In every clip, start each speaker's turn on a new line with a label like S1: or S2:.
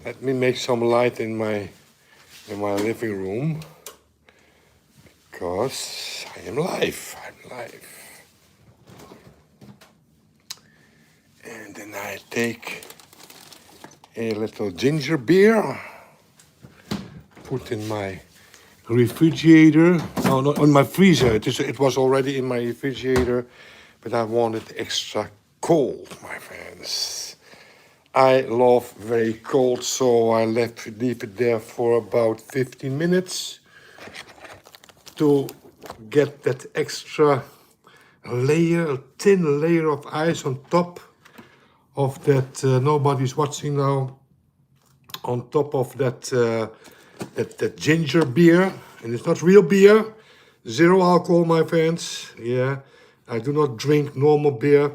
S1: Let me make some light in my living room, because I am live. I'm live. And then I take a little ginger beer, put in my refrigerator. No, not on my freezer. It was already in my refrigerator, but I want it extra cold, my friends. I love very cold, so I leave it there for about 15 minutes to get that extra layer, a thin layer of ice on top of that. Nobody's watching now. On top of that, that ginger beer, and it's not real beer, zero alcohol, my friends. Yeah, I do not drink normal beer,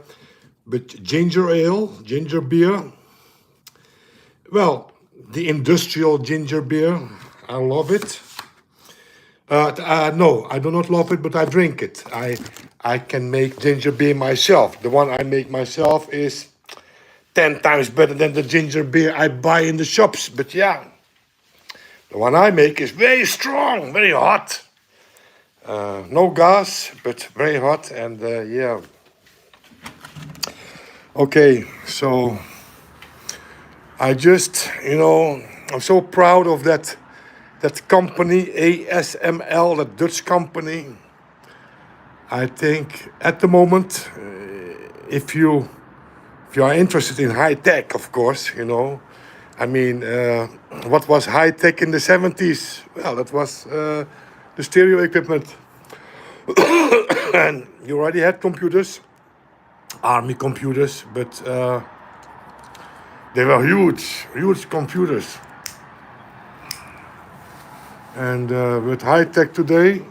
S1: but ginger ale, ginger beer. Well, the industrial ginger beer, I love it. No, I do not love it, but I drink it. I can make ginger beer myself. The one I make myself is 10 times better than the ginger beer I buy in the shops. But yeah, the one I make is very strong, very hot. No gas, but very hot, and yeah. Okay, so I just, I'm so proud of that company, ASML, that Dutch company. I think at the moment, if you are interested in high tech, of course, I mean, what was high tech in the 70s? Well, that was the stereo equipment. And you already had computers, army computers, but they were huge computers. And with high tech today,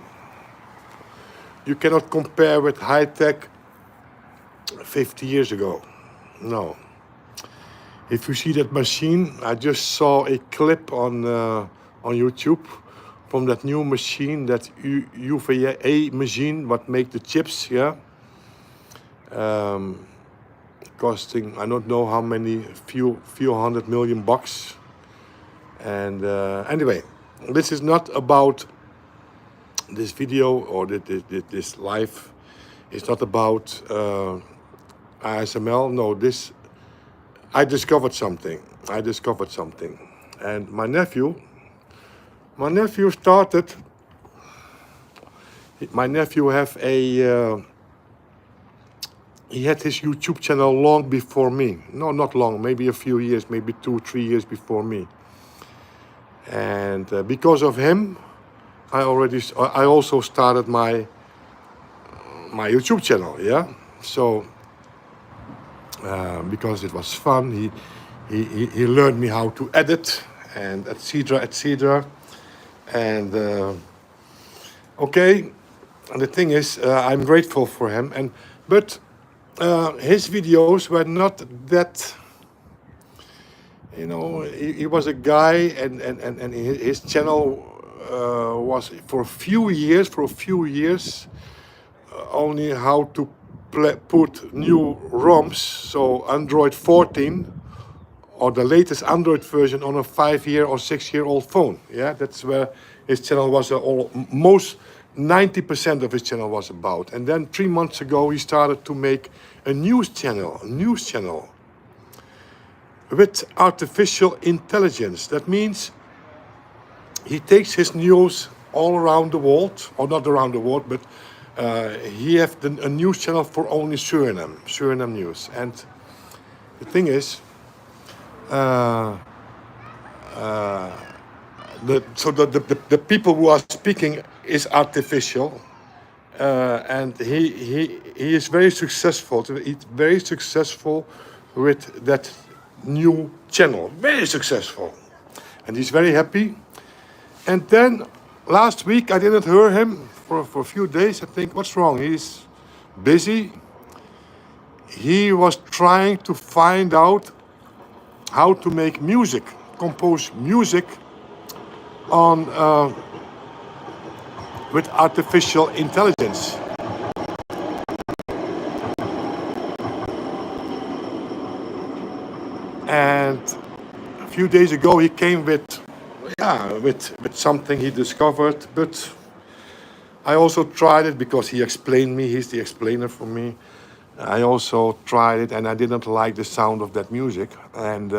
S1: you cannot compare with high tech 50 years ago. No. If you see that machine, I just saw a clip on YouTube from that new machine, that UVA machine, what make the chips, yeah. Costing, I don't know how many, few $100 million. And anyway, this is not about this video or this live. It's not about ASML. No, I discovered something. And my nephew started. My nephew he had his YouTube channel long before me. No, not long, maybe a few years, maybe 2-3 years before me. And because of him, I also started my YouTube channel, yeah. So because it was fun, he learned me how to edit and etc. And okay, and the thing is, I'm grateful for him. But his videos were not that. He was a guy, and his channel was for a few years only how to put new ROMs, so Android 14 or the latest Android version on a 5-year or 6-year-old phone. Yeah, that's where his channel was. Almost 90% of his channel was about. And then 3 months ago, he started to make a news channel with artificial intelligence. That means he takes his news all around the world, or not around the world, but he has a news channel for only Suriname news. And the thing is, the people who are speaking is artificial, and he is very successful. He's very successful with that new channel, very successful, and he's very happy. And then last week I didn't hear him for a few days. I think, what's wrong? He's busy. He was trying to find out how to make music, compose music on with artificial intelligence. And a few days ago he came with, yeah, with something he discovered, but I also tried it because he explained me. He's the explainer for me. I also tried it, and I didn't like the sound of that music. And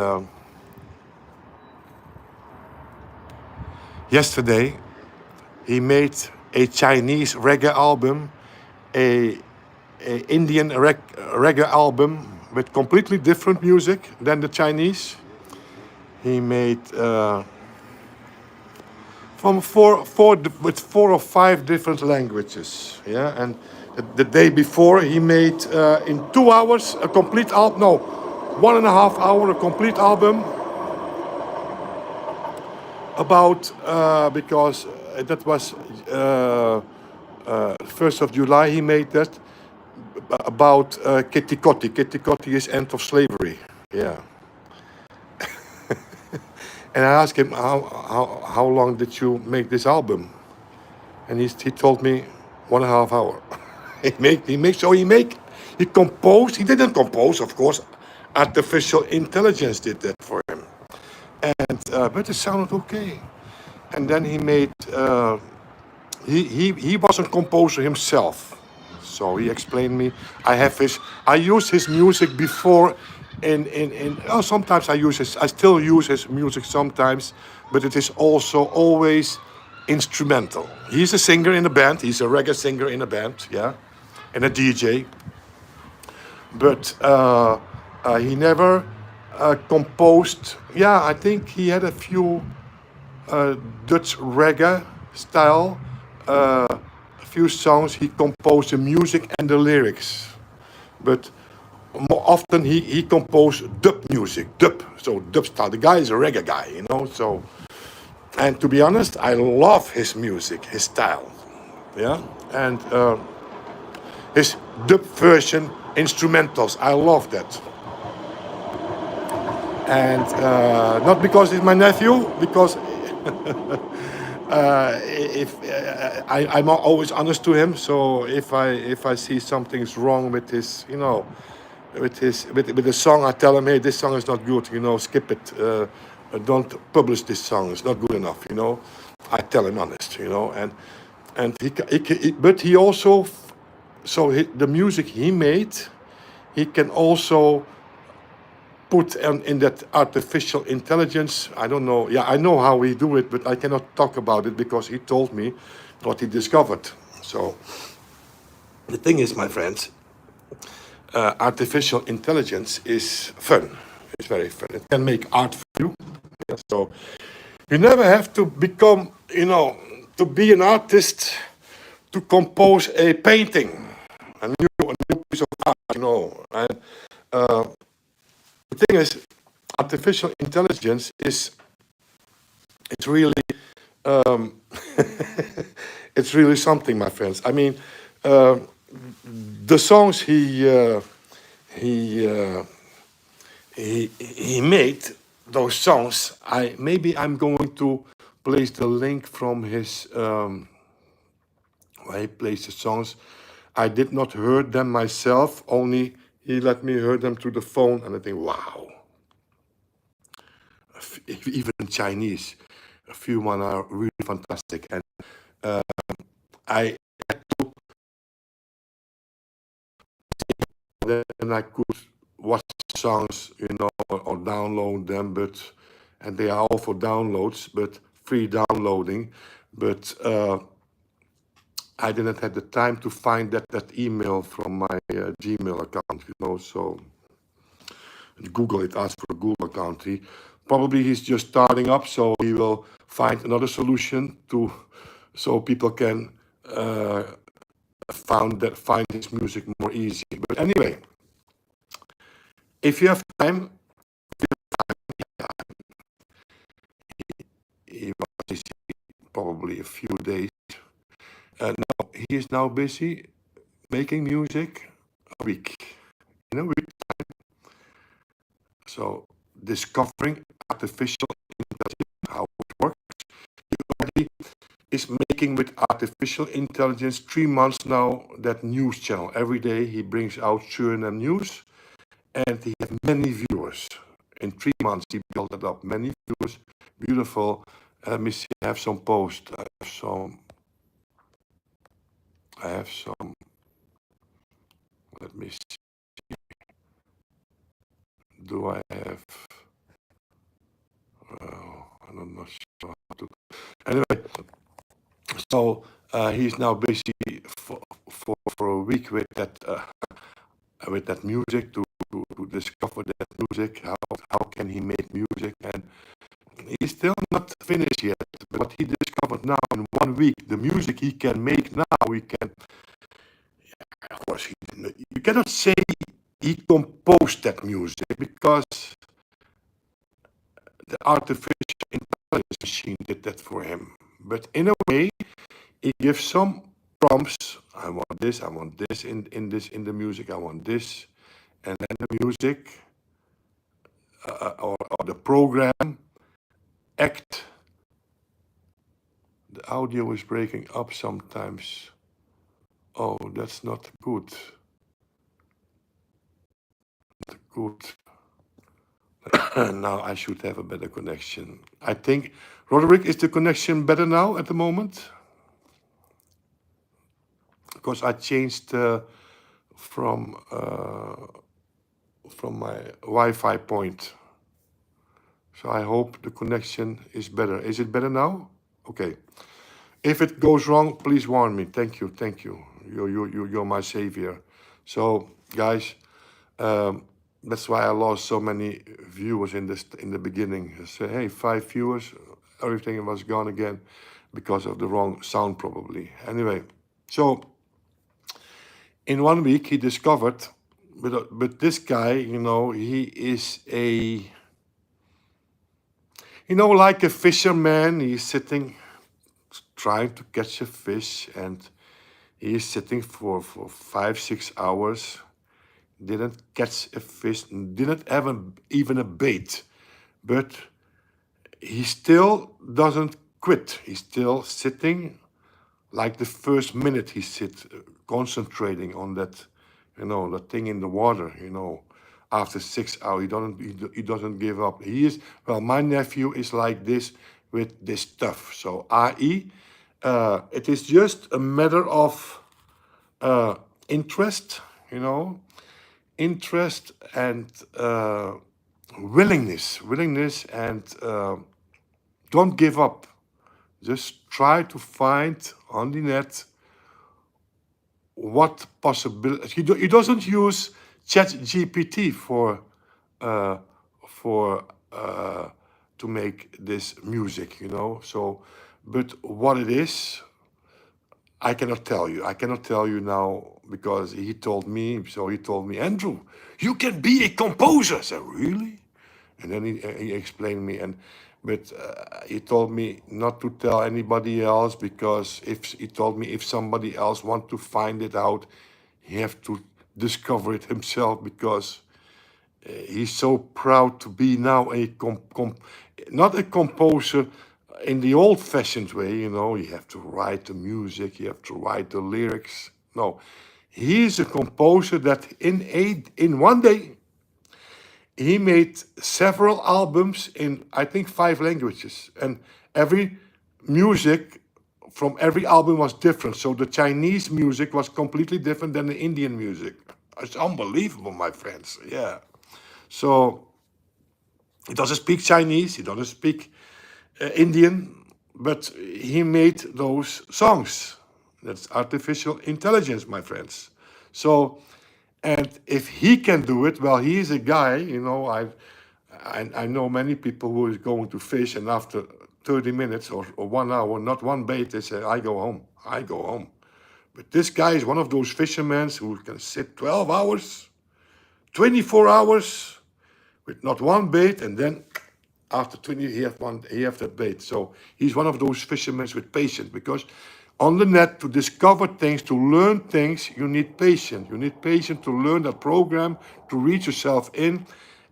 S1: yesterday, he made a Chinese reggae album, a, a Indian reggae album with completely different music than the Chinese. He made from with 4 or 5 different languages. Yeah, and the day before he made in 2 hours a complete album. No, 1.5 hour a complete album about because that was 1st of July. He made that about Kitty Kotti. Kitty Kotti is end of slavery. Yeah. And I asked him how long did you make this album? And he told me 1.5 hour. He composed. He didn't compose, of course. Artificial intelligence did that for him. And but it sounded okay. And then he made. He was a composer himself, so he explained me. I use his music before. Oh, sometimes I still use his music sometimes, but it is also always instrumental. He's a singer in a band. He's a reggae singer in a band, yeah, and a DJ. But he never composed. Yeah, I think he had a few Dutch reggae style, a few songs. He composed the music and the lyrics, but more often he composed dub music, so dub style. The guy is a reggae guy, you know. So, and to be honest, I love his music, his style, yeah, and his dub version instrumentals. I love that. And not because he's my nephew, because if I'm always honest to him. So if I see something's wrong with his, you know, with the song, I tell him, hey, this song is not good. You know, skip it. Don't publish this song. It's not good enough. You know, I tell him honest. You know, and but he also, the music he made, he can also put in that artificial intelligence. I don't know. Yeah, I know how we do it, but I cannot talk about it because he told me what he discovered. So the thing is, my friends, artificial intelligence is fun. It's very fun. It can make art for you. Yeah, so you never have to become, you know, to be an artist to compose a painting, a new piece of art, you know. And the thing is, artificial intelligence is, it's really it's really something, my friends. I mean, the songs he he made, those songs. I'm going to place the link from his where he plays the songs. I did not hear them myself. Only he let me hear them through the phone, and I think, wow. Even in Chinese, a few one are really fantastic. And I then I could watch songs, you know, or download them, and they are all for downloads, but free downloading. But I didn't have the time to find that email from my Gmail account, you know. So Google it, ask for a Google account. Probably he's just starting up, so he will find another solution so people can find his music more easy. But anyway, if you have time, he was probably a few days. Now he is now busy making music a week, in a week. So discovering artificial intelligence, how it works. He already is making with artificial intelligence 3 months now that news channel. Every day he brings out Suriname news, and he has many viewers. in 3 months, he built it up. Many viewers, beautiful. Let me see, I have some posts. I have some, let me see. Do I have, I'm not sure how to. Anyway, so he's now busy for a week with that music to discover that music. How can he make music? And he's still not finished yet. But what he discovered now in 1 week, the music he can make now, he can. Of course, you cannot say he composed that music because the artificial intelligence machine did that for him. But in a way, he gives some prompts. I want this in the music, I want this. And then the music or the program act. The audio is breaking up sometimes. Oh, that's not good. Not good. Now I should have a better connection. I think, Roderick, is the connection better now at the moment? Because I changed from my Wi-Fi point. So I hope the connection is better. Is it better now? Okay. If it goes wrong, please warn me. Thank you. You're my savior. So, guys, that's why I lost so many viewers in the beginning. I said, hey, 5 viewers, everything was gone again because of the wrong sound probably. Anyway, so in 1 week he discovered, but this guy, he is like a fisherman. He's sitting, trying to catch a fish, and he is sitting for 5-6 hours. Didn't catch a fish, didn't have even a bait, but he still doesn't quit. He's still sitting. Like the first minute he sits, concentrating on that, that thing in the water. After 6 hours, he doesn't give up. My nephew is like this with this stuff. So AI, it is just a matter of interest, interest and willingness, and don't give up. Just try to find on the net what possibilities. He doesn't use ChatGPT to make this music, So, but what it is, I cannot tell you. I cannot tell you now because he told me. So he told me, Andrew, you can be a composer. I said, really? And then he explained me, but he told me not to tell anybody else because he told me if somebody else want to find it out, he have to discover it himself because he's so proud to be now not a composer in the old-fashioned way, you have to write the music, you have to write the lyrics. No, he's a composer that in 1 day, he made several albums in, I think, 5 languages. And every music from every album was different. So the Chinese music was completely different than the Indian music. It's unbelievable, my friends. Yeah. So he doesn't speak Chinese, he doesn't speak Indian, but he made those songs. That's artificial intelligence, my friends. So, and if he can do it, well, he is a guy, I know many people who is going to fish, and after 30 minutes or 1 hour, not one bait, they say, I go home. But this guy is one of those fishermen who can sit 12 hours, 24 hours with not one bait, and then after 20 he have that bait. So he's one of those fishermen with patience, because on the net, to discover things, to learn things, you need patience. You need patience to learn that program, to read yourself in.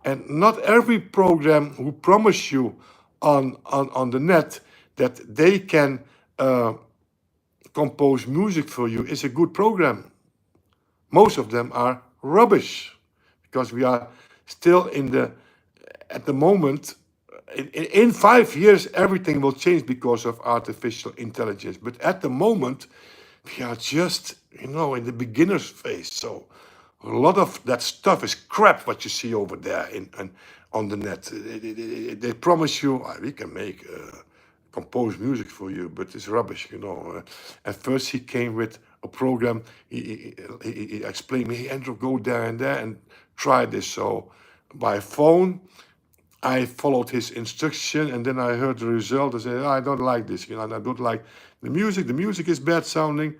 S1: And not every program who promise you on the net that they can compose music for you is a good program. Most of them are rubbish, because we are still in the at the moment, in 5 years, everything will change because of artificial intelligence. But at the moment, we are just, in the beginner's phase. So a lot of that stuff is crap what you see over there on the net. They promise you, we can make compose music for you, but it's rubbish. At first he came with a program. He explained me, hey, Andrew, go there and there and try this. So by phone, I followed his instruction, and then I heard the result. I said, "Oh, I don't like this, and I don't like the music. The music is bad sounding."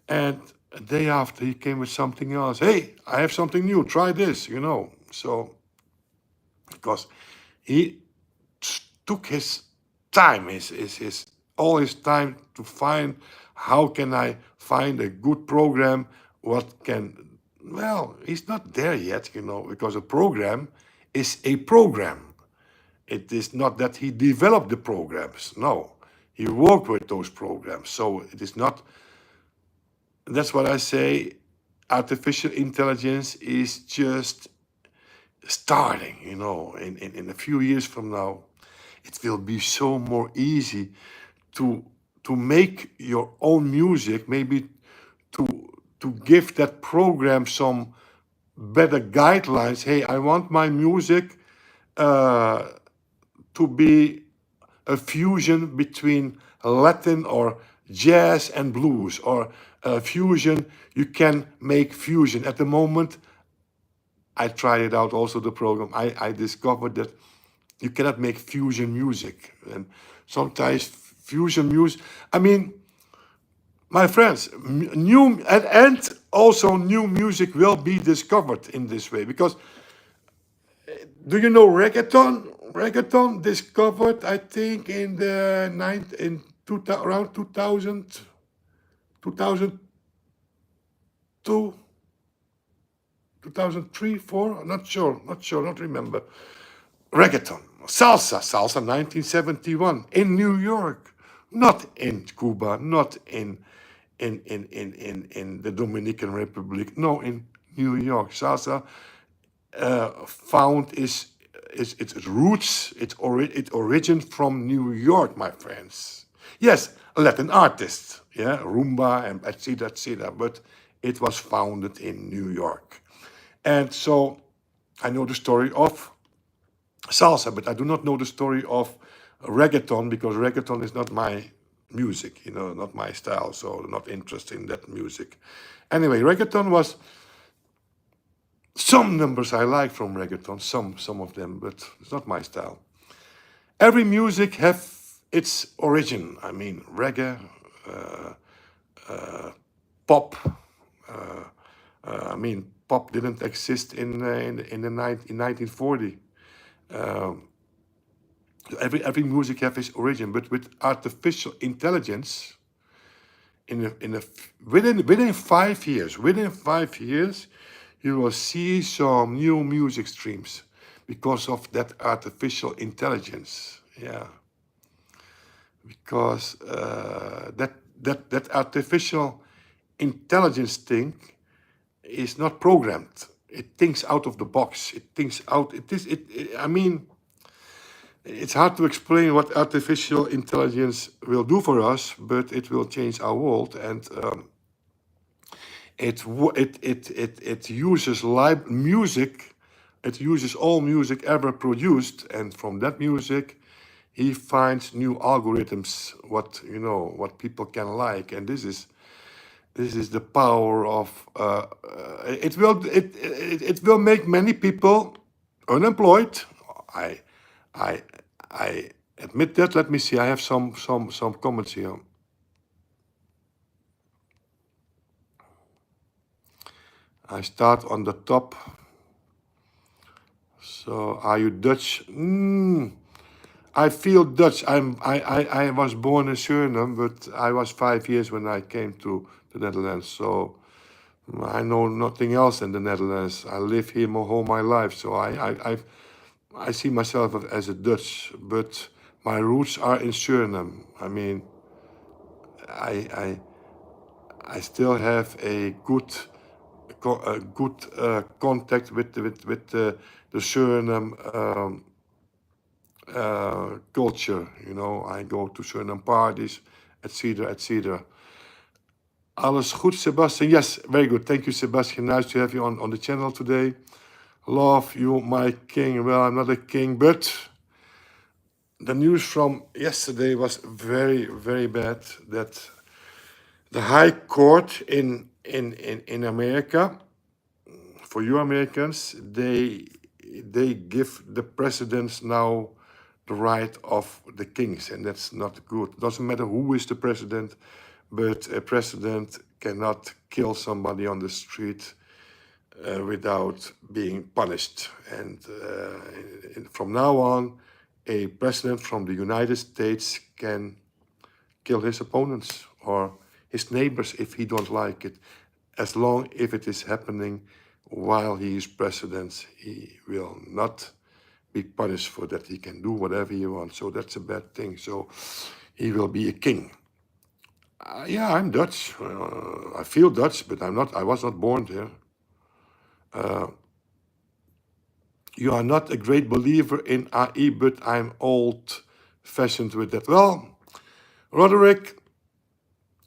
S1: And a day after, he came with something else. Hey, I have something new. Try this. So, because he took his time, his all his time to find how can I find a good program. What can well, he's not there yet, because a program is a program. It is not that he developed the programs. No, he worked with those programs. So it is not. That's what I say. Artificial intelligence is just starting. In a few years from now, it will be so more easy to make your own music. Maybe to give that program some better guidelines. Hey, I want my music to be a fusion between Latin or jazz and blues, or a fusion. You can make fusion. At the moment, I tried it out also, the program. I discovered that you cannot make fusion music. And sometimes fusion music, I mean, my friends, new and also new music will be discovered in this way. Because do you know reggaeton? Reggaeton discovered, I think, in the around 2000, 2002, 2003, 4. Not sure, not remember. Reggaeton, salsa, 1971 in New York, not in Cuba, not in the Dominican Republic. No, in New York, salsa found its roots, it origin from New York, my friends. Yes, Latin artists, yeah, rumba and etc., but it was founded in New York. And so I know the story of salsa, but I do not know the story of reggaeton, because reggaeton is not my music, not my style, so not interested in that music. Anyway, reggaeton was some numbers I like from reggaeton, some of them, but it's not my style. Every music have its origin. I mean, reggae, pop. I mean, pop didn't exist in 1940. Every music have its origin, but with artificial intelligence, within 5 years, you will see some new music streams because of that artificial intelligence. Yeah, because that artificial intelligence thing is not programmed. It thinks out of the box. It thinks out. I mean, it's hard to explain what artificial intelligence will do for us, but it will change our world, and it uses live music. It uses all music ever produced, and from that music, he finds new algorithms. What people can like, and this is the power of. It will make many people unemployed. I I I admit that. Let me see. I have some comments here. I start on the top. So, are you Dutch? I feel Dutch. I was born in Suriname, but I was 5 years when I came to the Netherlands. So I know nothing else in the Netherlands. I live here all my life, so I see myself as a Dutch, but my roots are in Suriname. I mean, I still have a good contact with the Suriname culture. You know, I go to certain parties, etc., etc. Alles goed, Sebastian? Yes, very good. Thank you, Sebastian. Nice to have you on the channel today. Love you, my king. Well, I'm not a king, but the news from yesterday was very, very bad. That the High Court in America, for you Americans, they give the presidents now the right of the kings, and that's not good. Doesn't matter who is the president, but a president cannot kill somebody on the street without being punished. And from now on, a president from the United States can kill his opponents or his neighbors if he don't like it. As long if it is happening while he is president, he will not be punished for that. He can do whatever he wants. So that's a bad thing. So he will be a king. Yeah, I'm Dutch. I feel Dutch, but I'm not. I was not born there. You are not a great believer in AI, but I'm old-fashioned with that. Well, Roderick,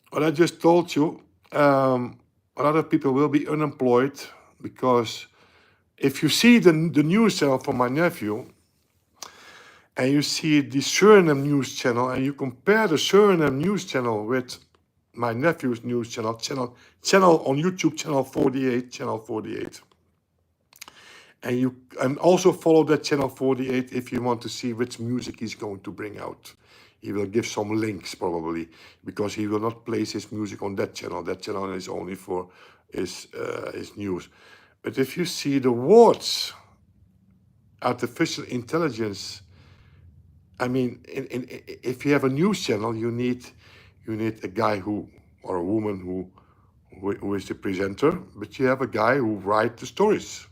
S1: what I just told you, a lot of people will be unemployed because if you see the news channel from my nephew and you see the Suriname news channel and you compare the Suriname news channel with my nephew's news channel on YouTube, channel 48, and also follow that channel 48 if you want to see which music he's going to bring out. He will give some links probably because he will not place his music on that channel. That channel is only for his news. But if you see the words, artificial intelligence, I mean, if you have a news channel, you need a guy or a woman who is the presenter, but you have a guy who writes the stories.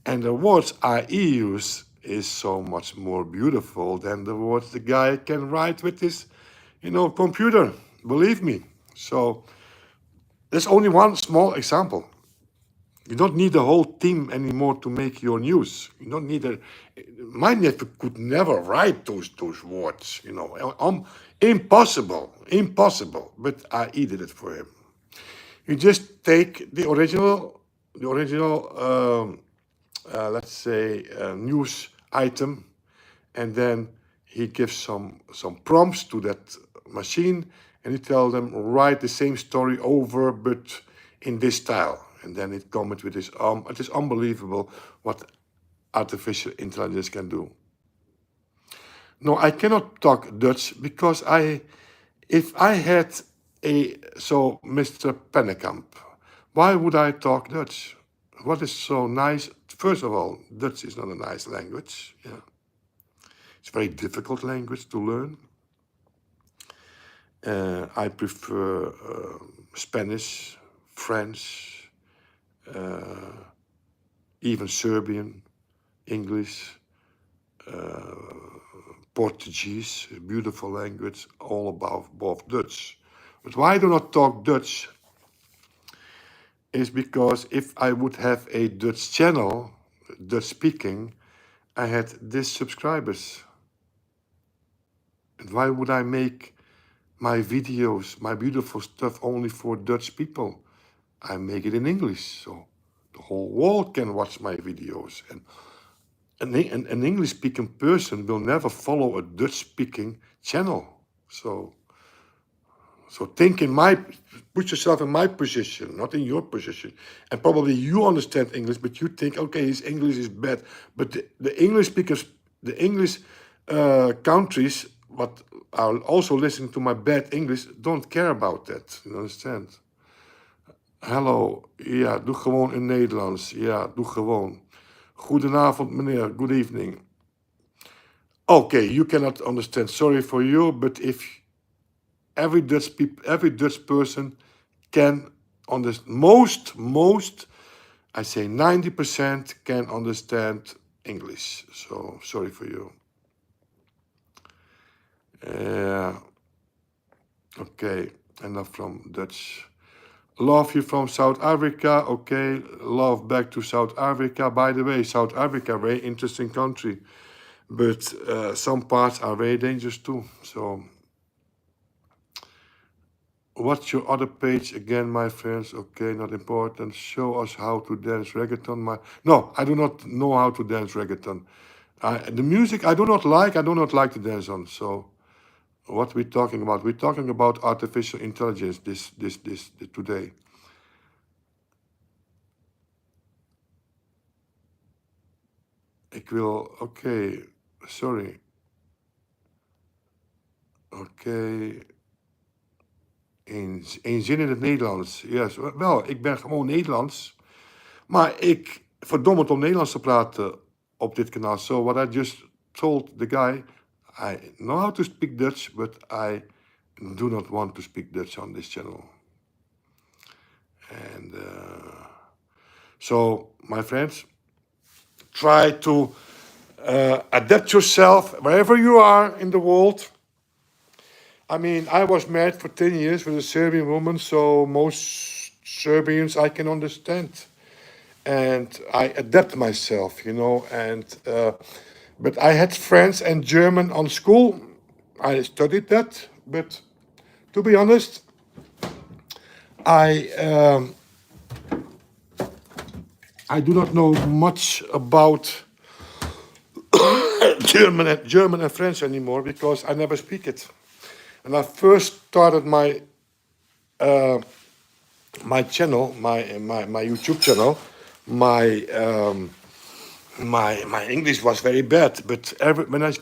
S1: And the words I use is so much more beautiful than the words the guy can write with his, computer. Believe me. So there's only one small example. You don't need a whole team anymore to make your news. You don't need my nephew could never write those words. Impossible. But I did it for him. You just take the original. Let's say, news item, and then he gives some prompts to that machine, and he tells them, write the same story over, but in this style. And then it comes with this, it is unbelievable what artificial intelligence can do. No, I cannot talk Dutch because if I had Mr. Pennekamp, why would I talk Dutch? What is so nice? First of all, Dutch is not a nice language. Yeah, it's a very difficult language to learn. I prefer Spanish, French, even Serbian, English, Portuguese, a beautiful language, all above Dutch. But why I do not talk Dutch is because if I would have a Dutch channel, Dutch speaking, I had this subscribers. And why would I make my videos, my beautiful stuff only for Dutch people? I make it in English, so the whole world can watch my videos. And an English-speaking person will never follow a Dutch-speaking channel. So put yourself in my position, not in your position. And probably you understand English, but you think, okay, his English is bad. But the English speakers, the English countries, what are also listening to my bad English, don't care about that. You understand? Hallo, ja, doe gewoon in Nederlands. Ja, doe gewoon. Goedenavond, meneer. Good evening. Okay, you cannot understand. Sorry for you, but if every Dutch person can understand, most, I say 90% can understand English. So sorry for you. Okay, enough from Dutch. Love you from South Africa. Okay, love back to South Africa. By the way, South Africa, very interesting country. but some parts are very dangerous too. So, what's your other page again, my friends? Okay, not important. Show us how to dance reggaeton. No, I do not know how to dance reggaeton. The music I do not like. I do not like to dance on. So, what we talking about? We're talking about artificial intelligence. This today. Ik wil. Oké, sorry. Oké. Een zin in het Nederlands. Yes. Wel, ik ben gewoon Nederlands. Maar ik verdom het om Nederlands te praten op dit kanaal. So what I just told the guy, I know how to speak Dutch, but I do not want to speak Dutch on this channel. And so, my friends, try to adapt yourself wherever you are in the world. I mean, I was married for 10 years with a Serbian woman, so most Serbians I can understand. And I adapt myself, you know. And but I had French and German on school. I studied that, but to be honest, I do not know much about German and French anymore because I never speak it. And I first started my channel, my YouTube channel, my English was very bad, but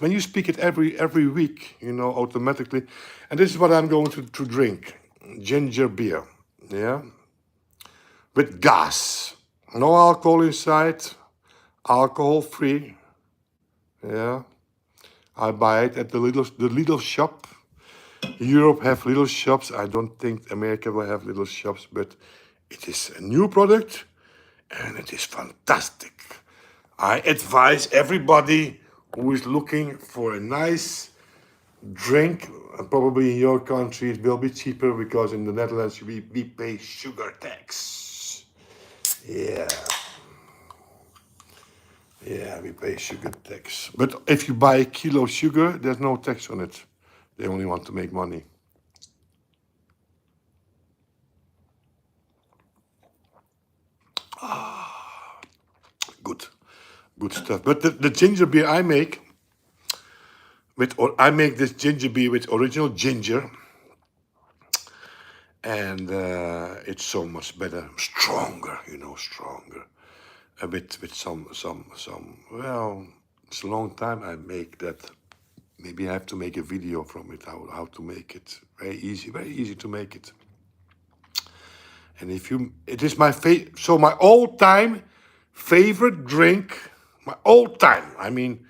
S1: when you speak it every week, you know, automatically. And this is what I'm going to drink: ginger beer, yeah, with gas, no alcohol inside, alcohol free, yeah. I buy it at the little shop. Europe have little shops. I don't think America will have little shops, but it is a new product, and it is fantastic. I advise everybody who is looking for a nice drink, and probably in your country it will be cheaper because in the Netherlands we pay sugar tax. Yeah. Yeah, we pay sugar tax. But if you buy a kilo of sugar, there's no tax on it. They only want to make money. Good stuff. But the ginger beer I make, I make this ginger beer with original ginger, and it's so much better, stronger, you know, stronger. With some. Well, it's a long time I make that. Maybe I have to make a video from it, how to make it. Very easy to make it. And it is my my all-time favorite drink, my all-time. I mean,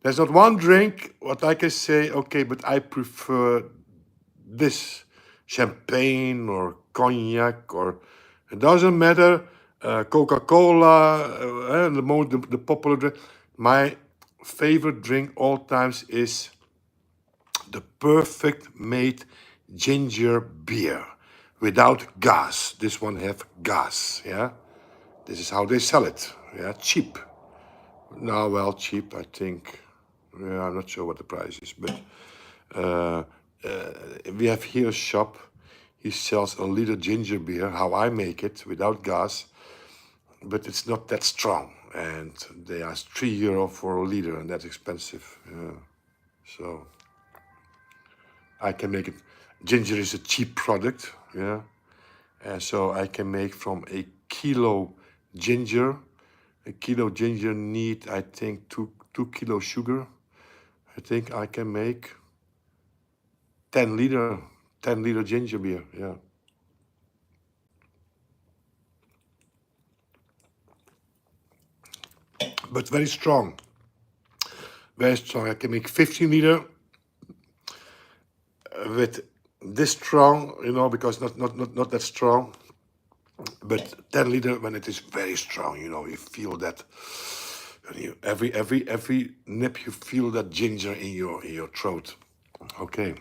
S1: there's not one drink what I can say, okay, but I prefer this champagne or cognac, or it doesn't matter, Coca-Cola, the popular drink. My favorite drink all times is the perfect made ginger beer without gas. This one have gas, yeah. This is how they sell it, yeah, cheap. Now, well, cheap, I think. Yeah, I'm not sure what the price is, but we have here a shop. He sells a liter ginger beer, how I make it, without gas, but it's not that strong. And they ask €3 for a liter, and that's expensive. Yeah. So I can make it. Ginger is a cheap product, yeah. And so I can make from a kilo ginger. A kilo ginger need, I think, two kilo sugar. I think I can make 10 liter ginger beer, yeah. But very strong. Very strong. I can make 15 liter with this strong, you know, because not that strong. But 10 liter when it is very strong, you know, you feel that. Every nip you feel that ginger in your throat. Okay.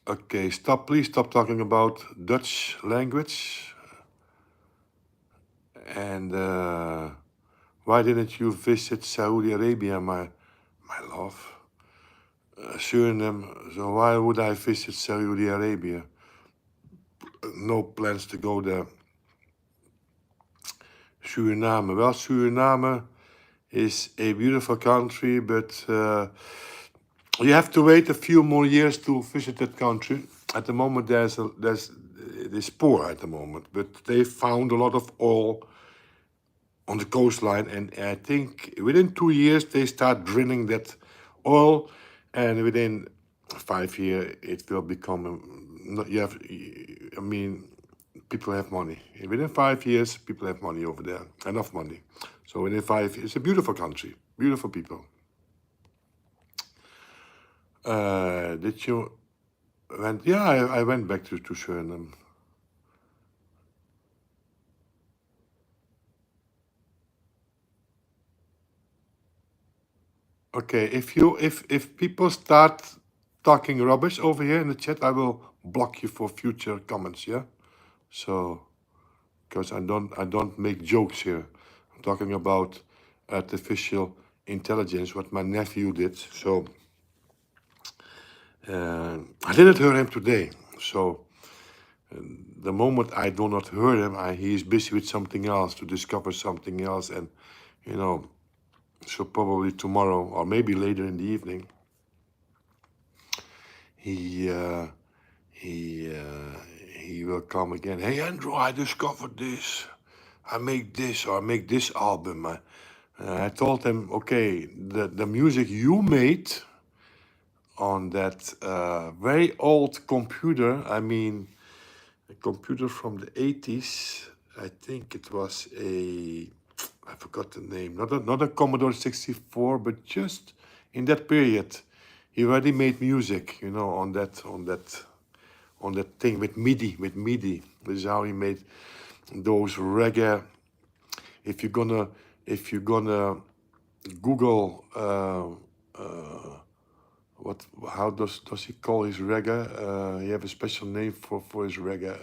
S1: Okay, please stop talking about Dutch language. And why didn't you visit Saudi Arabia, my love? Suriname. So why would I visit Saudi Arabia? No plans to go there. Suriname. Well, Suriname is a beautiful country, but you have to wait a few more years to visit that country. At the moment, it is poor at the moment, but they found a lot of oil on the coastline, and I think within 2 years they start drilling that oil, and within 5 years it will become. You have, I mean, people have money. Within 5 years, people have money over there, enough money. So within 5 years, it's a beautiful country, beautiful people. Did you went? Yeah, I went back to Suriname. Okay, if people start talking rubbish over here in the chat, I will block you for future comments. Yeah, so because I don't make jokes here. I'm talking about artificial intelligence, what my nephew did. So I didn't hear him today. So the moment I do not hear him, he is busy with something else to discover something else, and you know. So probably tomorrow or maybe later in the evening, he uh, he uh, he will come again. Hey Andrew, I discovered this. I make this or I make this album. I told him, okay, the music you made on that very old computer. I mean, a computer from the 80s. I think it was I forgot the name. Not a Commodore 64, but just in that period, he already made music. You know, on that thing with MIDI. With MIDI, this is how he made those reggae. If you're gonna Google how does he call his reggae? He have a special name for his reggae.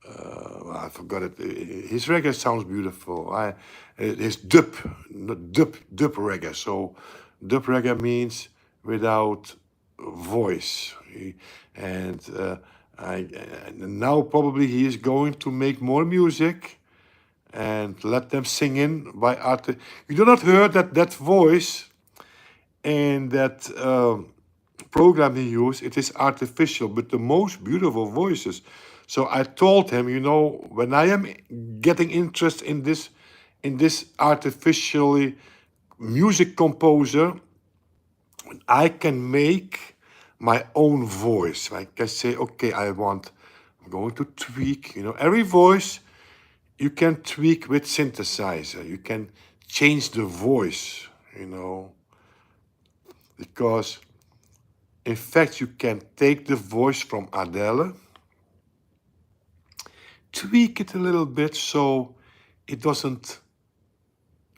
S1: Well, I forgot it. His reggae sounds beautiful. His dub reggae. So dub reggae means without voice. And now probably he is going to make more music and let them sing in by art. You do not hear that voice and that program he used. It is artificial, but the most beautiful voices. So I told him, you know, when I am getting interest in this artificially music composer, I can make my own voice. I can say, okay, I'm going to tweak, you know, every voice you can tweak with synthesizer. You can change the voice, you know, because in fact you can take the voice from Adele, tweak it a little bit so it doesn't,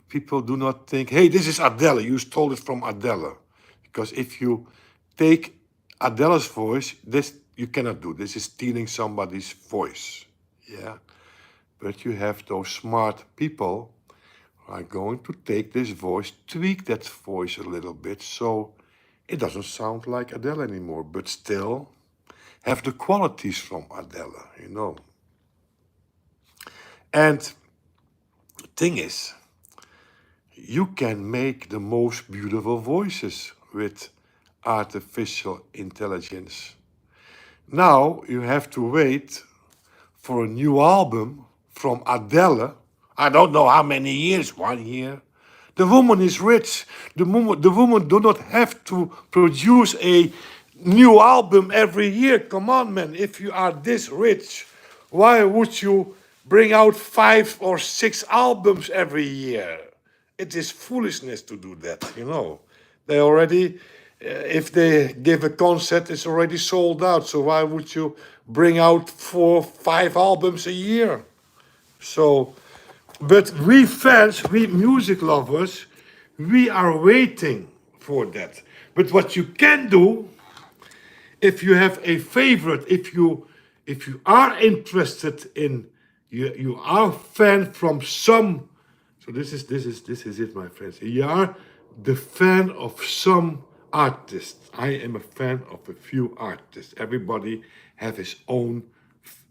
S1: people do not think, hey, this is Adele, you stole it from Adele. Because if you take Adele's voice, this you cannot do. This is stealing somebody's voice. Yeah. But you have those smart people who are going to take this voice, tweak that voice a little bit so it doesn't sound like Adele anymore, but still have the qualities from Adele, you know. And the thing is, you can make the most beautiful voices with artificial intelligence. Now you have to wait for a new album from Adele. I don't know how many years, 1 year. The woman is rich. The woman do not have to produce a new album every year. Come on, man. If you are this rich, why would you bring out 5 or 6 albums every year? It is foolishness to do that, you know. They already, if they give a concert, it's already sold out. So why would you bring out 4, 5 albums a year? So, but we fans, we music lovers, we are waiting for that. But what you can do, if you have a favorite, if you are interested in, you are a fan from some So this is it, my friends. You are the fan of some artists. I am a fan of a few artists. Everybody have his own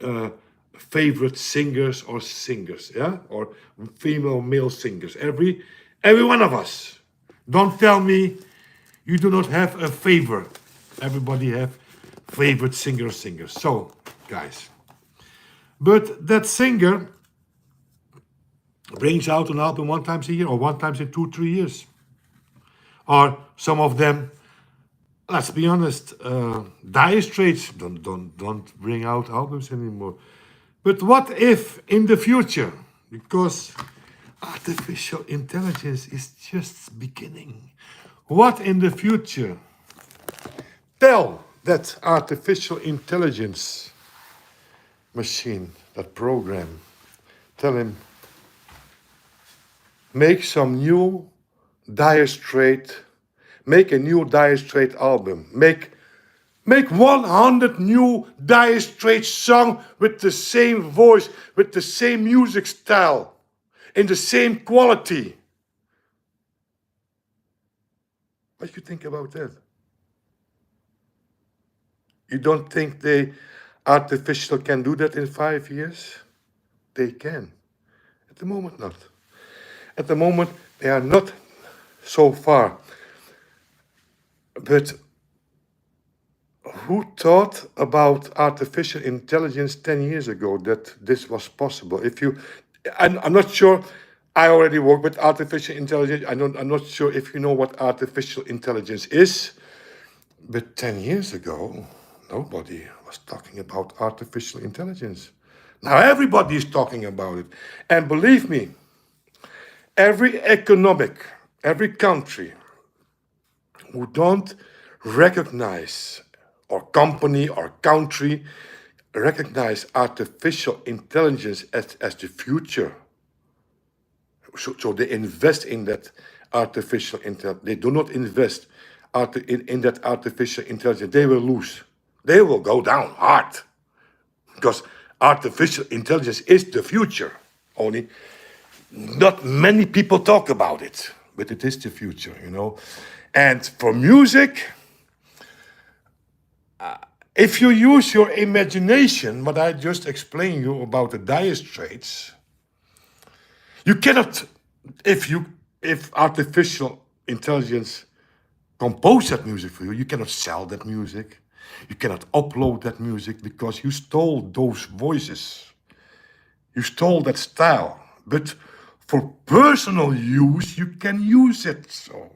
S1: uh, favorite singers or singers, yeah, or female, male singers. Every one of us. Don't tell me you do not have a favorite. Everybody have favorite singers. So, guys, but that singer brings out an album one time a year or one time in 2-3 years. Or some of them, let's be honest, Dire Straits don't bring out albums anymore. But what if in the future, because artificial intelligence is just beginning, what in the future? Tell that artificial intelligence machine, that program, tell him, make some new Dire Straits, make a new Dire Straits album, make 100 new Dire Straits songs with the same voice, with the same music style, in the same quality. What do you think about that? You don't think the artificial can do that in 5 years? They can. At the moment, not. At the moment, they are not so far. But who thought about artificial intelligence 10 years ago that this was possible? I'm not sure. I already work with artificial intelligence. I'm not sure if you know what artificial intelligence is. But 10 years ago, nobody was talking about artificial intelligence. Now everybody is talking about it. And believe me, every country who don't recognize, or company or country recognize artificial intelligence as the future. So they invest in that artificial intelligence. They do not invest in that artificial intelligence. They will lose. They will go down hard. Because artificial intelligence is the future. Only not many people talk about it. But it is the future, you know. And for music, if you use your imagination, what I just explained you about the Dire Straits, you cannot, if artificial intelligence compose that music for you, you cannot sell that music. You cannot upload that music because you stole those voices. You stole that style. But for personal use, you can use it. So,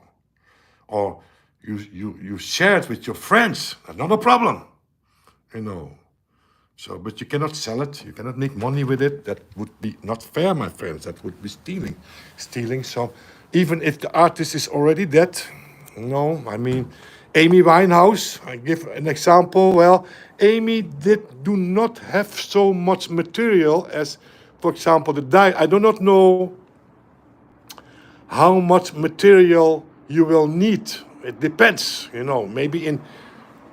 S1: or you share it with your friends. That's not a problem. You know. So, but you cannot sell it. You cannot make money with it. That would be not fair, my friends. That would be stealing. So, even if the artist is already dead, no, I mean, Amy Winehouse, I give an example. Well, Amy do not have so much material as, for example, I do not know how much material you will need. It depends, you know, maybe in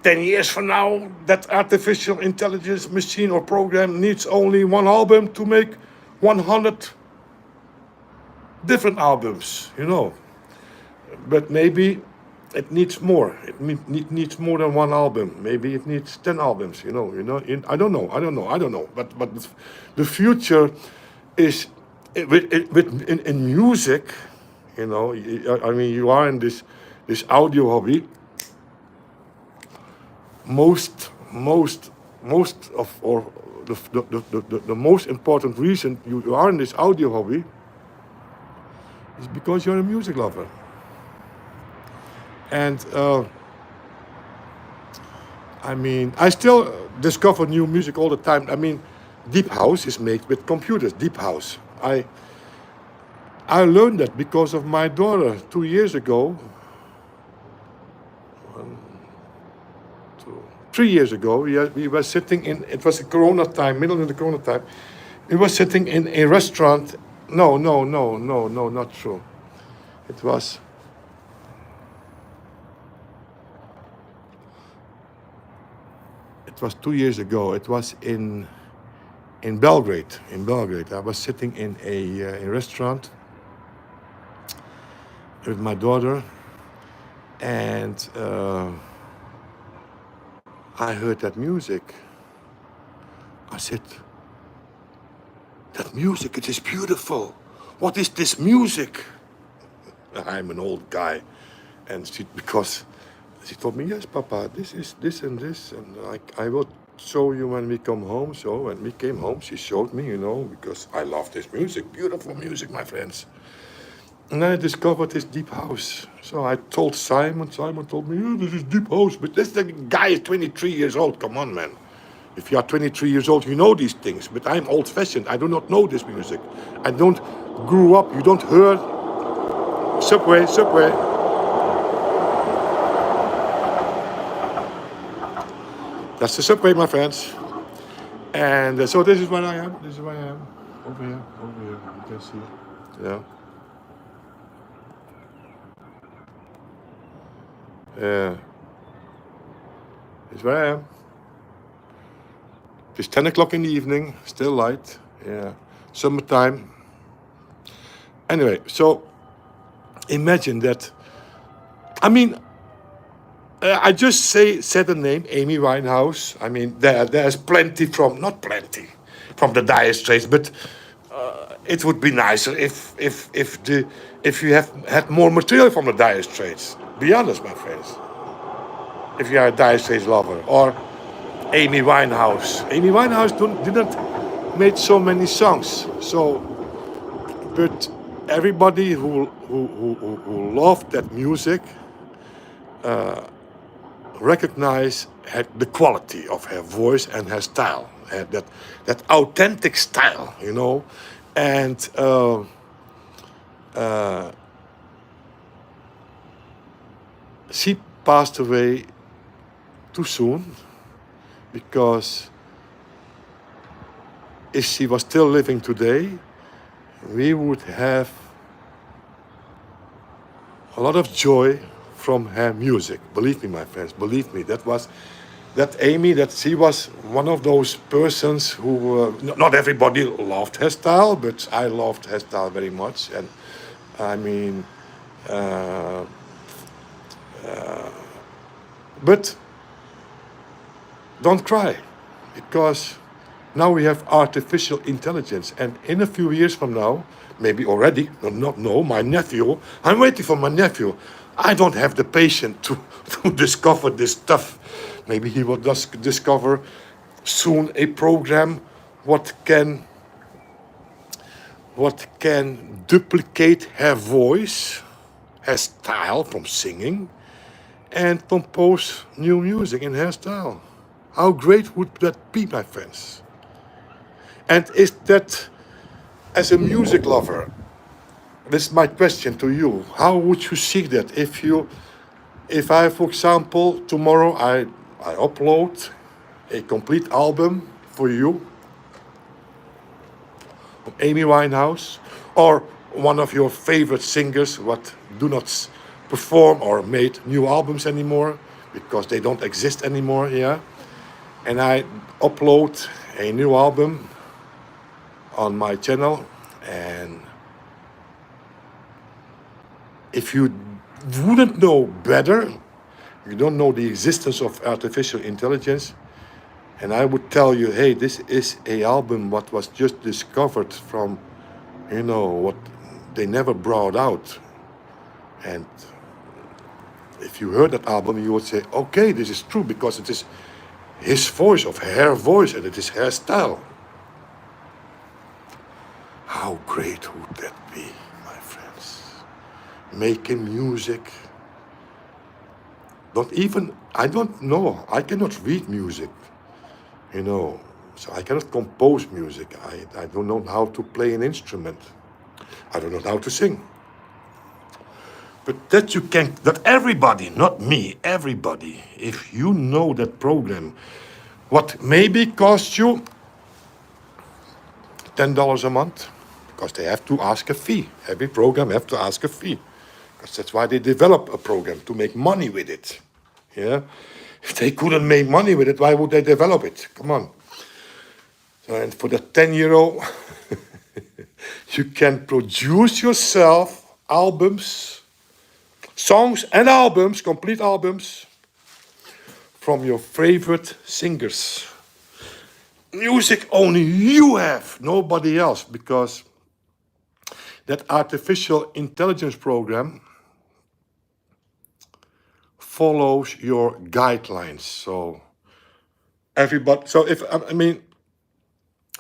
S1: 10 years from now, that artificial intelligence machine or program needs only one album to make 100 different albums, you know. But maybe it needs more. It needs more than one album. Maybe it needs 10 albums, you know. I don't know. But the future is in music, you know. I mean, you are in this audio hobby. Most of, or the most important reason you are in this audio hobby is because you're a music lover. And I mean, I still discover new music all the time. I mean, deep house is made with computers. Deep house. I learned that because of my daughter 2 years ago. 3 years ago, we were sitting in, it was a Corona time, middle of the Corona time. We were sitting in a restaurant. No, not true. It was 2 years ago. It was in Belgrade. I was sitting in a restaurant, with my daughter, and I heard that music. I said, that music, it is beautiful. What is this music? I'm an old guy. And because she told me, yes, Papa, this is this and this. And I will show you when we come home. So when we came home, she showed me, because I love this music. Beautiful music, my friends. And I discovered this deep house. So I told Simon. Simon told me, this is deep house. But this the guy is 23 years old. Come on, man. If you are 23 years old, you know these things. But I'm old-fashioned. I do not know this music. I don't grew up. You don't hear Subway. That's the Subway, my friends. And so this is where I am. This is where I am. Over here. You can see. Yeah. Yeah. This is where I am. It's 10 o'clock in the evening. Still light. Yeah. Summertime. Anyway, so imagine that. I mean, I just said the name, Amy Winehouse. I mean, there's plenty not plenty from the Dire Straits, but it would be nicer if you have had more material from the Dire Straits. Be honest, my friends. If you are a Dire Straits lover, or Amy Winehouse. Amy Winehouse didn't make so many songs. So, but everybody who loved that music recognize the quality of her voice and her style, that authentic style, and she passed away too soon, because if she was still living today, we would have a lot of joy from her music. Believe me, my friends, believe me. That Amy, that she was one of those persons who, not everybody loved her style, but I loved her style very much. And I mean, but don't cry, because now we have artificial intelligence, and in a few years from now, maybe already, my nephew, I'm waiting for my nephew. I don't have the patience to discover this stuff. Maybe he will just discover soon a program what can duplicate her voice, her style from singing, and compose new music in her style. How great would that be, my friends? And is that, as a music lover, this is my question to you. How would you see that if I, for example, tomorrow I upload a complete album for you, of Amy Winehouse, or one of your favorite singers what do not perform or made new albums anymore because they don't exist anymore, yeah? And I upload a new album on my channel, and if you wouldn't know better, you don't know the existence of artificial intelligence, and I would tell you, hey, this is a album what was just discovered from, what they never brought out. And if you heard that album, you would say, okay, this is true, because it is his voice, of her voice, and it is her style. How great would that be, my friends? Making music. I don't know. I cannot read music, so I cannot compose music. I don't know how to play an instrument. I don't know how to sing. But that everybody, not me, everybody, if you know that program, what maybe costs you $10 a month, because they have to ask a fee. Every program have to ask a fee, because that's why they develop a program, to make money with it. Yeah, if they couldn't make money with it, why would they develop it? Come on. And for the €10, you can produce yourself albums songs and albums, complete albums from your favorite singers. Music only you have, nobody else, because that artificial intelligence program follows your guidelines. So everybody, so if I mean,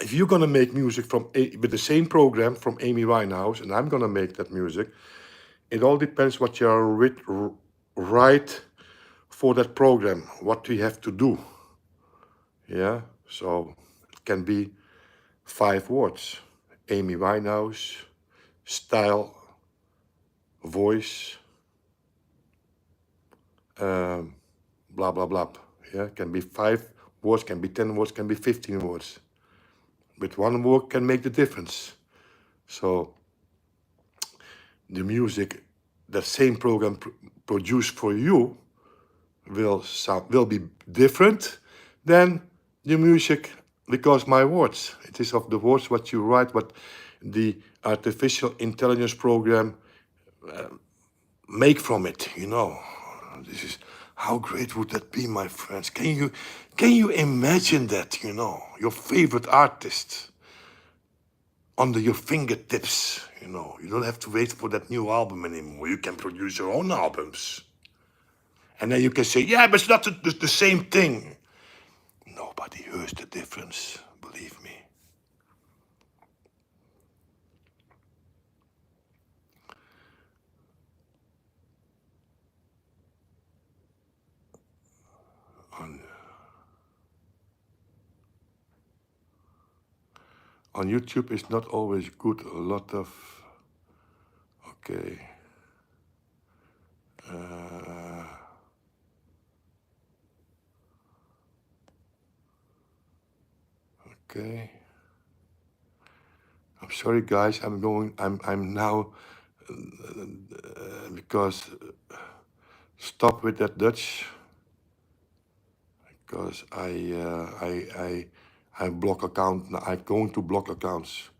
S1: if you're gonna make music with the same program from Amy Winehouse, and I'm gonna make that music, it all depends what you write for that program, what we have to do. Yeah, so it can be 5 words: Amy Winehouse, style, voice, blah blah blah. Yeah, can be 5 words, can be 10 words, can be 15 words. But one word can make the difference. So the music that same program produced for you will be different than the music, because my words, it is of the words what you write, what the artificial intelligence program make from it. This is, how great would that be, my friends? Can you imagine that? Your favorite artist under your fingertips. You don't have to wait for that new album anymore. You can produce your own albums. And then you can say, yeah, but it's not the same thing. Nobody hears the difference, believe me. On YouTube, it's not always good. A lot of, okay. Okay. I'm sorry, guys. I'm now, because, stop with that Dutch. Because I block account. I'm going to block accounts.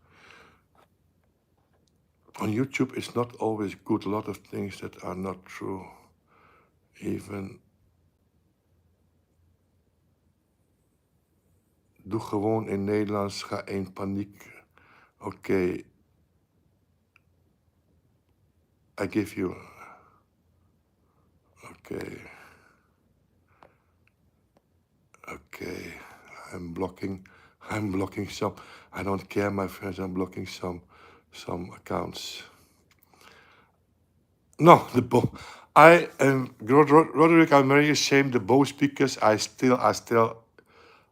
S1: On YouTube, it's not always good. A lot of things that are not true. Even. Doe gewoon in Nederlands. Ga in paniek. Okay. I give you. Okay. Okay. I'm blocking some. I don't care, my friends. I'm blocking some accounts. No, I am Roderick. I'm very ashamed. The Bose speakers are still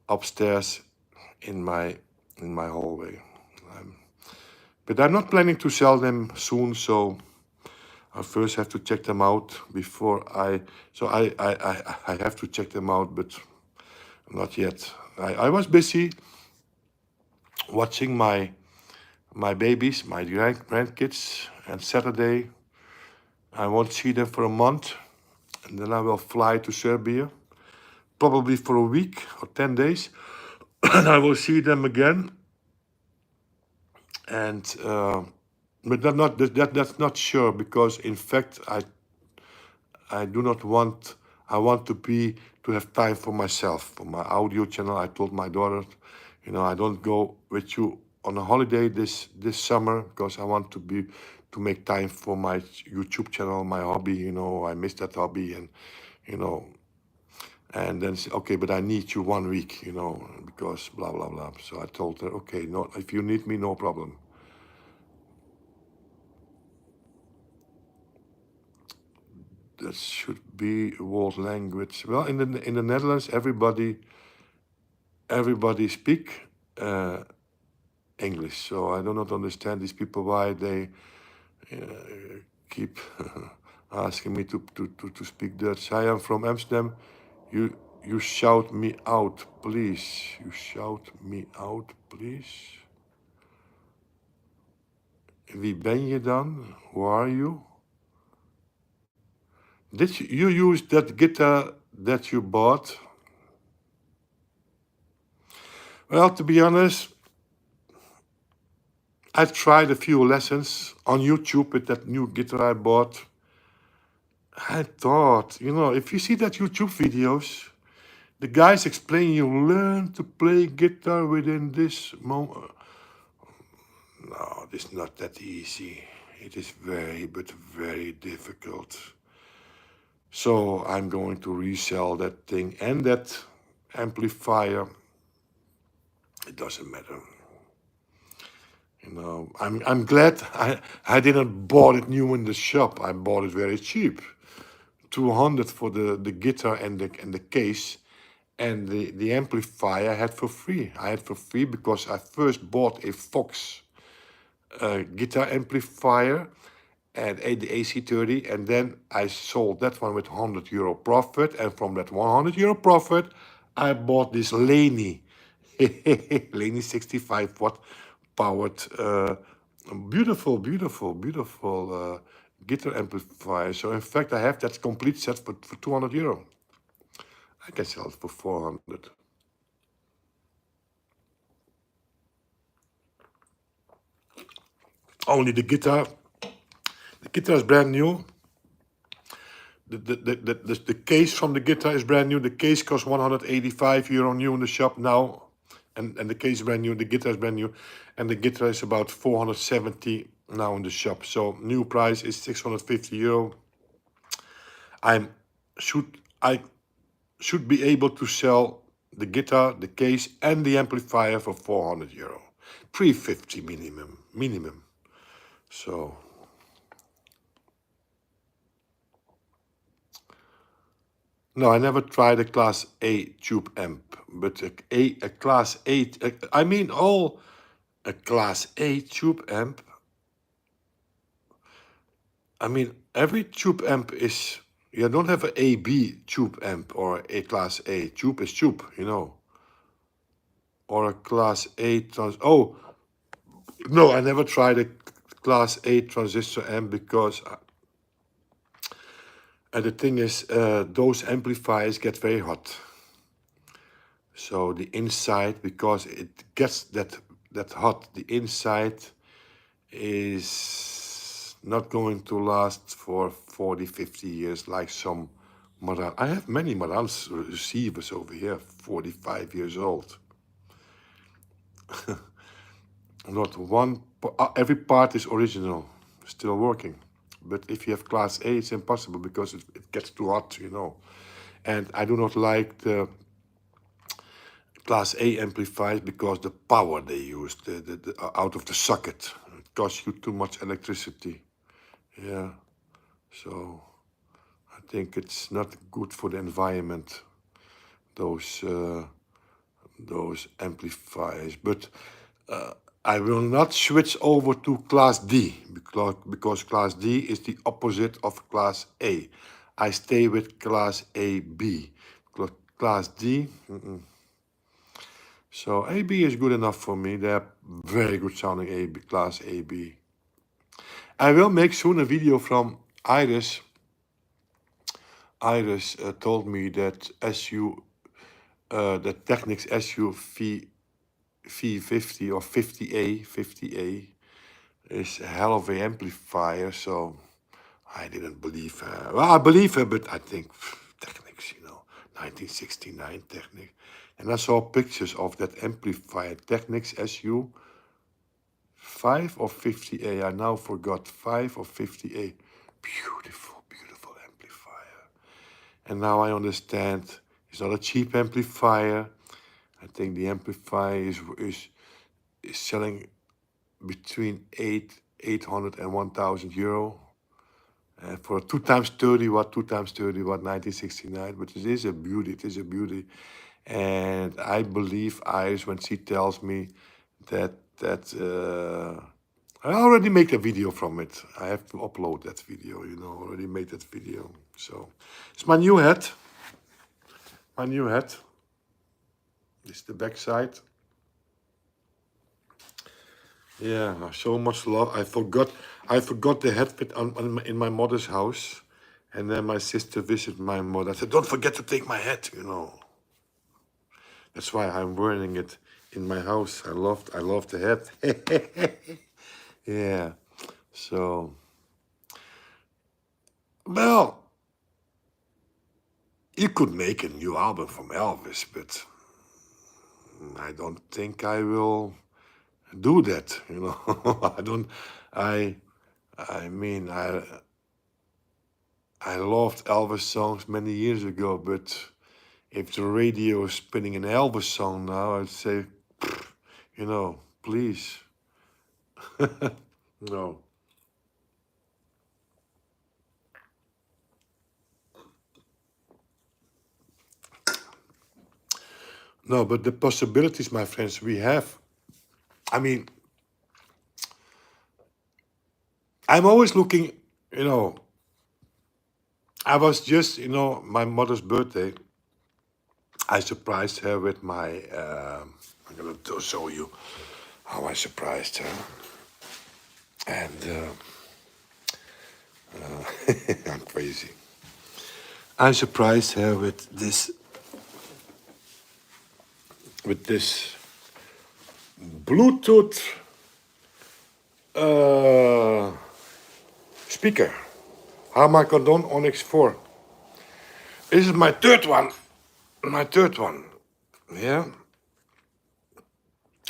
S1: upstairs in my hallway. But I'm not planning to sell them soon, so I first have to check them out before I. So I have to check them out, but not yet. I was busy watching my babies, my grandkids, and Saturday I won't see them for a month, and then I will fly to Serbia, probably for a week or 10 days, and I will see them again. And but that's not sure, because in fact I do not want. I want to have time for myself, for my audio channel. I told my daughter, I don't go with you on a holiday this summer, because I want to make time for my YouTube channel, my hobby. I miss that hobby, and and then say, okay, but I need you 1 week, because blah blah blah. So I told her, okay, no, if you need me, no problem. That should be world language. Well, in the Netherlands, everybody speak English. So I do not understand these people, why they keep asking me to speak Dutch. I am from Amsterdam. You shout me out, please. You shout me out, please. Wie ben je dan? Who are you? Did you use that guitar that you bought? Well, to be honest, I tried a few lessons on YouTube with that new guitar I bought. I thought, if you see that YouTube videos, the guys explain you learn to play guitar within this moment. No, it's not that easy. It is but very difficult. So I'm going to resell that thing and that amplifier. It doesn't matter. I'm glad I didn't bought it new in the shop. I bought it very cheap. 200 for the guitar and the case, and the amplifier I had for free. I had for free because I first bought a Fox guitar amplifier and the AC30, and then I sold that one with €100 profit, and from that €100 profit, I bought this Laney, Laney 65 watt powered, beautiful, beautiful, beautiful guitar amplifier. So in fact, I have that complete set for €200. I can sell it for 400. Only the guitar. The guitar is brand new. The case from the guitar is brand new. The case costs €185 new in the shop now. And the case is brand new. The guitar is brand new. And the guitar is about 470 now in the shop. So new price is €650. I should be able to sell the guitar, the case, and the amplifier for €400. 350 minimum. So no, I never tried a Class A tube amp, but a Class A, a Class A tube amp. I mean, every tube amp is, you don't have an AB tube amp or a Class A. Tube is tube, or a Class A oh, no, I never tried a Class A transistor amp because the thing is, those amplifiers get very hot. So the inside, because it gets that hot, the inside is not going to last for 40, 50 years like some Marantz. I have many Marantz receivers over here, 45 years old. Not one, every part is original, still working. But if you have Class A, it's impossible because it gets too hot, And I do not like the Class A amplifiers because the power they use, the out of the socket, it costs you too much electricity. Yeah, so I think it's not good for the environment, those amplifiers. But I will not switch over to Class D because Class D is the opposite of Class A. I stay with Class AB. Class D, So AB is good enough for me. They're very good sounding AB, Class AB. I will make soon a video from Iris. Iris told me that the Technics V50 or 50A is a hell of an amplifier. So I didn't believe her. Well, I believe her, but I think Technics, 1969 Technics. And I saw pictures of that amplifier, Technics SU 5 or 50A. I now forgot, 5 or 50A. Beautiful, beautiful amplifier. And now I understand it's not a cheap amplifier. I think the amplifier is selling between 800 and €1,000. For a 2 times 30 watt, 1969. But it is a beauty. And I believe Iris when she tells me that I already make a video from it. I have to upload that video, already made that video. So it's my new hat. This is the back side. Yeah, so much love. I forgot the hat in my mother's house. And then my sister visited my mother. I said, don't forget to take my hat, That's why I'm wearing it in my house. I love the hat. Yeah. So, well, You could make a new album from Elvis, but I don't think I will do that. You know, I don't. I. I mean, I loved Elvis songs many years ago, but if the radio is spinning an Elvis song now, I'd say, you know, please, no, no. But the possibilities, my friends, we have. I mean, I'm always looking. You know, I was just, my mother's birthday. I surprised her with my. I'm gonna show you how I surprised her, and I'm crazy. I surprised her with this Bluetooth uh, speaker. Harman Onyx 4. This is my third one. My third one. Yeah.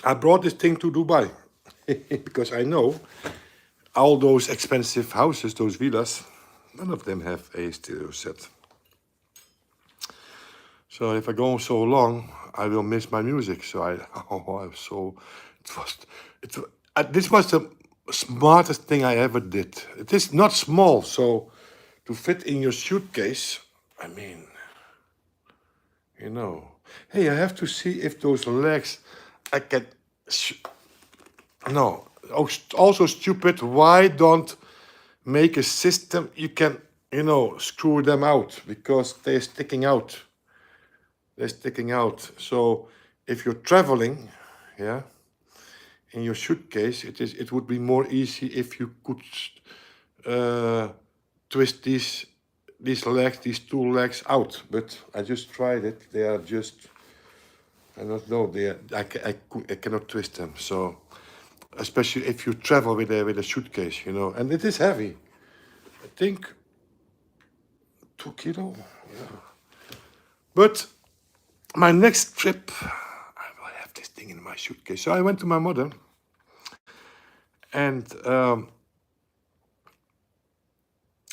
S1: I brought this thing to Dubai because I know all those expensive houses, those villas, none of them have a stereo set. So if I go so long, I will miss my music. So this was the smartest thing I ever did. It is not small, so to fit in your suitcase, I mean, you know. Hey, I have to see if those legs, I can. No, also stupid. Why don't make a system you can, screw them out because they're sticking out. They're sticking out. So if you're traveling, yeah, in your suitcase, it would be more easy if you could uh, twist these two legs out. But I just tried it. They are just, I don't know. I cannot twist them. So especially if you travel with a suitcase, and it is heavy. I think 2 kilo. Yeah. But my next trip, I will have this thing in my suitcase. So I went to my mother, and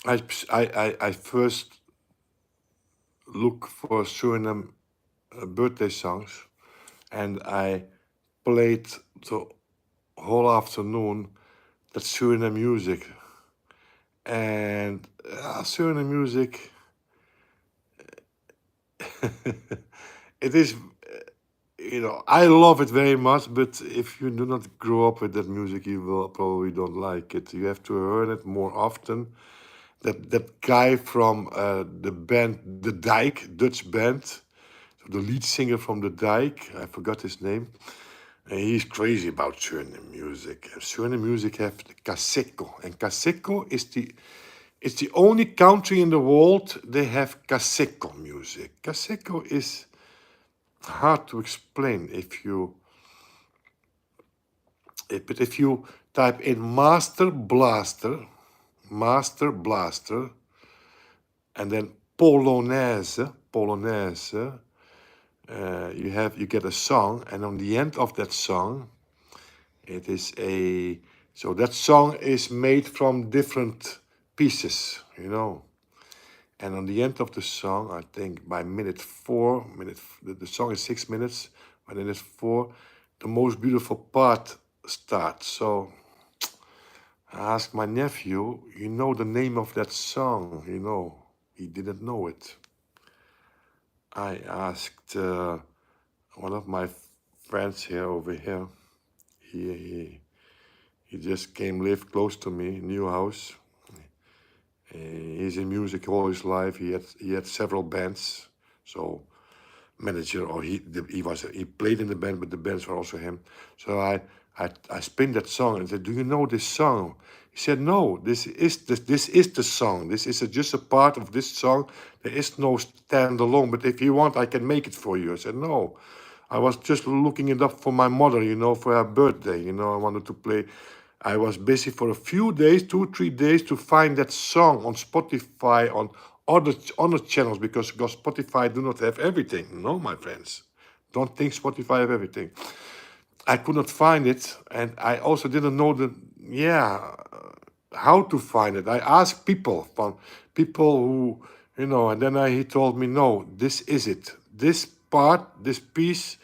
S1: I first look for Suriname birthday songs, and I played the whole afternoon that Suriname music. And Suriname music, it is, I love it very much, but if you do not grow up with that music, you will probably don't like it. You have to learn it more often. That guy from the band, The Dijk, Dutch band, the lead singer from The Dijk, I forgot his name. And he's crazy about Suriname music. Suriname music have the Kaseko, and Kaseko is it's the only country in the world they have Kaseko music. Kaseko is hard to explain but if you type in Master Blaster, and then Polonaise, you get a song, and on the end of that song, it is so that song is made from different pieces, And on the end of the song, I think by minute 4, the song is 6 minutes. By minute 4, the most beautiful part starts. So I asked my nephew, the name of that song? He didn't know it. I asked one of my friends over here. He just came live close to me, new house. He's in music all his life. He had several bands, so manager or he played in the band, but the bands were also him. So I spin that song and said, "Do you know this song?" He said, "No, this is the song. This is just a part of this song. There is no standalone. But if you want, I can make it for you." I said, "No, I was just looking it up for my mother, for her birthday. I wanted to play." I was busy for a few days, 2, 3 days, to find that song on Spotify, on other channels because Spotify do not have everything. No, my friends, don't think Spotify have everything. I could not find it, and I also didn't know how to find it. I asked people from people who and then he told me, no, this is it. This part, this piece,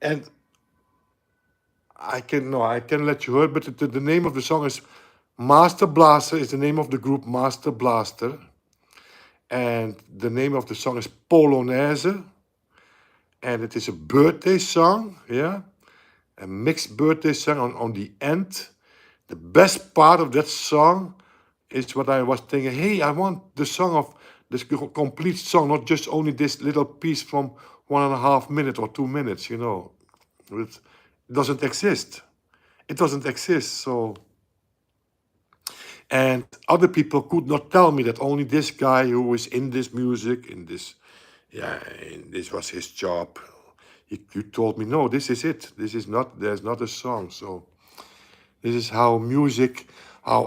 S1: and I can let you hear, but the name of the song is Master Blaster. Is the name of the group Master Blaster, and the name of the song is Polonaise, and it is a birthday song, yeah, a mixed birthday song on the end. The best part of that song is what I was thinking. Hey, I want the song of this complete song, not just only this little piece from 1.5 minutes or 2 minutes. It doesn't exist. It doesn't exist. So, and other people could not tell me that only this guy who is in this music, and this was his job. He told me, no, this is it. This is not. There's not a song. So. This is how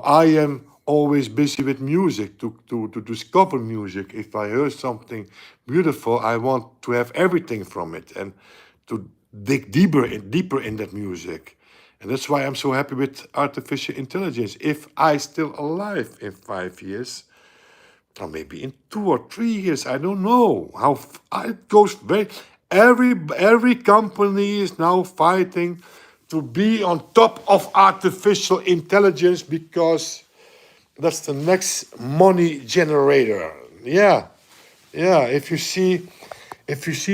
S1: I am always busy with music, to discover music. If I hear something beautiful, I want to have everything from it and to dig deeper in that music. And that's why I'm so happy with artificial intelligence. If I still alive in 5 years, or maybe in 2 or 3 years, I don't know how it goes. Every company is now fighting to be on top of artificial intelligence because that's the next money generator. Yeah. If you see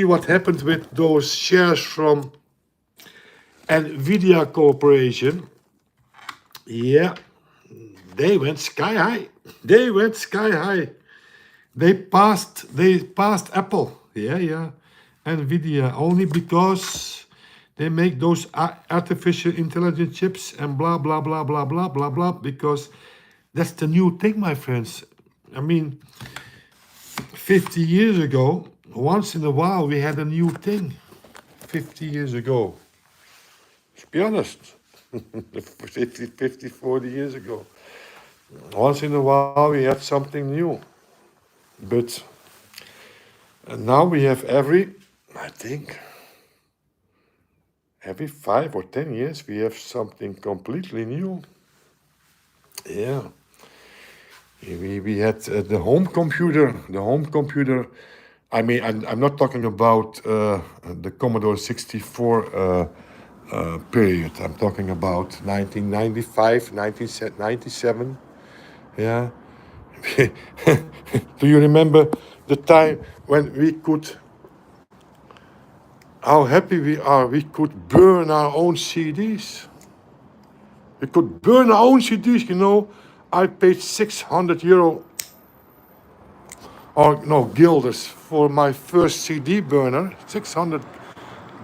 S1: what happened with those shares from Nvidia Corporation, yeah, they went sky high. They passed Apple. Yeah. Nvidia, only because they make those artificial intelligence chips and blah, blah, blah, blah, blah, blah, blah, because that's the new thing, my friends. I mean, 50 years ago, once in a while, we had a new thing. 50 years ago. Let's be honest. 40 years ago. Once in a while, we had something new. But now we have every 5 or 10 years, we have something completely new. Yeah. We had the home computer. I mean, I'm not talking about the Commodore 64 period. I'm talking about 1995, 1997. Yeah. Do you remember the time when how happy we are, we could burn our own CDs. We could burn our own CDs, I paid €600 or no, guilders for my first CD burner. 600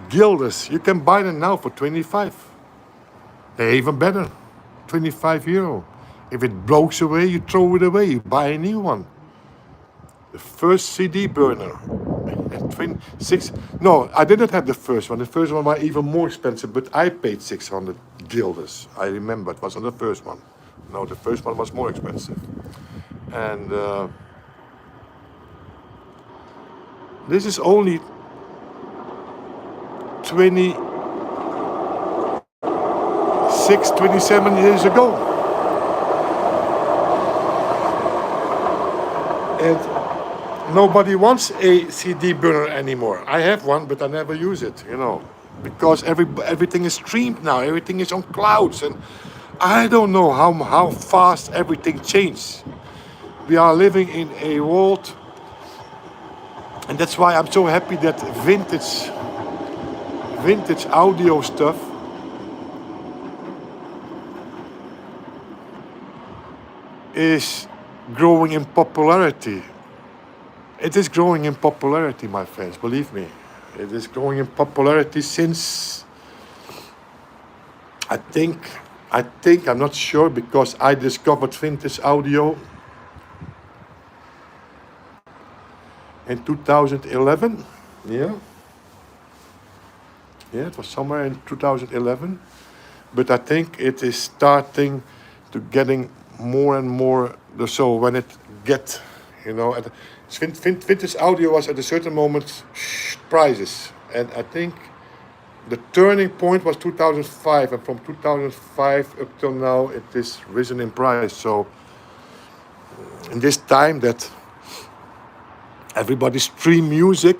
S1: guilders. You can buy them now for 25. They're even better. €25. If it blows away, you throw it away. You buy a new one. The first CD burner. No, I didn't have the first one. The first one was even more expensive, but I paid 600 guilders. I remember it was on the first one. No, the first one was more expensive. And this is only 27 years ago. And nobody wants a CD burner anymore. I have one, but I never use it, because everything is streamed now. Everything is on clouds, and I don't know how fast everything changes. We are living in a world, and that's why I'm so happy that vintage audio stuff is growing in popularity. It is growing in popularity, my friends, believe me. It is growing in popularity since, I think, I'm not sure, because I discovered vintage audio in 2011. Yeah, it was somewhere in 2011. But I think it is starting to getting more and more. So when it get, You know, vintage audio was at a certain moment prices, and I think the turning point was 2005, and from 2005 up till now, it is risen in price. So in this time that everybody stream music,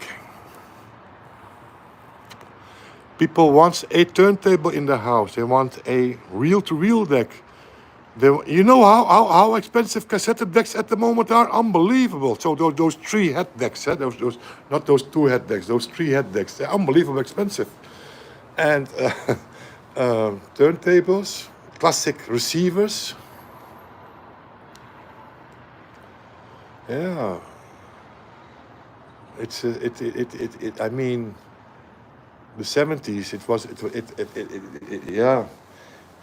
S1: people want a turntable in the house. They want a reel-to-reel deck. You know how expensive cassette decks at the moment are? Unbelievable. So those three head decks, those not those two head decks, those three head decks, they're unbelievably expensive. And turntables, classic receivers. Yeah, it's I mean, the 70s. It was yeah.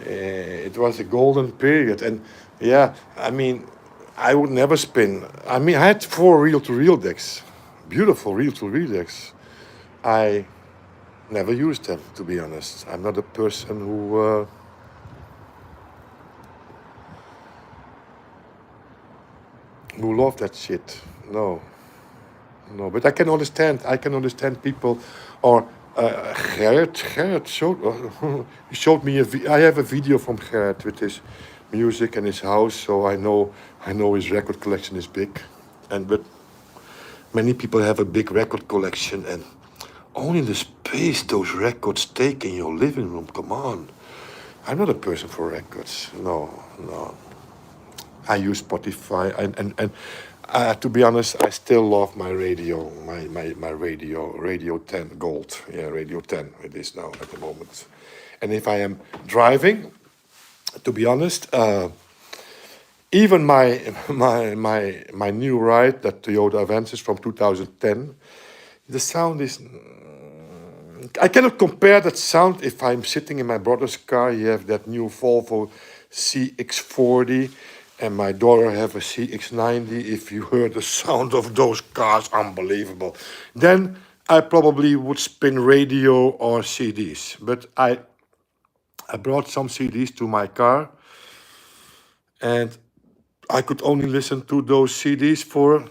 S1: It was a golden period, and yeah, I mean, I would never spin. I mean, I had 4 reel-to-reel decks, beautiful reel-to-reel decks. I never used them, to be honest. I'm not a person who loved that shit. No, no. But I can understand. I can understand people, or Gerrit he showed me I have a video from Gerrit with his music and his house, so I know his record collection is big, but many people have a big record collection, and only the space those records take in your living room. Come on, I'm not a person for records. No, no. I use Spotify, and to be honest, I still love my radio, my Radio 10 Gold. Yeah, Radio 10 it is now at the moment. And if I am driving, to be honest, even my new ride, that Toyota Avensis from 2010, the sound is. I cannot compare that sound if I'm sitting in my brother's car. You have that new Volvo CX40, and my daughter have a CX90. If you heard the sound of those cars, unbelievable. Then I probably would spin radio or CDs. But I brought some CDs to my car, and I could only listen to those CDs for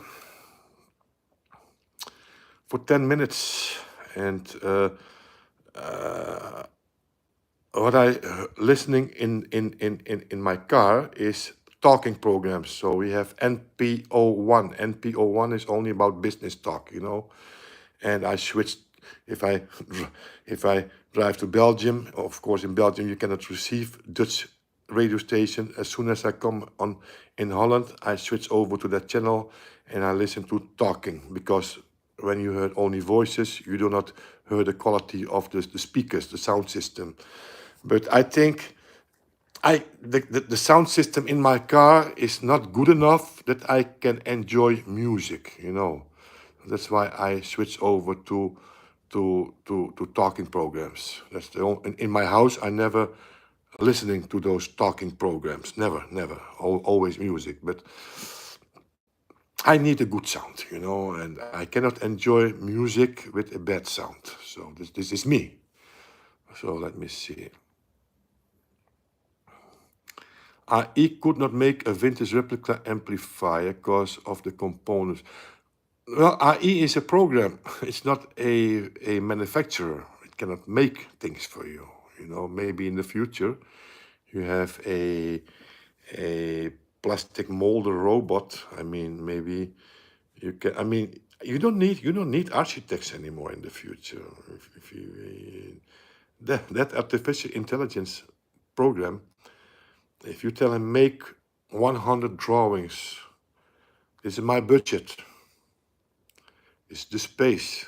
S1: 10 minutes. And what I listening in my car is talking programs. So we have NPO1. NPO1 is only about business talk, you know. And I switched if I drive to Belgium. Of course, in Belgium you cannot receive Dutch radio station. As soon as I come on in Holland, I switch over to that channel and I listen to talking, because when you heard only voices, you do not hear the quality of the speakers, the sound system. But I think the sound system in my car is not good enough that I can enjoy music, you know. That's why I switch over to talking programs. That's the only, in my house I never listening to those talking programs. Never. Always music. But I need a good sound, you know, and I cannot enjoy music with a bad sound. So this is me. So let me see. AI could not make a vintage replica amplifier because of the components. Well, AI is a program. It's not a manufacturer. It cannot make things for you. You know, maybe in the future you have a plastic molder robot. I mean, maybe you can. I mean, you don't need architects anymore in the future. If you that artificial intelligence program, if you tell him make 100 drawings, this is my budget. It's the space.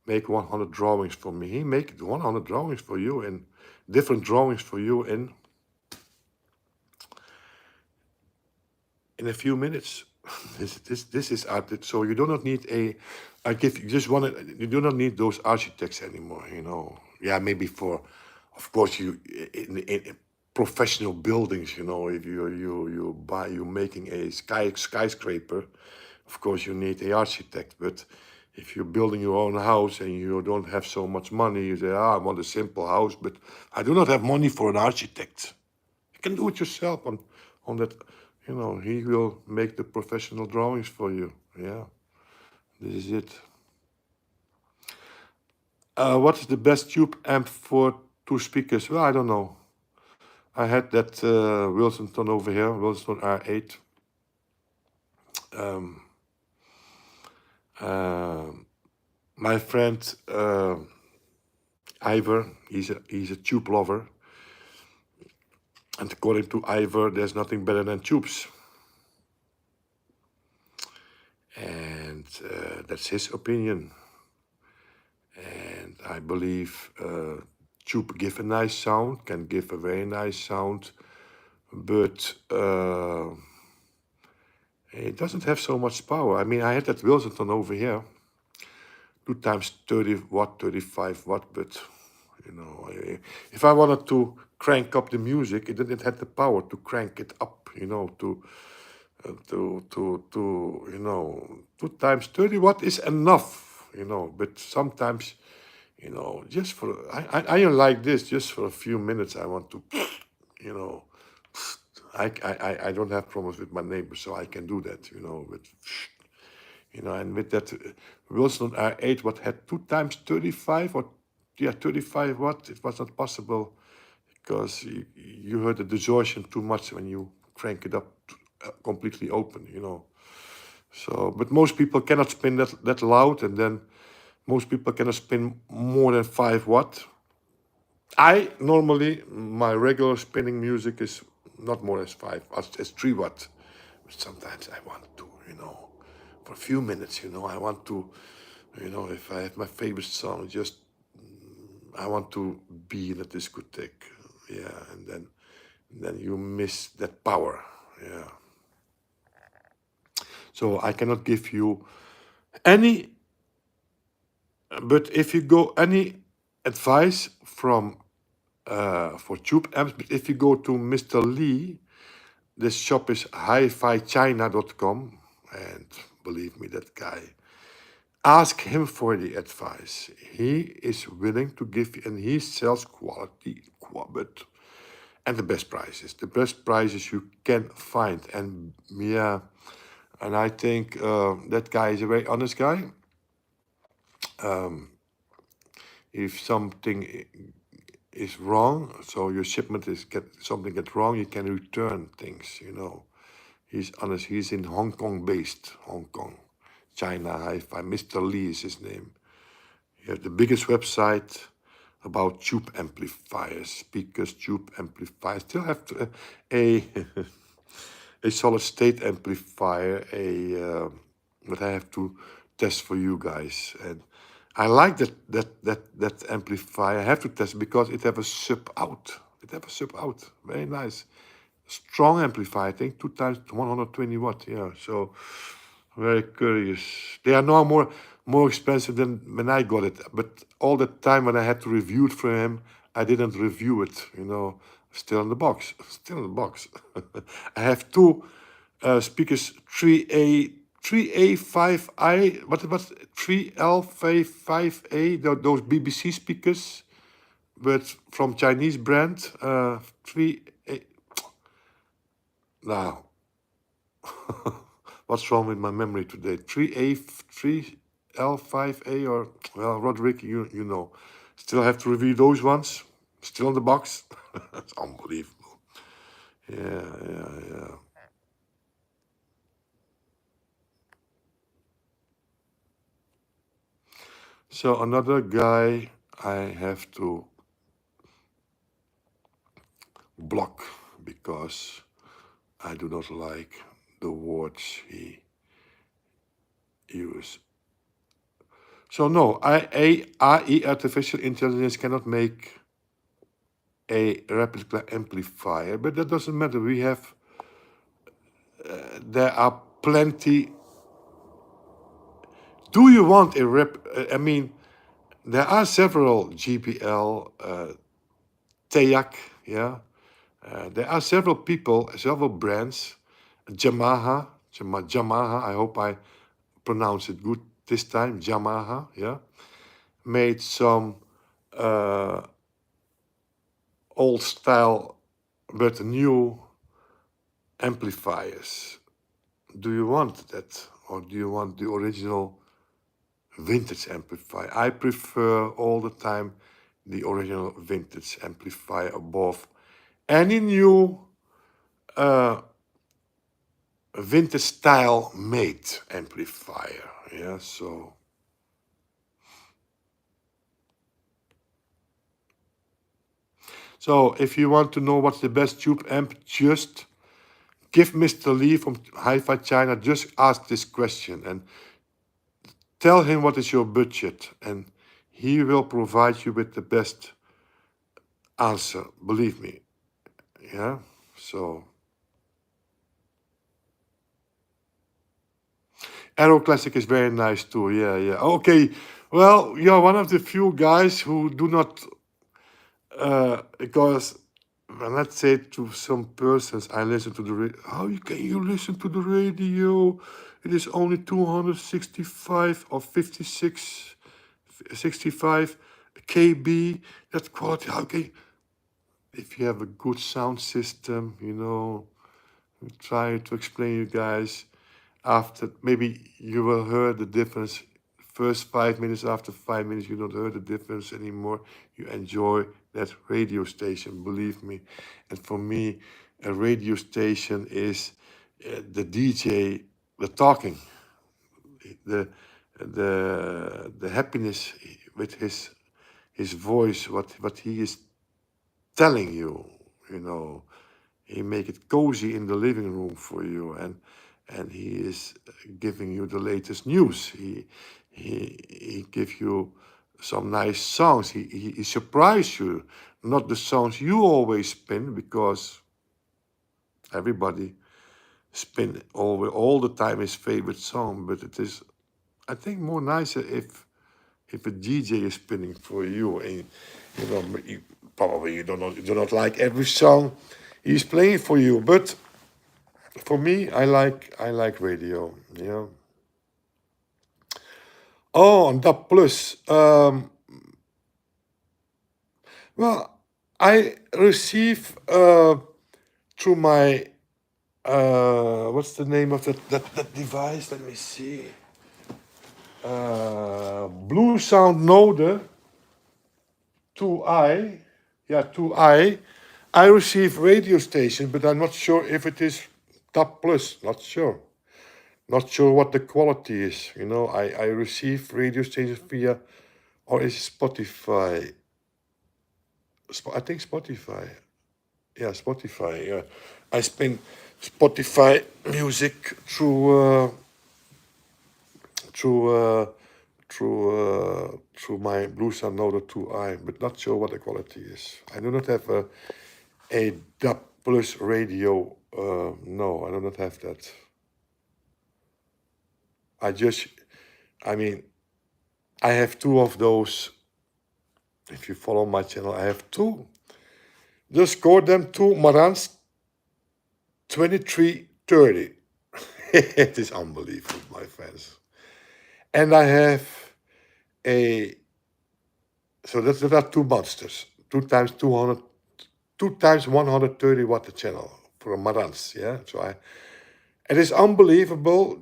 S1: Make 100 drawings for me. He make 100 drawings for you, and different drawings for you in a few minutes. This is art. So you do not need you do not need those architects anymore. You know. Yeah, maybe for, of course, you in professional buildings. You know, if you're making a skyscraper, of course you need an architect. But if you're building your own house and you don't have so much money, you say, I want a simple house, but I do not have money for an architect. You can do it yourself on that. You know, he will make the professional drawings for you. Yeah, this is it. What is the best tube amp for two speakers? Well, I don't know. I had that Wilson over here, Wilson R8. Um, uh, my friend Ivor, he's a tube lover, and according to Ivor, there's nothing better than tubes, and that's his opinion. And I believe tube give a nice sound, can give a very nice sound, but it doesn't have so much power. I mean, I had that Wilson over here, 2 times 30 watt, 35 watt, but you know, if I wanted to crank up the music, it didn't have the power to crank it up, you know, you know, 2 times 30 watt is enough, you know, but sometimes, you know, just for, I like this, just for a few minutes, I want to, you know, I don't have problems with my neighbors, so I can do that, you know, but, you know, and with that Wilson R8, what had 2 times 35 or, yeah, 35 watt, it was not possible because you heard the distortion too much when you crank it up completely open, you know. So, but most people cannot spin that loud, and then most people cannot spin more than 5 watt. I normally, my regular spinning music is not more than 5, as 3 watt. But sometimes I want to, you know, for a few minutes, you know, I want to, you know, if I have my favorite song, just I want to be in a discotheque, yeah, and then you miss that power, yeah. So I cannot give you any, but if you go any advice from for tube amps, but if you go to Mr. Lee, this shop is hifichina.com, and believe me, that guy, ask him for the advice. He is willing to give you, and he sells quality, but and the best prices you can find. And yeah, and I think that guy is a very honest guy. If something is wrong, so your shipment is something gets wrong, you can return things. You know, he's honest. He's in Hong Kong based, Hong Kong, China Hi-Fi. Mr. Lee is his name. He has the biggest website about tube amplifiers, speakers, tube amplifiers. Still have to, a a solid state amplifier, that I have to test for you guys. And I like that amplifier. I have to test because it have a sub out. It have a sub out. Very nice. Strong amplifier. I think 2 times 120 watt. Yeah. So very curious. They are now more expensive than when I got it. But all the time when I had to review it for him, I didn't review it. You know, still in the box. Still in the box. I have 2 speakers, 3A5I. What 3L5A? Those BBC speakers, but from Chinese brand. 3A. Now. What's wrong with my memory today? 3L5A, or, well, Roderick, you know. Still have to review those ones. Still in the box. It's unbelievable. Yeah. So another guy I have to block because I do not like the words he used. So no, AI, artificial intelligence, cannot make a replica amplifier, but that doesn't matter. We have, there are plenty. Do you want a I mean, there are several GPL, TEAC, yeah. There are several people, several brands, Yamaha, I hope I pronounce it good this time, Yamaha, yeah, made some old style but new amplifiers. Do you want that, or do you want the original vintage amplifier? I prefer all the time the original vintage amplifier above any new vintage style made amplifier. Yeah, so if you want to know what's the best tube amp, just give Mr. Lee from Hi-Fi China, just ask this question and tell him what is your budget, and he will provide you with the best answer, believe me. Yeah, so Aero Classic is very nice too. Yeah, yeah. Okay, well, you're one of the few guys who do not, because when I say to some persons, I listen to the radio. How can you listen to the radio? It is only 265 or 56, 65 kb. That quality. How can? If you have a good sound system, try to explain you guys. After maybe you will hear the difference. First 5 minutes, after 5 minutes, you don't hear the difference anymore. You enjoy that radio station, believe me. And for me, a radio station is the DJ, the talking, the the happiness with his voice, what he is telling you, you know. He make it cozy in the living room for you, and he is giving you the latest news. He give you some nice songs. He surprise you, not the songs you always spin, because everybody spin all the time his favorite song. But it is, I think, more nicer if a DJ is spinning for you, and probably you do not like every song he's playing for you, but for me, I like radio. Yeah. Oh, and that plus. Well, I receive through my what's the name of that device? Let me see. Blue Sound Node 2i. Yeah, 2i. I receive radio station, but I'm not sure if it is top plus. Not sure. Not sure what the quality is. I receive radio stations via, or is it Spotify? I think Spotify. Yeah, Spotify. Yeah, I spin Spotify music through uh, through my Blue Sound Node 2i, but not sure what the quality is. I do not have a DAB plus radio. No, I do not have that. I mean, I have two of those. If you follow my channel, I have two. Just score them two Marantz 2330. It is unbelievable, my friends. And I have so that are two monsters. 2 times 130 watt the channel for a Marantz. Yeah, it is unbelievable.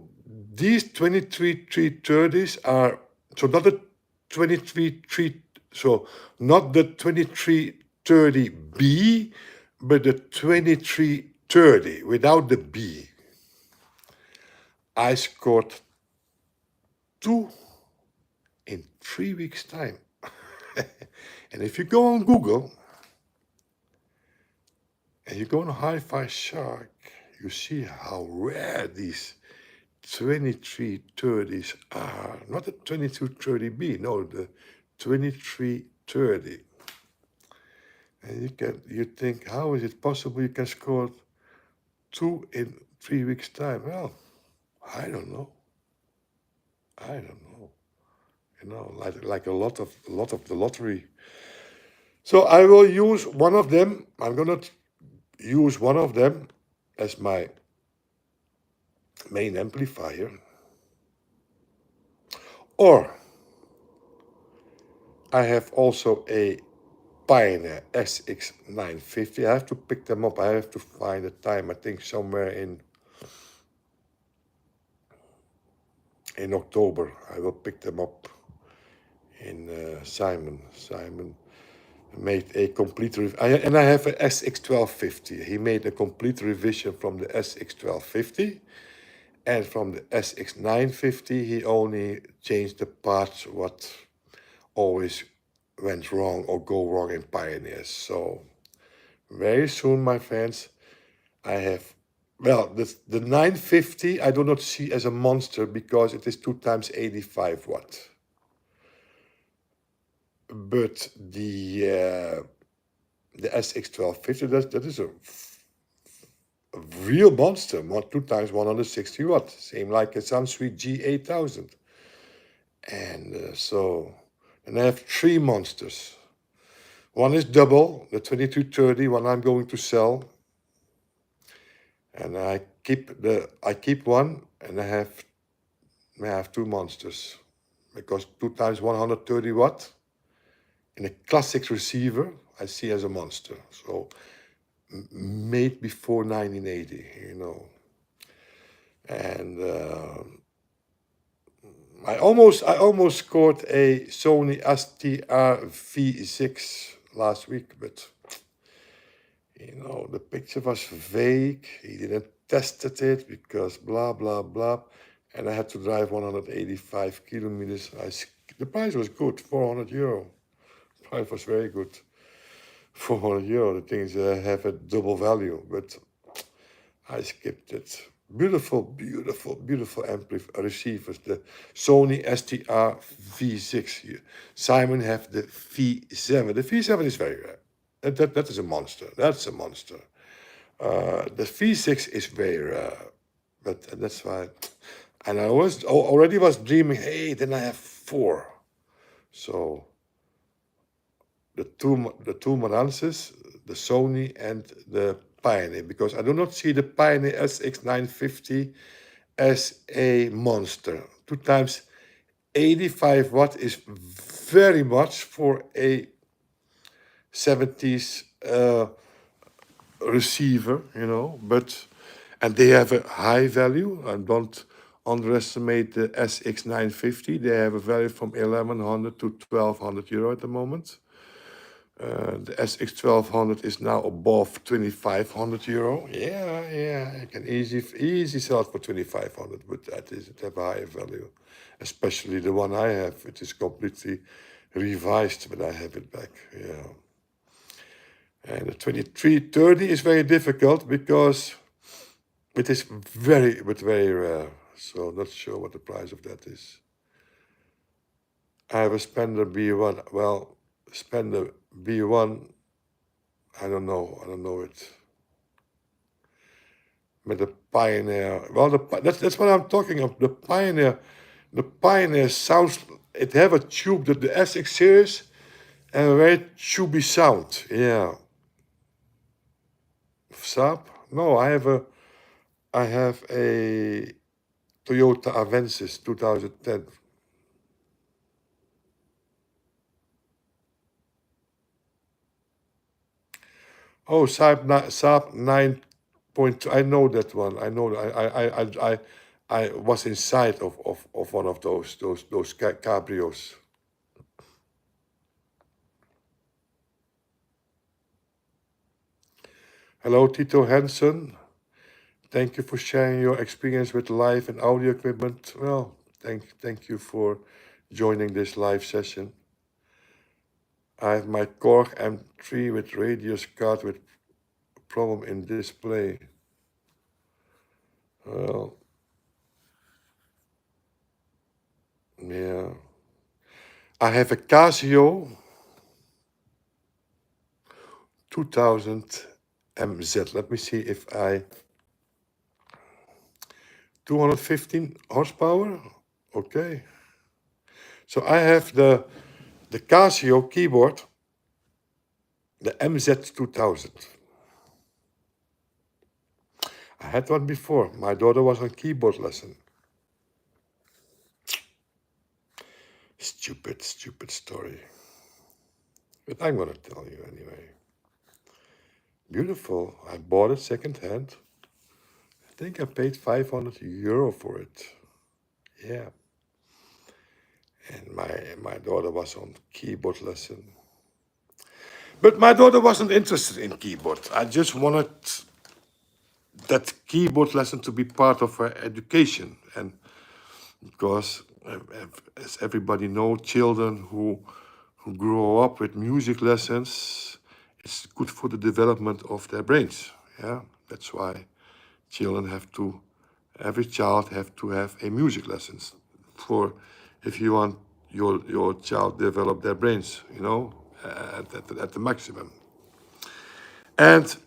S1: These 23330s are, so not the 23 so not the 2330B, but the 2330 without the B. I scored 2 in 3 weeks' time. And if you go on Google and you go on Hi-Fi Shark, you see how rare these 2330s are. Not the 2230B, no, the 2330. And you think, how is it possible you can score 2 in 3 weeks' time? Well, I don't know. Like a lot of the lottery. So I will use one of them. I'm gonna use one of them as my main amplifier. Or I have also a Pioneer SX950. I have to pick them up. I have to find a time. I think somewhere in October. I will pick them up in Simon. Simon made a complete and I have a SX1250. He made a complete revision from the SX1250, and from the SX950 he only changed the parts what always went wrong or go wrong in Pioneers. So very soon, my friends, I have, well, the 950 I do not see as a monster because it is 2 times 85 watt. But the SX1250, that is a real monster, 2 times 160 watt, same like a Sunsweet G8000. And and I have 3 monsters. One is double, the 2230, one I'm going to sell. And I keep one, and I have 2 monsters, because 2 times 130 watt in a classic receiver I see as a monster. So made before 1980, you know. And I almost scored a Sony STR V6 last week, but you know, the picture was vague. He didn't tested it because blah blah blah, and I had to drive 185 kilometers. The price was good, 400 euro. The price was very good, 400 euro. The things have a double value, but I skipped it. Beautiful, beautiful, beautiful receivers. The Sony STR V6. Simon have the V7. The V7 is very rare. That is a monster. That's a monster. The V6 is very rare, but that's why. And I already was dreaming. Hey, then I have 4. So the two Marances, the Sony and the Pioneer, because I do not see the Pioneer SX950 as a monster. 2 times 85 watt is very much for a 70s receiver, you know, and they have a high value, and don't underestimate the SX950. They have a value from 1100 to 1200 euro at the moment. The SX1200 is now above 2500 euro. Yeah, you can easy sell it for 2500, but that is it have a higher value, especially the one I have. It is completely revised, but I have it back. Yeah. And the 2330 is very difficult because it is very rare. So not sure what the price of that is. I have a Spender B1. Well, Spender B1, I don't know it. But the Pioneer, well, that's what I'm talking of. The Pioneer sounds. It have a tube, the SX series, and a very tubey sound. Yeah. Saab? No, I have a Toyota Avensis 2010. Oh, Saab 9.2. I know that one. I know. I was inside of one of those cabrios. Hello, Tito Hansen. Thank you for sharing your experience with live and audio equipment. Well, thank you for joining this live session. I have my Korg M3 with radius card with problem in display. Well, yeah. I have a Casio 2000 MZ. Let me see if 215 horsepower. Okay. So I have the Casio keyboard, the MZ 2000. I had one before. My daughter was on keyboard lesson. Stupid story. But I'm gonna tell you anyway. Beautiful. I bought it second hand. I think I paid €500 for it. Yeah. And my daughter was on keyboard lesson. But my daughter wasn't interested in keyboard. I just wanted that keyboard lesson to be part of her education. And because, as everybody knows, children who grow up with music lessons, it's good for the development of their brains. Yeah, that's why children every child have to have a music lessons for if you want your child develop their brains, at the maximum. And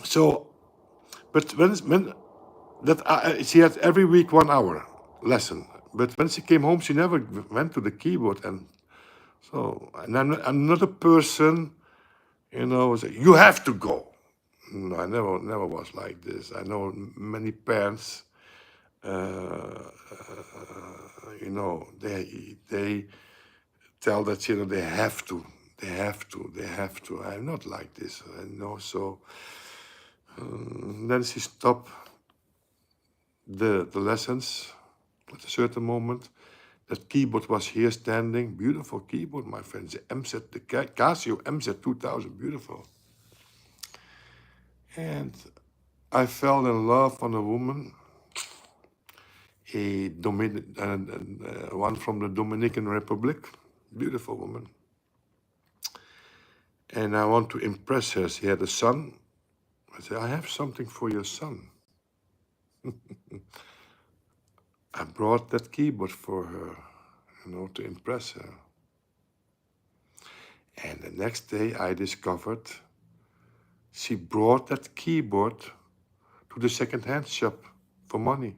S1: so, but when that she had every week 1 hour lesson, but when she came home, she never went to the keyboard. And so, and I'm not a person, say, you have to go. No, I never was like this. I know many parents, they tell their children they have to, they have to, they have to. I'm not like this, so then she stopped the lessons at a certain moment. That keyboard was here standing, beautiful keyboard, my friends. The Casio MZ 2000, beautiful. And I fell in love on a woman, one from the Dominican Republic, beautiful woman. And I want to impress her. She had a son. I said, I have something for your son. I brought that keyboard for her, to impress her. And the next day I discovered she brought that keyboard to the second-hand shop for money.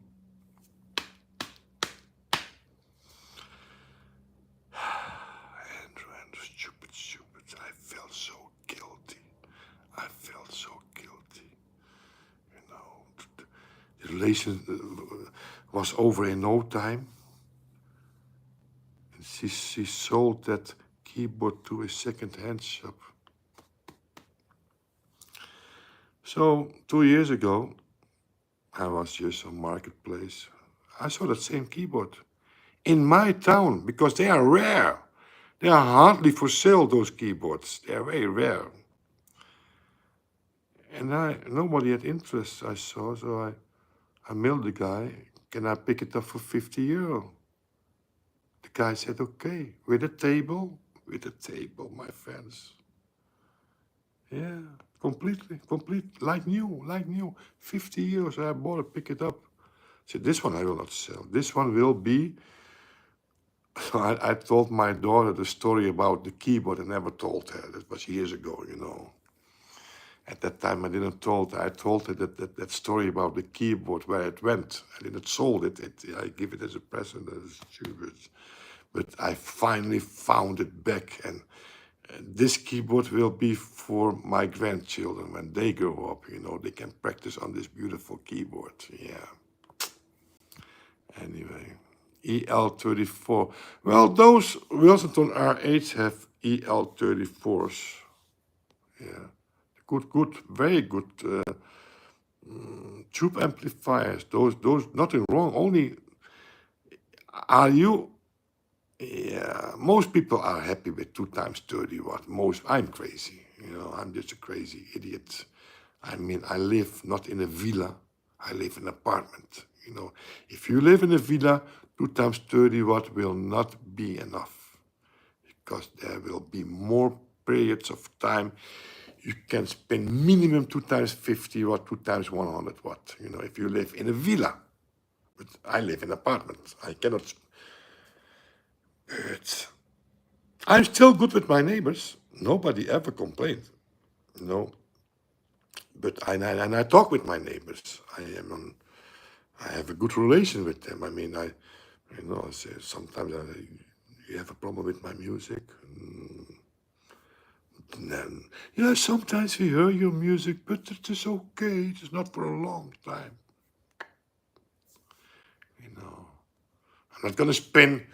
S1: Andrew, stupid. I felt so guilty. The relation was over in no time. And she sold that keyboard to a second-hand shop. So 2 years ago, I was just on Marketplace. I saw that same keyboard in my town because they are rare. They are hardly for sale, those keyboards. They are very rare. And nobody had interest, I saw, so I mailed the guy, can I pick it up for €50? The guy said, okay, with a table, my friends. Yeah, complete, like new, €50. I bought it, pick it up. I said, this one I will not sell. This one will be. So I told my daughter the story about the keyboard. I never told her. That was years ago, At that time, I didn't told her. I told her that story about the keyboard, where it went. I didn't sold it. I give it as a present, as stupid. But I finally found it back. And this keyboard will be for my grandchildren when they grow up. They can practice on this beautiful keyboard. Yeah. Anyway, EL34. Well, those Wilsonton RH have EL34s. Yeah, good, very good tube amplifiers. Those, nothing wrong. Only, are you? Yeah, most people are happy with 2 times 30 watt. I'm crazy. I'm just a crazy idiot. I mean, I live not in a villa. I live in an apartment. If you live in a villa, 2 times 30 watt will not be enough, because there will be more periods of time you can spend minimum 2 times 50 watt, 2 times 100 watt. If you live in a villa. But I live in an apartment. I cannot. But I'm still good with my neighbors. Nobody ever complained. But I talk with my neighbors. I have a good relation with them. I mean, I say sometimes you have a problem with my music. And then, sometimes we hear your music, but it is okay. It is not for a long time. I'm not gonna spend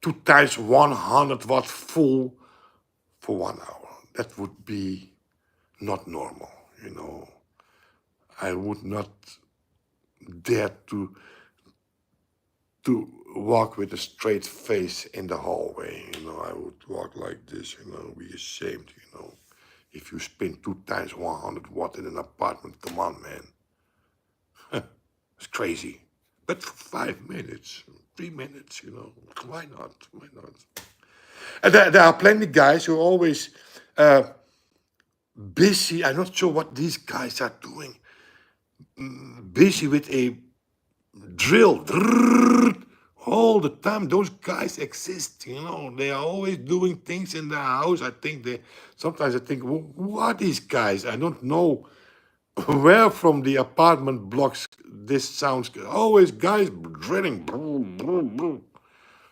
S1: 2 times 100 watt full for 1 hour. That would be not normal, you know. I would not dare to walk with a straight face in the hallway, you know. I would walk like this, you know, be ashamed, you know. If you spin 2 times 100 watt in an apartment, come on, man. It's crazy. But for 5 minutes, 3 minutes, you know, why not? Why not? And there are plenty guys who are always busy. I'm not sure what these guys are doing. Busy with a drill. All the time. Those guys exist, you know. They are always doing things in their house. Sometimes I think, who are these guys? I don't know where from the apartment blocks this sounds. Always guys drilling.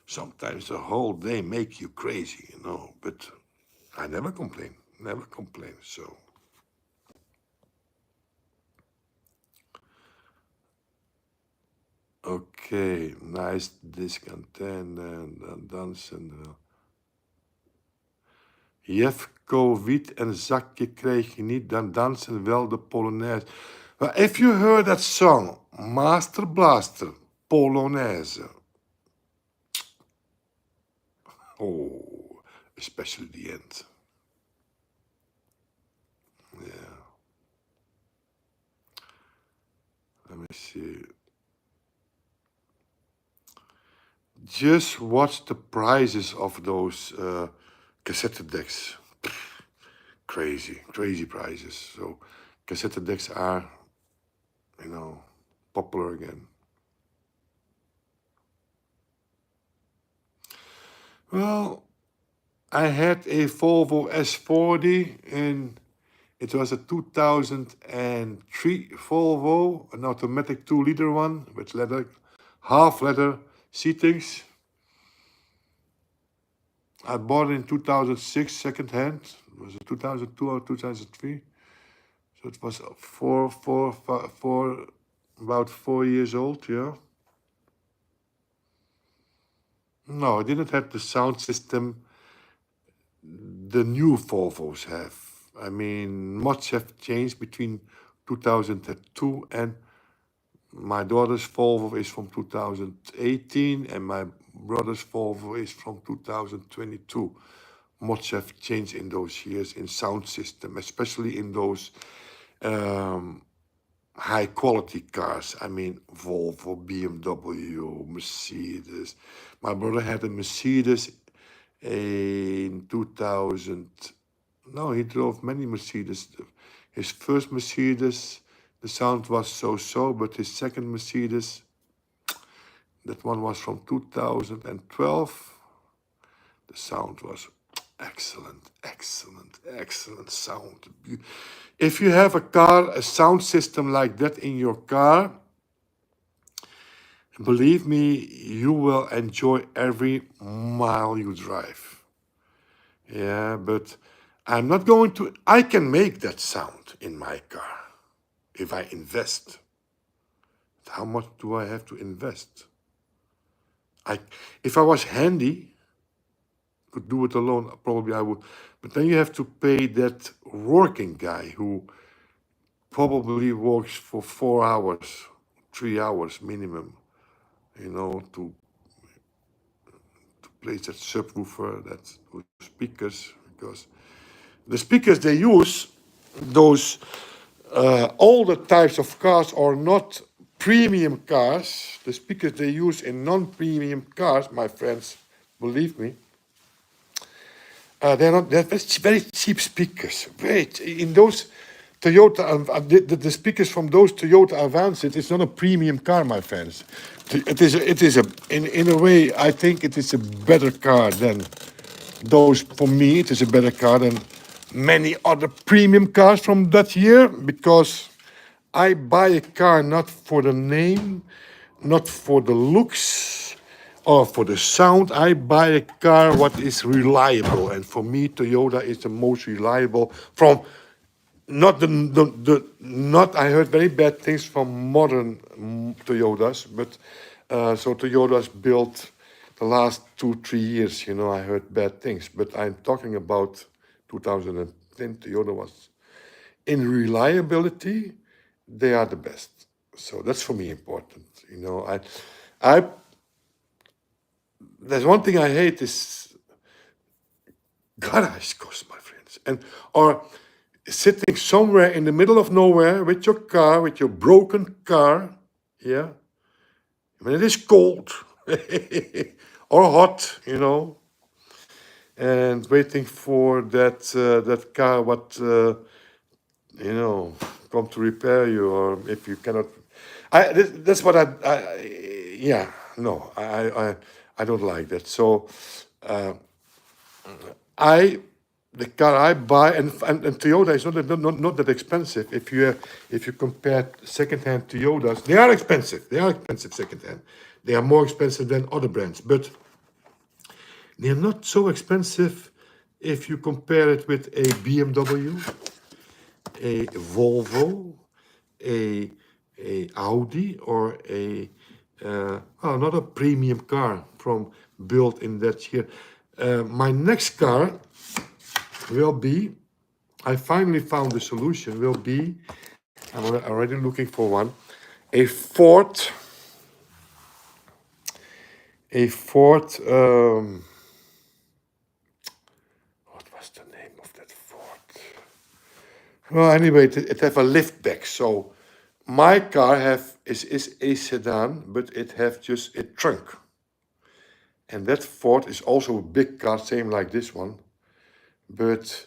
S1: Sometimes the whole day make you crazy, you know. But I never complain. Never complain. So. Oké, nice disc antenne en dansen. Jefko, wiet en zakje krijg je niet, dan dansen wel de Polonaise. Well, if you heard that song, Master Blaster, Polonaise. Oh, especially the end. Yeah. Let me see. Just watch the prices of those cassette decks. Crazy, crazy prices. So cassette decks are, you know, popular again. Well, I had a Volvo S40 and it was a 2003 Volvo, an automatic 2-liter one with leather, half leather seatings. I bought it in 2006 second hand. It was a 2002 or 2003. So it was about 4 years old, yeah. No, I didn't have the sound system the new Volvos have. I mean, much have changed between 2002 and my daughter's Volvo is from 2018 and my brother's Volvo is from 2022. Much have changed in those years in sound system, especially in those high quality cars. I mean, Volvo, BMW, Mercedes. My brother had a Mercedes in 2000. No, he drove many Mercedes. His first Mercedes, the sound was so-so, but his second Mercedes, that one was from 2012. The sound was excellent, excellent, excellent sound. If you have a car, a sound system like that in your car, believe me, you will enjoy every mile you drive. Yeah, but I'm not going to, I can make that sound in my car if I invest. How much do I have to invest? If I was handy, could do it alone, probably I would. But then you have to pay that working guy who probably works for 4 hours, 3 hours minimum, you know, to place that subwoofer, those speakers, because the speakers they use, those older types of cars are not premium cars. The speakers they use in non-premium cars, my friends, believe me, they're very cheap speakers. In those Toyota, the speakers from those Toyota Avances, it's not a premium car, my friends. In a way, I think it is a better car than those. For me, it is a better car than many other premium cars from that year, because I buy a car not for the name, not for the looks, or for the sound. I buy a car what is reliable, and for me, Toyota is the most reliable. From not not I heard very bad things from modern Toyotas, but so Toyotas built the last 2-3 years. You know, I heard bad things, but I'm talking about 2010 Toyota was. In reliability, they are the best. So that's for me important. I there's one thing I hate is garage costs, my friends, or sitting somewhere in the middle of nowhere with your car, with your broken car, yeah, when it is cold or hot, and waiting for that car come to repair you, or if you cannot. That's what yeah, no, I don't like that. So the car I buy, and Toyota is not that expensive. If you compare secondhand Toyotas, they are expensive. They are expensive secondhand. They are more expensive than other brands, but they are not so expensive if you compare it with a BMW, a Volvo, a Audi, or another premium car from built in that year. My next car will be, I finally found the solution, will be, I'm already looking for one, a Ford, what was the name of that Ford? Well, anyway, it have a liftback. So my car is a sedan, but it have just a trunk. And that Ford is also a big car, same like this one. But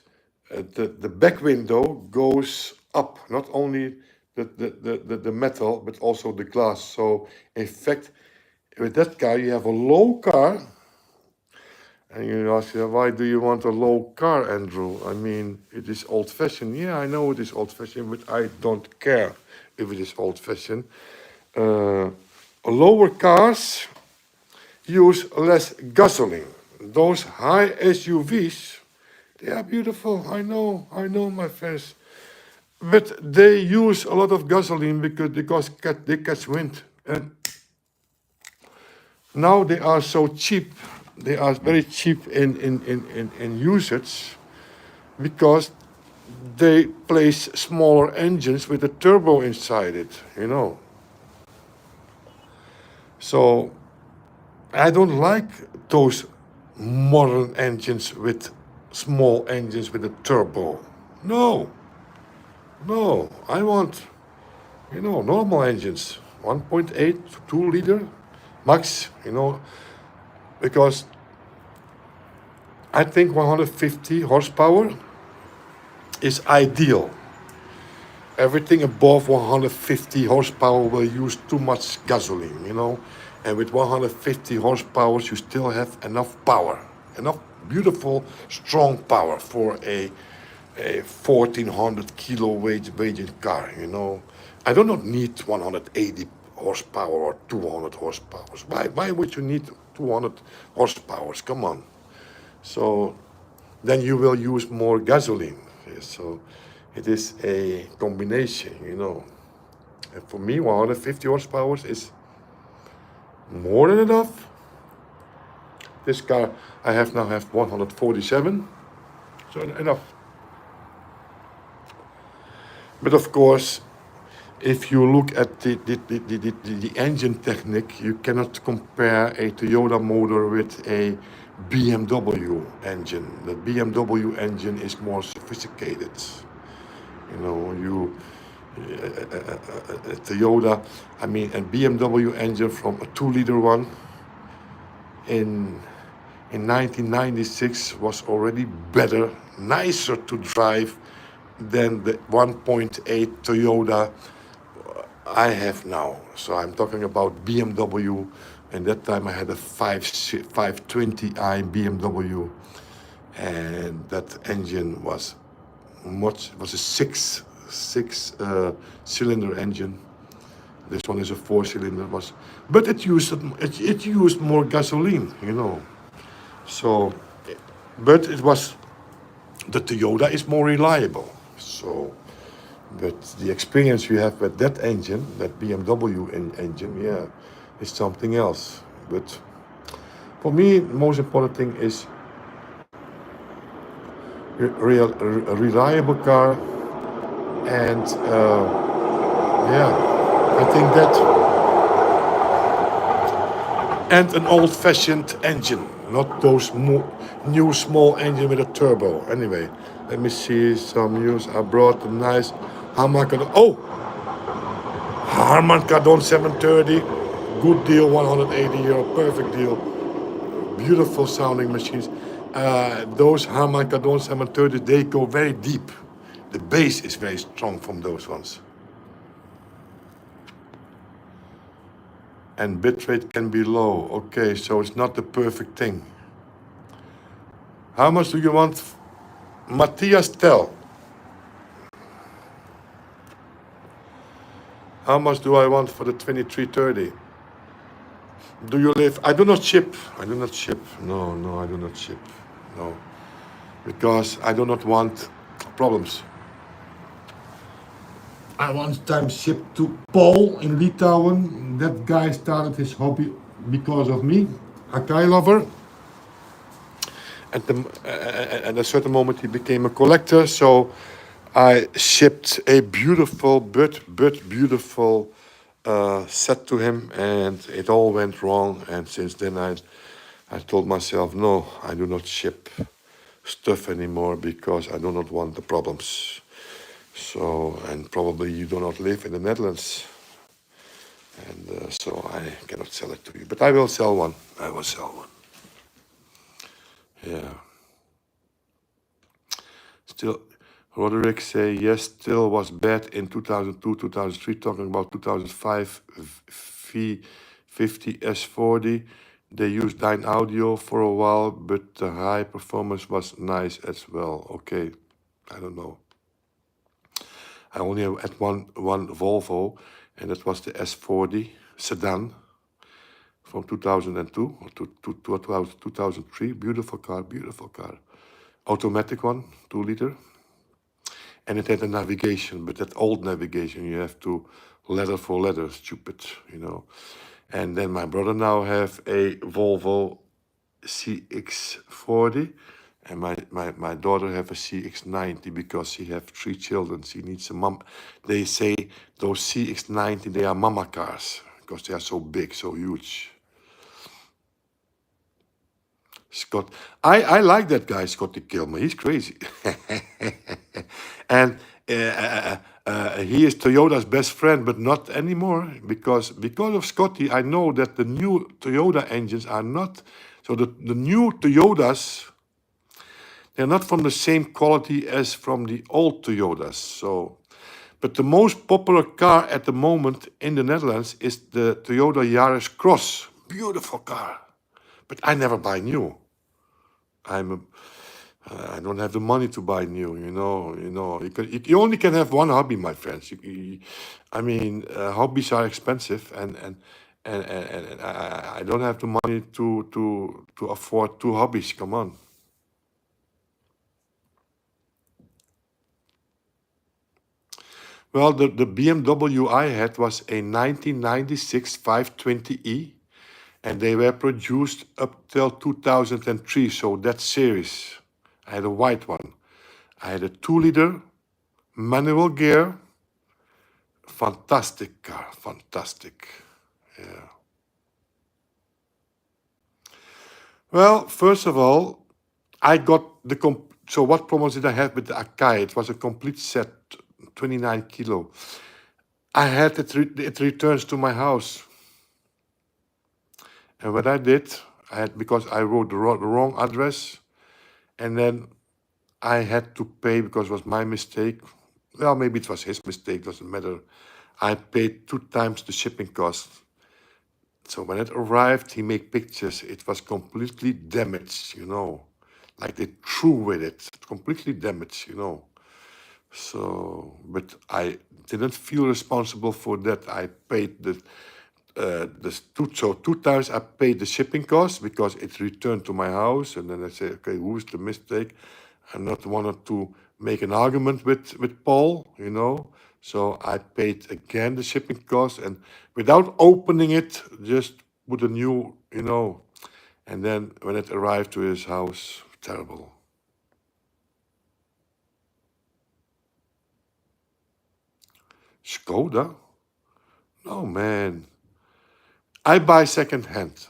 S1: the back window goes up, not only the metal, but also the glass. So in fact, with that car, you have a low car. And you ask, why do you want a low car, Andrew? I mean, it is old-fashioned. Yeah, I know it is old-fashioned, but I don't care if it is old-fashioned. Lower cars use less gasoline. Those high SUVs, they are beautiful. I know, my friends. But they use a lot of gasoline because they catch wind. And now they are so cheap. They are very cheap in usage because they place smaller engines with a turbo inside it. So I don't like those modern engines with small engines with a turbo. No, I want, normal engines, 1.8 to 2 liter max, because I think 150 horsepower is ideal. Everything above 150 horsepower will use too much gasoline, And with 150 horsepower, you still have enough power, enough beautiful, strong power for a 1400 kilo weighing car, I do not need 180 horsepower or 200 horsepower. Why would you need 200 horsepower? Come on. So then you will use more gasoline. So it is a combination, And for me, 150 horsepower is more than enough. This car I now have 147, so enough. But of course, if you look at the engine technique, you cannot compare a Toyota motor with a BMW engine. The BMW engine is more sophisticated. Toyota, a BMW engine from a 2-liter one in 1996 was already better, nicer to drive than the 1.8 Toyota I have now. So I'm talking about BMW, and that time I had a 520i BMW, and that engine was a six cylinder engine. This one is a 4-cylinder, but it used more gasoline, So, but the Toyota is more reliable. So, but the experience you have with that engine, that BMW engine, yeah, is something else. But for me, the most important thing is a reliable car, and yeah, I think that, and an old-fashioned engine, not those new small engine with a turbo. Anyway, let me see some news. I brought a nice Harman Kardon. Oh, Harman Kardon 730, good deal, 180 euro, perfect deal. Beautiful sounding machines. Those Harman Kardon 730, they go very deep. The bass is very strong from those ones. And bitrate can be low. Okay, so it's not the perfect thing. How much do you want? Matthias, tell. How much do I want for the 2330? Do you live? I do not ship. I do not ship. No, no, I do not ship. No. Because I do not want problems. I one time shipped to Paul in Litauen. That guy started his hobby because of me, a guy lover. At a certain moment, he became a collector. So I shipped a beautiful, but beautiful set to him, and it all went wrong. And since then, I told myself, no, I do not ship stuff anymore because I do not want the problems. So, and probably you do not live in the Netherlands. And so I cannot sell it to you. But I will sell one. I will sell one. Yeah. Still, Roderick say, yes, still was bad in 2002, 2003, talking about 2005 V50 S40. They used Dyne Audio for a while, but the high performance was nice as well. Okay, I don't know. I only had one Volvo, and that was the S40 sedan from 2002 or 2003. Beautiful car, beautiful car. Automatic one, 2 liter. And it had a navigation, but that old navigation, you have to letter for letter, stupid, you know. And then my brother now have a Volvo CX40, and my daughter have a CX90 because she have 3 children. She needs a mom. They say those CX90, they are mama cars because they are so big, so huge. Scott, I like that guy, Scotty Kilmer. He's crazy. And he is Toyota's best friend, but not anymore because of Scotty. I know that the new Toyota engines are not. So the new Toyotas, they're not from the same quality as from the old Toyotas. So, but the most popular car at the moment in the Netherlands is the Toyota Yaris Cross. Beautiful car, but I never buy new. I don't have the money to buy new. You only can have one hobby, my friends. Hobbies are expensive, and I don't have the money to afford 2 hobbies. Come on. Well, the BMW I had was a 1996 520e, and they were produced up till 2003. So that series, I had a white one. I had a 2 liter manual gear. Fantastic car, fantastic. Yeah. Well, first of all, I got so what problems did I have with the Akai? It was a complete set, 29 kilo. I had it returns to my house. And what I did, because I wrote the wrong address, and then I had to pay because it was my mistake. Well, maybe it was his mistake, doesn't matter. I paid 2 times the shipping cost. So when it arrived, he made pictures. It was completely damaged, like they threw with it, completely damaged, So, but I didn't feel responsible for that. I paid so 2 times I paid the shipping cost because it returned to my house, and then I say, okay, who's the mistake? I'm not wanted to make an argument with Paul, So I paid again the shipping cost, and without opening it, just put a new, And then when it arrived to his house, terrible. Skoda? No, man. I buy second hand.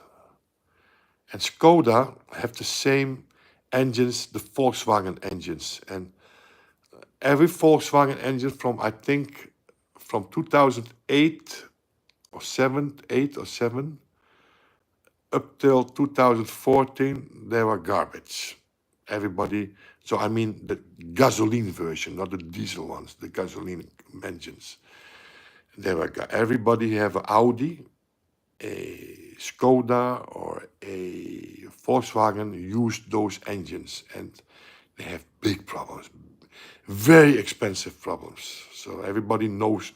S1: And Skoda have the same engines, the Volkswagen engines. And every Volkswagen engine from, I think, from 2008 or 7, 8 or 7, up till 2014, they were garbage. Everybody, so I mean the gasoline version, not the diesel ones, the gasoline engines. They were, everybody have an Audi, a Skoda or a Volkswagen used those engines and they have big problems, very expensive problems. So everybody knows.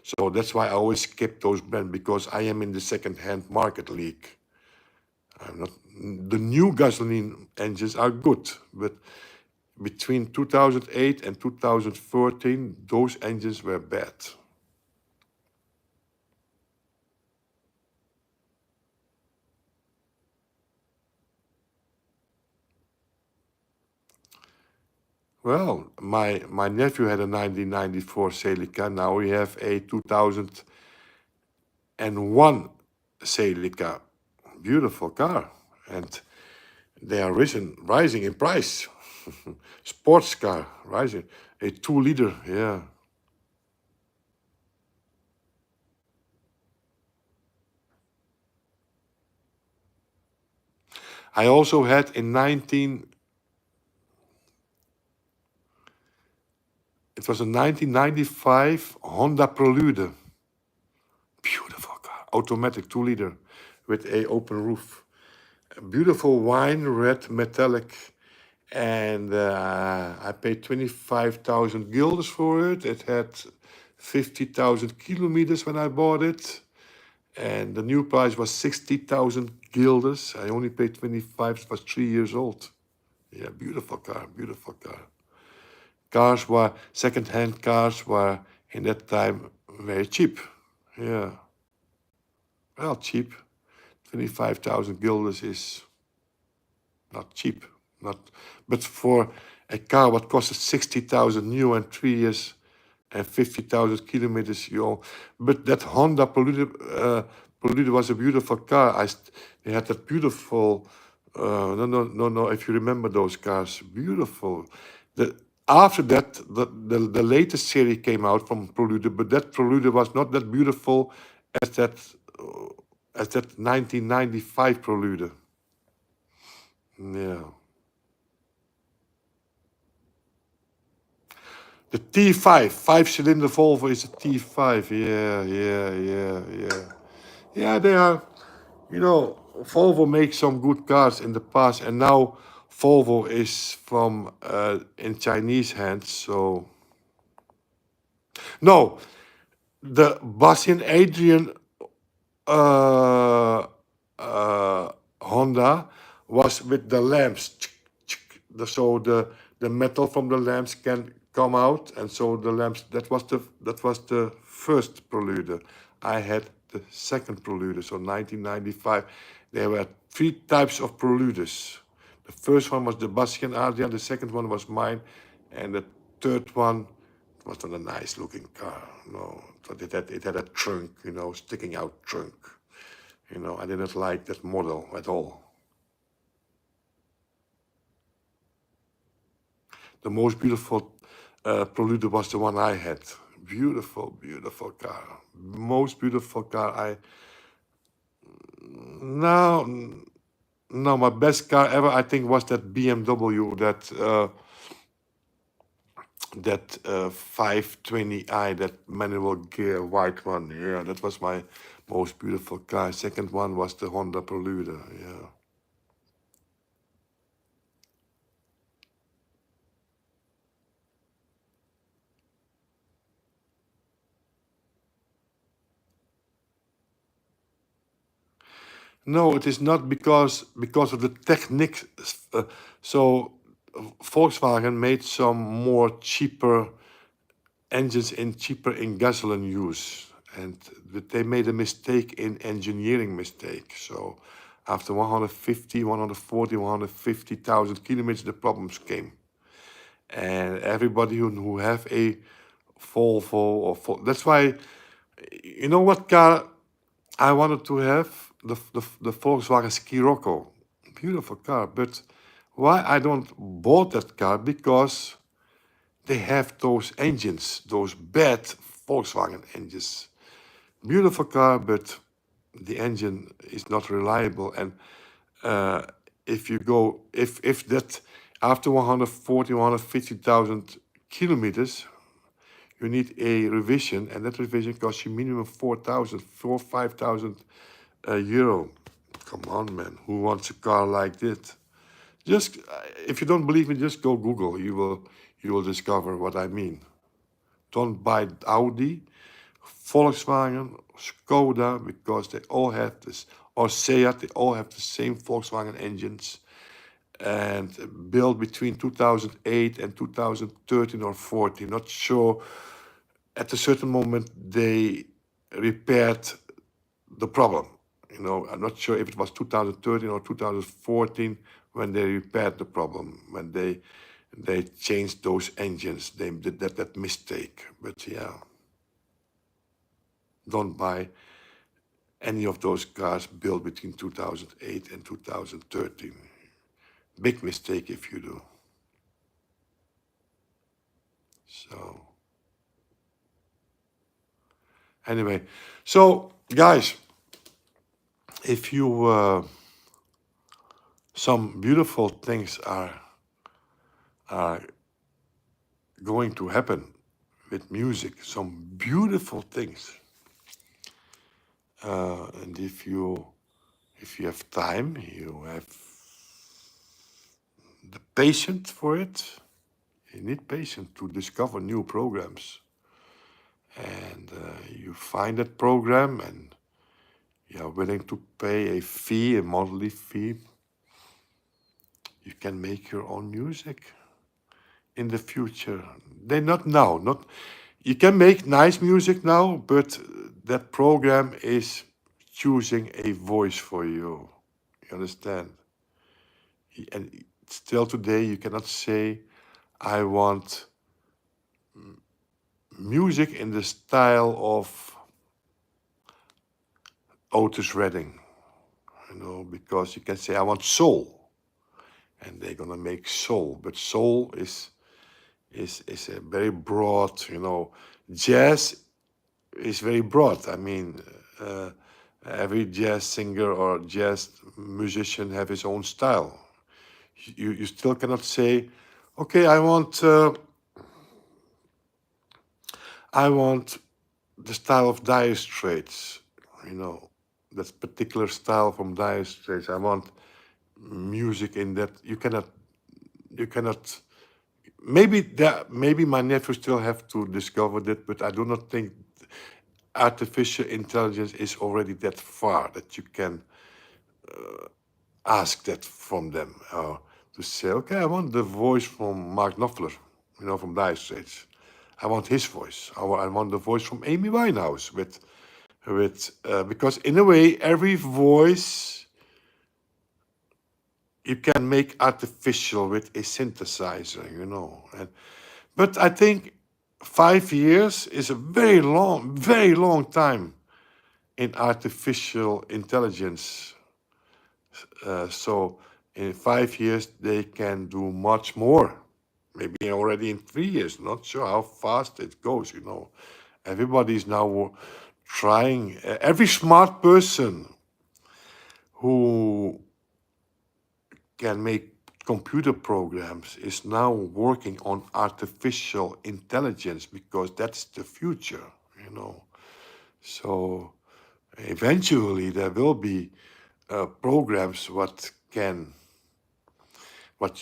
S1: So that's why I always skip those brands because I am in the second-hand market league. I'm not. The new gasoline engines are good, but between 2008 and 2014, those engines were bad. Well, my nephew had a 1994 Celica. Now we have a 2001 Celica. Beautiful car. And they are rising in price. Sports car, rising. A 2-liter, yeah. I also had in 19, it was a 1995 Honda Prelude. Beautiful car, automatic 2-liter with a open roof. Beautiful wine red metallic, and I paid 25,000 guilders for it. It had 50,000 kilometers when I bought it, and the new price was 60,000 guilders. I only paid 25. It was 3 years old. Yeah, beautiful car, beautiful car. Cars were second-hand cars were in that time very cheap. Yeah, well, cheap. 25,000 guilders is not cheap, not. But for a car what costed 60,000 new and 3 years and 50,000 kilometers, you know. But that Honda Prelude was a beautiful car. They had that beautiful. No. If you remember those cars, beautiful. After that, the latest series came out from Prelude, but that Prelude was not that beautiful as that uh, as that 1995 Prelude. Yeah. The T5, 5-cylinder Volvo is a T5. Yeah. Yeah, they are, Volvo makes some good cars in the past, and now Volvo is from in Chinese hands. So no, the Bastian Adrian uh, Honda was with the lamps. So the metal from the lamps can come out, and so the lamps. That was the first Prelude. I had the second Prelude, so 1995. There were 3 types of Preludes. The first one was the Bastian Adrian. The second one was mine, and the third one was not a nice looking car. No, but it had a trunk, sticking out trunk. I didn't like that model at all. The most beautiful Prelude was the one I had. Beautiful, beautiful car. Most beautiful car. No, no, my best car ever, I think, was that BMW, that 520i, that manual gear white one. Yeah, that was my most beautiful car. Second one was the Honda Prelude. Yeah. No, it is not because of the technique. So Volkswagen made some more cheaper engines cheaper in gasoline use, and they made a mistake in engineering mistake. So after 150, 140, 150,000 kilometers, the problems came, and everybody who have a Volvo or that's why, you know what car I wanted to have? The Volkswagen Scirocco. Beautiful car, but why I don't bought that car? Because they have those engines, those bad Volkswagen engines. Beautiful car, but the engine is not reliable. And uh, if that after 140, 150,000 kilometers, you need a revision, and that revision costs you minimum 5,000 euro. Come on, man, who wants a car like that? Just if you don't believe me, just go Google. You will discover what I mean. Don't buy Audi, Volkswagen, Skoda, because they all have this, or Seat, they all have the same Volkswagen engines, and built between 2008 and 2013 or 14. Not sure. At a certain moment, they repaired the problem. You know, I'm not sure if it was 2013 or 2014 when they repaired the problem, when they changed those engines. They did that mistake. But yeah, don't buy any of those cars built between 2008 and 2013. Big mistake if you do. So anyway, so guys, if you some beautiful things are going to happen with music, some beautiful things. And if you have time, you have the patience for it. You need patience to discover new programs, and you find that program, and you are willing to pay a fee, a monthly fee. You can make your own music in the future. They not now, not you can make nice music now, but that program is choosing a voice for you. You understand? And still today, you cannot say, I want music in the style of Otis Redding, because you can say, I want soul, and they're gonna make soul, but soul is a very broad, jazz is very broad. I mean, every jazz singer or jazz musician have his own style. You still cannot say, okay, I want the style of Dire Straits, that particular style from Dire Straits. I want music in that. You cannot. Maybe my nephew still have to discover that, but I do not think artificial intelligence is already that far that you can ask that from them, to say, okay, I want the voice from Mark Knopfler, from Dire Straits. I want his voice. I want the voice from Amy Winehouse because in a way, every voice you can make artificial with a synthesizer, but I think 5 years is a very long time in artificial intelligence. So in 5 years, they can do much more. Maybe already in 3 years, not sure how fast it goes, Everybody is now trying, every smart person who can make computer programs is now working on artificial intelligence because that's the future, So eventually there will be programs what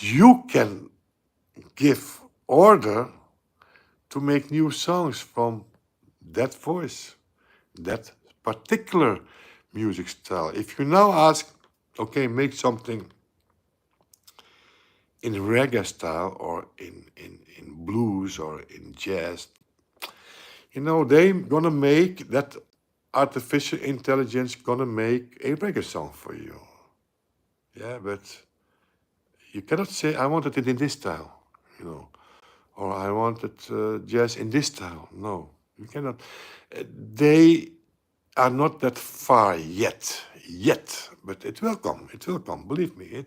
S1: you can give order to make new songs from that voice, that particular music style. If you now ask, okay, make something in reggae style or in blues or in jazz, they're gonna make that artificial intelligence gonna make a reggae song for you. Yeah, but you cannot say, I wanted it in this style, or I wanted jazz in this style. No, you cannot. They are not that far yet, but it will come. It will come. Believe me,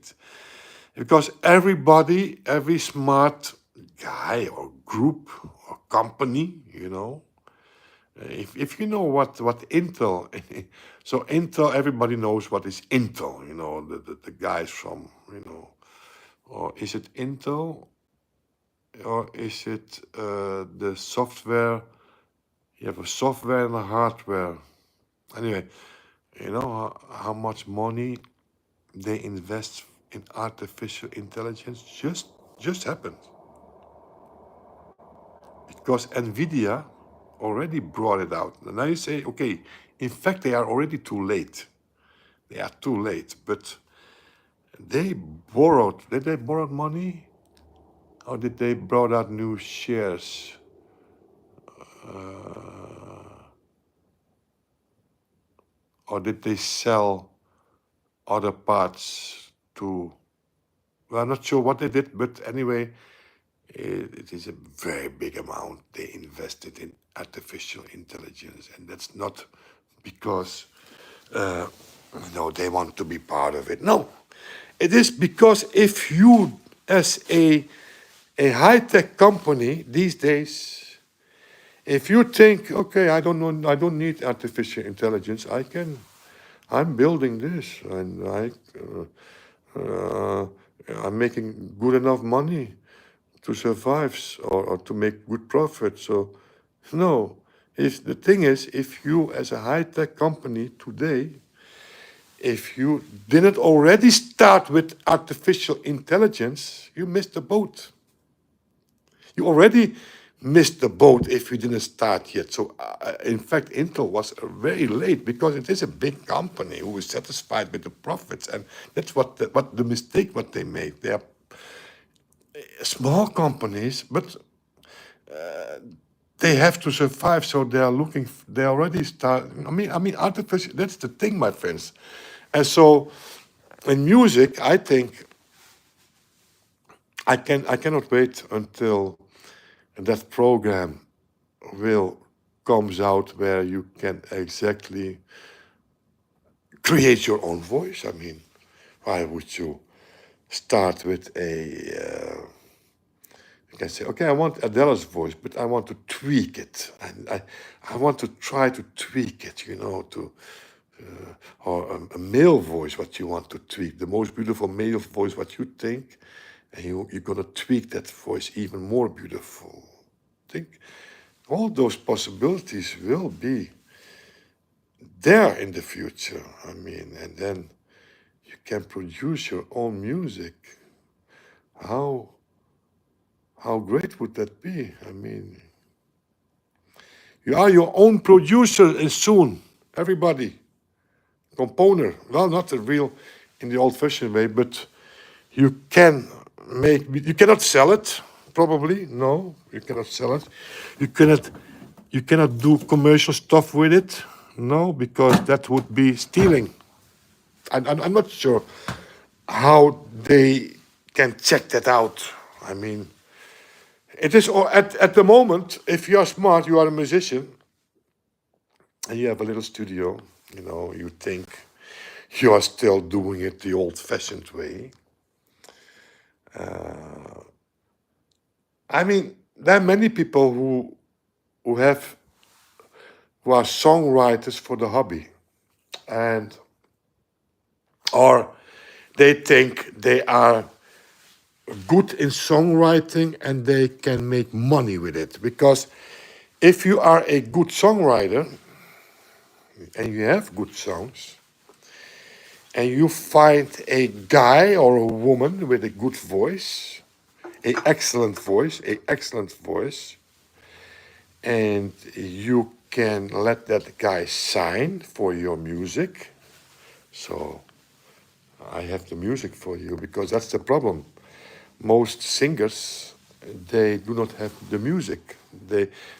S1: because everybody, every smart guy or group or company, if you know what Intel, so Intel, everybody knows what is Intel. The guys from or is it Intel or is it the software? You have a software and a hardware. Anyway, you know how much money they invest in artificial intelligence just happened because Nvidia already brought it out. And now you say, okay, in fact they are already too late. They are too late, but they borrowed. Did they borrow money, or did they brought out new shares? Or did they sell other parts to? Well, I'm not sure what they did, but anyway, it is a very big amount they invested in artificial intelligence, and that's not because they want to be part of it. No, it is because if you, as a high-tech company these days, if you think, okay, I don't need artificial intelligence. I'm building this, and I'm making good enough money to survive or to make good profit. So, no. If the thing is, if you, as a high-tech company today, if you didn't already start with artificial intelligence, you missed the boat. You already missed the boat if you didn't start yet. So, in fact, Intel was very late because it is a big company who is satisfied with the profits, and that's what the mistake what they made. They are small companies, but they have to survive. So they are looking. They already start. I mean, artificial. That's the thing, my friends. And so, in music, I think I cannot wait until that program will comes out where you can exactly create your own voice. I mean, why would you start with you can say, okay, I want Adele's voice, but I want to tweak it. And I want to try to tweak it, or a male voice, what you want to tweak, the most beautiful male voice, what you think, and you're going to tweak that voice even more beautiful. Think all those possibilities will be there in the future. I mean, and then you can produce your own music. How great would that be? I mean, you are your own producer and soon, everybody. Composer. Well, not the real in the old-fashioned way, but you can you cannot sell it, probably. No, you cannot sell it. You cannot do commercial stuff with it. No, because that would be stealing. I'm not sure how they can check that out. I mean, it is at the moment, if you are smart, you are a musician, and you have a little studio, you think you are still doing it the old-fashioned way. I mean, there are many people who are songwriters for the hobby, and or they think they are good in songwriting and they can make money with it. Because if you are a good songwriter and you have good songs, and you find a guy or a woman with a good voice, an excellent voice, and you can let that guy sign for your music. So I have the music for you, because that's the problem. Most singers, they do not have the music.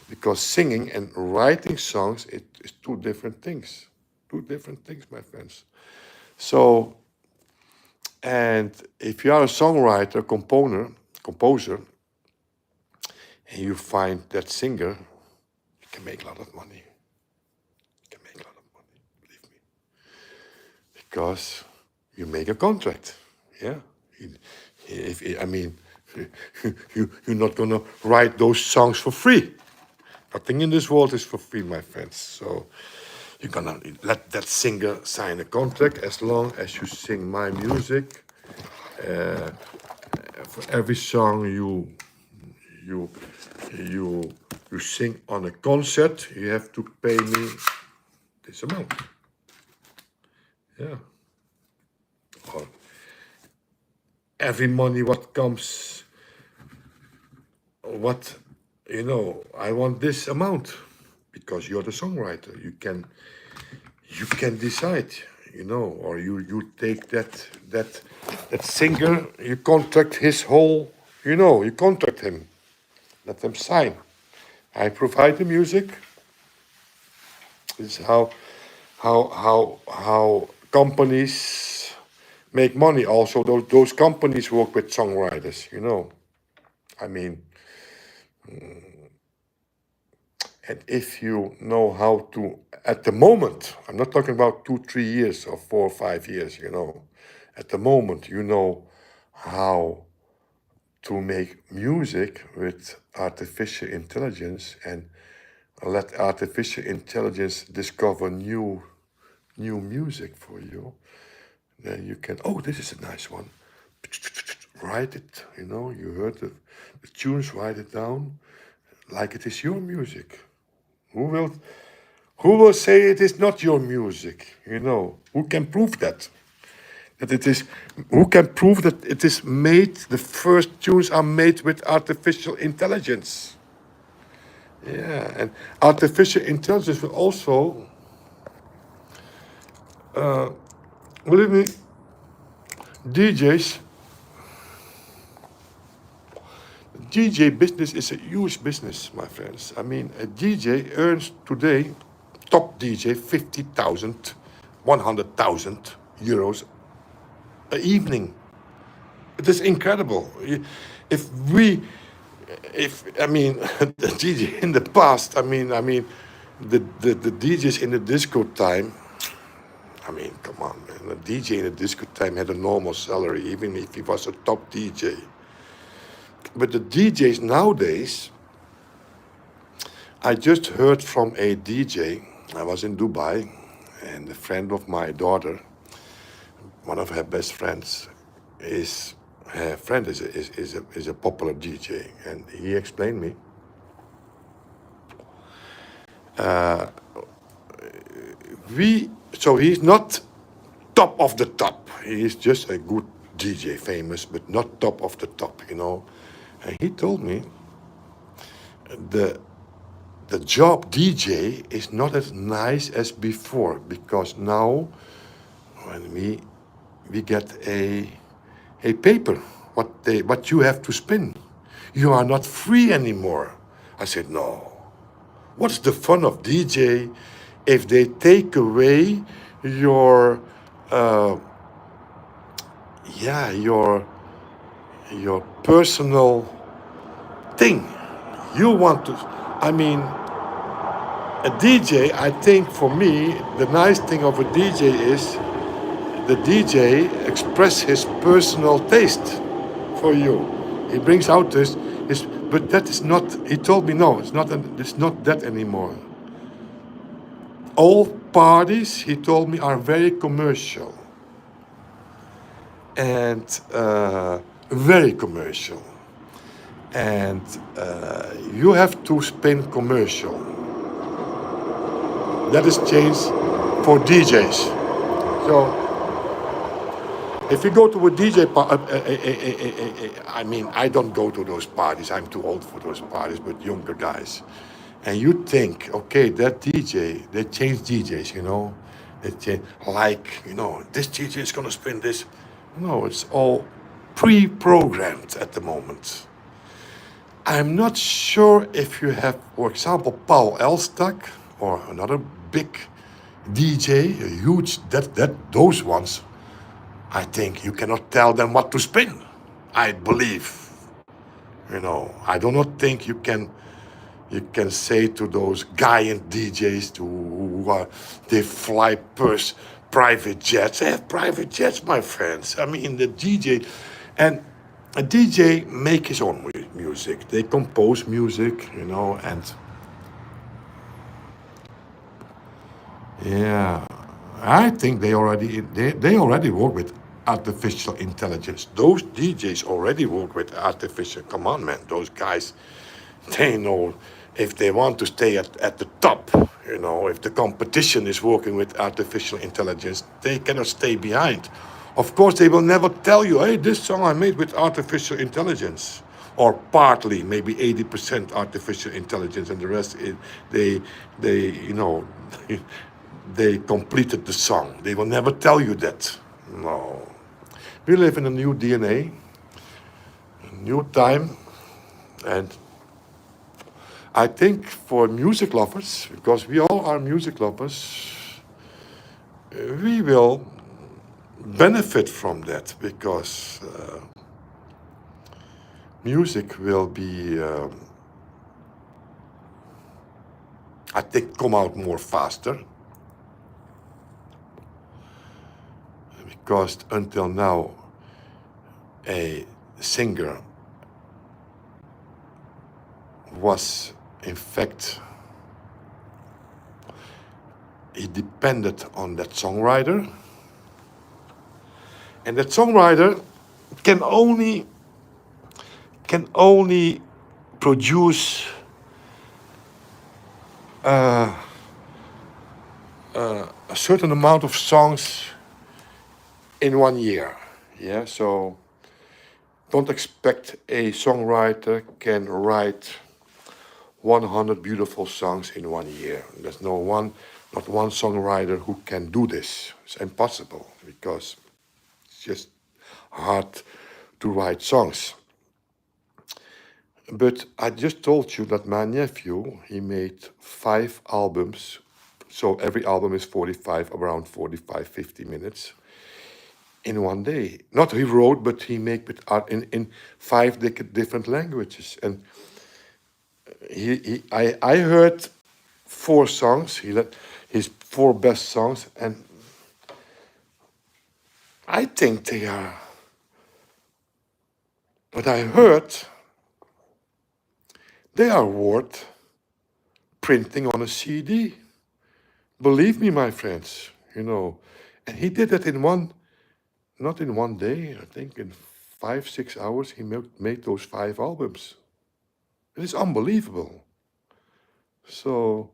S1: Because singing and writing songs, it is two different things. Two different things, my friends. So, and if you are a songwriter, composer, and you find that singer, you can make a lot of money. You can make a lot of money, believe me. Because you make a contract, yeah? I mean, you're not gonna write those songs for free. Nothing in this world is for free, my friends. So you're gonna let that singer sign a contract as long as you sing my music. For every song you sing on a concert, you have to pay me this amount. Yeah. Or every money what comes, I want this amount because you're the songwriter. You can decide, or you take that singer, you contract his whole, you contract him, let them sign. I provide the music. This is how companies make money. Also, those companies work with songwriters. I mean, and if you know how to, at the moment, I'm not talking about 2-3 years or 4 or 5 years. At the moment, you know how to make music with artificial intelligence and let artificial intelligence discover new music for you, then you can, oh, this is a nice one. Write it, you heard the tunes, write it down like it is your music. Who will say it is not your music? Who can prove that? Who can prove that it is made, the first tunes are made with artificial intelligence? Yeah, and artificial intelligence will also, believe me, DJs, DJ business is a huge business, my friends. I mean, a DJ earns today, top DJ, 50,000, 100,000 euros an evening. It is incredible. I mean, the DJ in the past, I mean, the DJs in the disco time, I mean, come on, man. A DJ in the disco time had a normal salary, even if he was a top DJ. But the DJs nowadays, I just heard from a DJ. I was in Dubai, and a friend of my daughter, one of her best friends, is a popular DJ, and he explained me. So he's not top of the top. He is just a good DJ, famous, but not top of the top, And he told me the job DJ is not as nice as before, because now when we get a paper what you have to spin, you are not free anymore. I said, no. What's the fun of DJ if they take away your your personal thing? You want to, I mean, a DJ, I think for me, the nice thing of a DJ is the DJ express his personal taste for you. He brings out but that is not, he told me, no, it's not that anymore. All parties, he told me, are very commercial. And very commercial. And you have to spin commercial. That is changed for DJs. So if you go to a DJ I mean, I don't go to those parties. I'm too old for those parties, but younger guys. And you think, okay, that DJ, they change DJs, They change, this DJ is going to spin this. No, it's all pre-programmed at the moment. I'm not sure if you have, for example, Paul Elstak or another big DJ, a huge, those ones, I think you cannot tell them what to spin, I believe. I do not think you can say to those giant DJs who are, they fly private jets. They have private jets, my friends. I mean, the DJ, and a DJ make his own music. They compose music, and yeah, I think they already work with artificial intelligence. Those DJs already work with artificial command, man. Those guys, they know if they want to stay at the top, if the competition is working with artificial intelligence, they cannot stay behind. Of course, they will never tell you, hey, this song I made with artificial intelligence. Or partly, maybe 80% artificial intelligence, and the rest, they they completed the song. They will never tell you that. No. We live in a new DNA, a new time, and I think for music lovers, because we all are music lovers, we will benefit from that because music will be, I think, come out more faster. Because until now, a singer was, in fact, he depended on that songwriter, and that songwriter can only produce a certain amount of songs in 1 year. Yeah, so don't expect a songwriter can write 100 beautiful songs in 1 year. There's not one songwriter who can do this. It's impossible because it's just hard to write songs. But I just told you that my nephew, he made 5 albums. So every album is around 45, 50 minutes in 1 day. Not he wrote, but he made with art in 5 different languages. And I heard 4 songs. He let his 4 best songs, and I think they are. But I heard they are worth printing on a CD. Believe me, my friends. And he did it not in 1 day. I think in 5, 6 hours he made those 5 albums. It is unbelievable. So,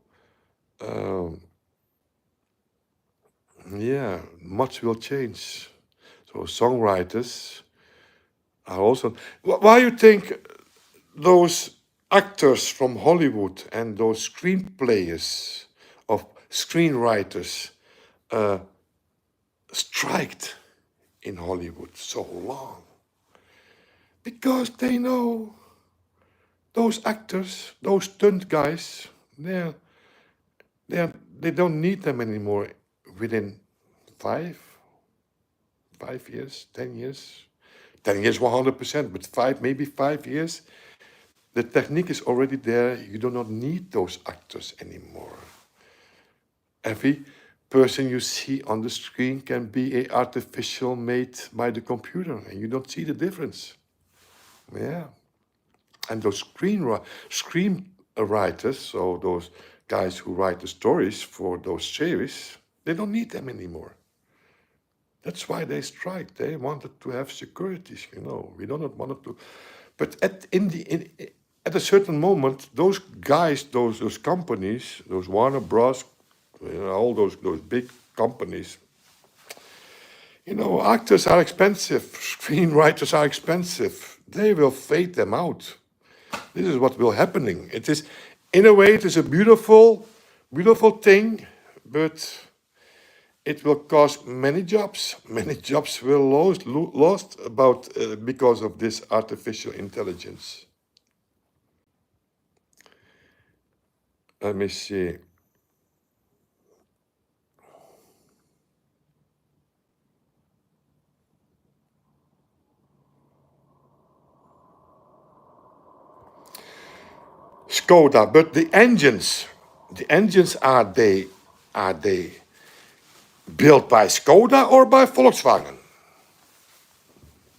S1: yeah, much will change. So songwriters are also. Why you think those actors from Hollywood and those screenplayers of screenwriters striked in Hollywood so long? Because they know those actors, those stunt guys, they don't need them anymore within 5 years, 10 years. 10 years, 100%, but maybe 5 years, the technique is already there. You do not need those actors anymore. Every person you see on the screen can be an artificial made by the computer, and you don't see the difference. Yeah. And those screenwriters, so those guys who write the stories for those series, they don't need them anymore. That's why they strike. They wanted to have securities, We don't want to. But at a certain moment, those guys, those companies, those Warner Bros, all those big companies, actors are expensive, screenwriters are expensive. They will fade them out. This is what will happening. It is, in a way, it is a beautiful, beautiful thing, but it will cost many jobs. Many jobs will lost because of this artificial intelligence. Let me see. Skoda, but the engines are they built by Skoda or by Volkswagen?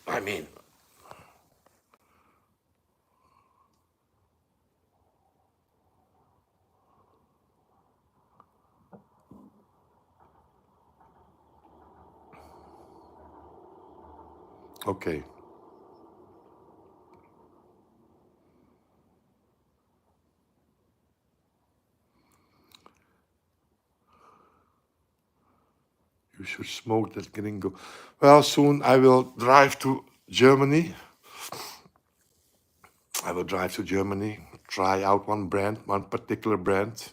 S1: I mean, okay. You should smoke that gringo. Well, soon I will drive to Germany. I will drive to Germany, try out one brand, one particular brand,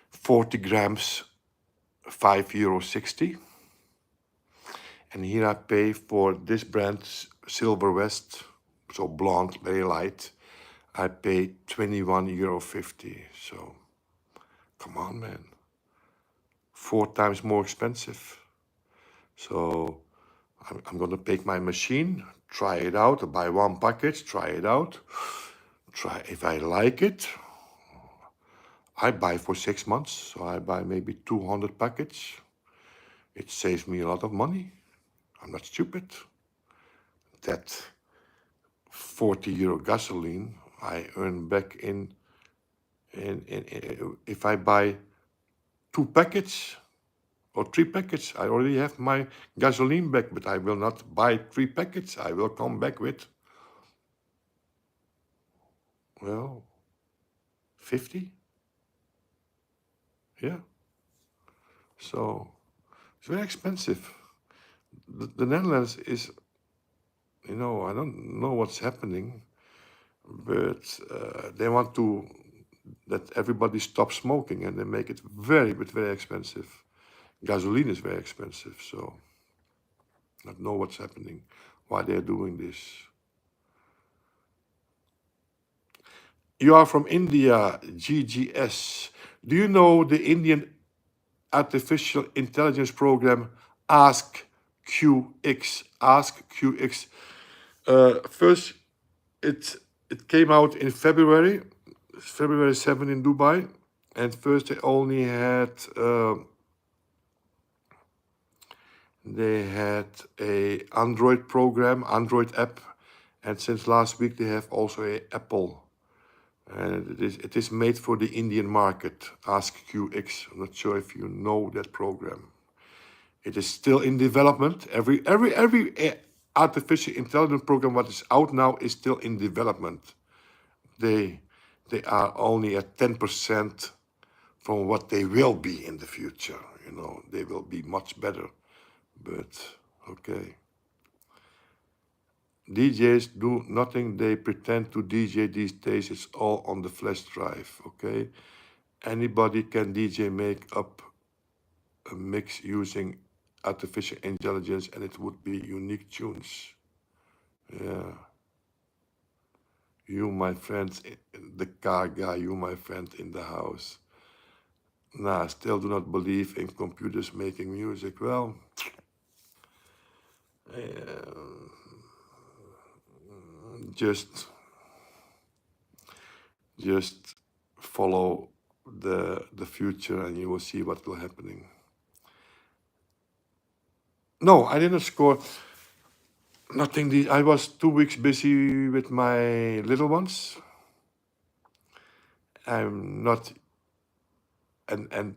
S1: 40 grams, €5.60. And here I pay for this brand, Silver West, so blonde, very light. I pay €21.50. So, come on, man. 4 times more expensive. So, I'm gonna take my machine, try it out, buy one package, try it out. Try if I like it. I buy for 6 months, so I buy maybe 200 packets. It saves me a lot of money. I'm not stupid. That €40 gasoline I earn back in if I buy 2 packets or 3 packets. I already have my gasoline back, but I will not buy 3 packets. I will come back with, well, 50. Yeah. So it's very expensive. The Netherlands is, I don't know what's happening, but they want to that everybody stops smoking, and they make it very, but very expensive. Gasoline is very expensive, so I don't know what's happening, why they're doing this. You are from India, GGS. Do you know the Indian artificial intelligence program Ask QX? Ask QX. First, it came out in February 7 in Dubai, and first they had a Android program, Android app, and since last week they have also a Apple. And it is made for the Indian market, Ask QX. I'm not sure if you know that program. It is still in development. Every artificial intelligence program what is out now is still in development. They are only at 10% from what they will be in the future. They will be much better. But okay. DJs do nothing they pretend to DJ these days. It's all on the flash drive, okay? Anybody can DJ make up a mix using artificial intelligence and it would be unique tunes. Yeah. You, my friends, the car guy, you, my friend in the house. Nah, I still do not believe in computers making music. Well, just follow the future and you will see what will happening. No, I didn't score nothing. I was 2 weeks busy with my little ones. I'm not, and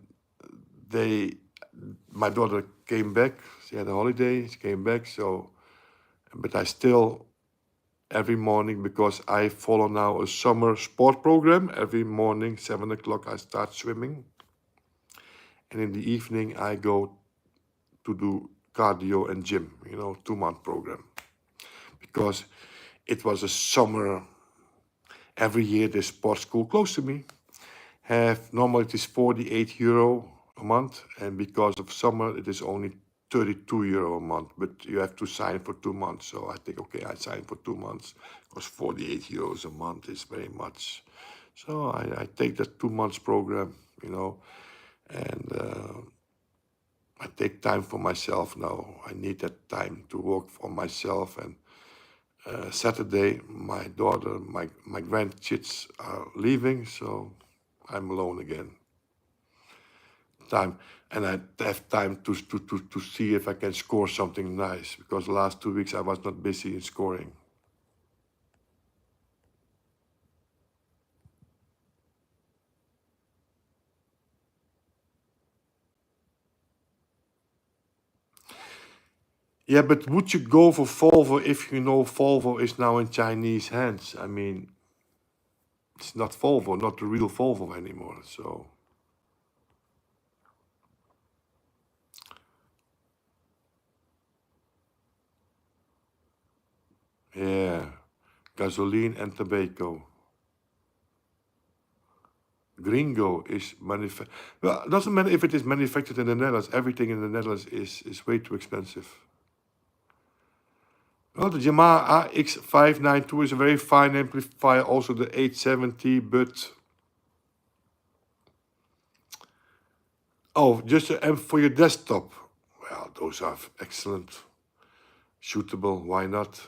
S1: my daughter came back. She had a holiday. She came back. So, but I still every morning, because I follow now a summer sport program. Every morning, 7 o'clock, I start swimming, and in the evening I go to do cardio and gym. 2-month program, because it was a summer. Every year, the sports school close to me normally it is €48 a month, and because of summer it is only €32 a month, but you have to sign for 2 months. So I think, okay, I sign for 2 months because €48 a month is very much. So I take that 2 months program, and I take time for myself now. I need that time to work for myself, and Saturday, my daughter, my grandkids are leaving, so I'm alone again. Time, and I have time to see if I can score something nice, because the last 2 weeks I was not busy in scoring. Yeah, but would you go for Volvo if you know Volvo is now in Chinese hands? I mean, it's not Volvo, not the real Volvo anymore. So, yeah, gasoline and tobacco. Gringo is manufactured. Well, it doesn't matter if it is manufactured in the Netherlands. Everything in the Netherlands is way too expensive. Well, the Yamaha AX592 is a very fine amplifier. Also the 870, but oh, just an amp for your desktop. Well, those are excellent, suitable. Why not?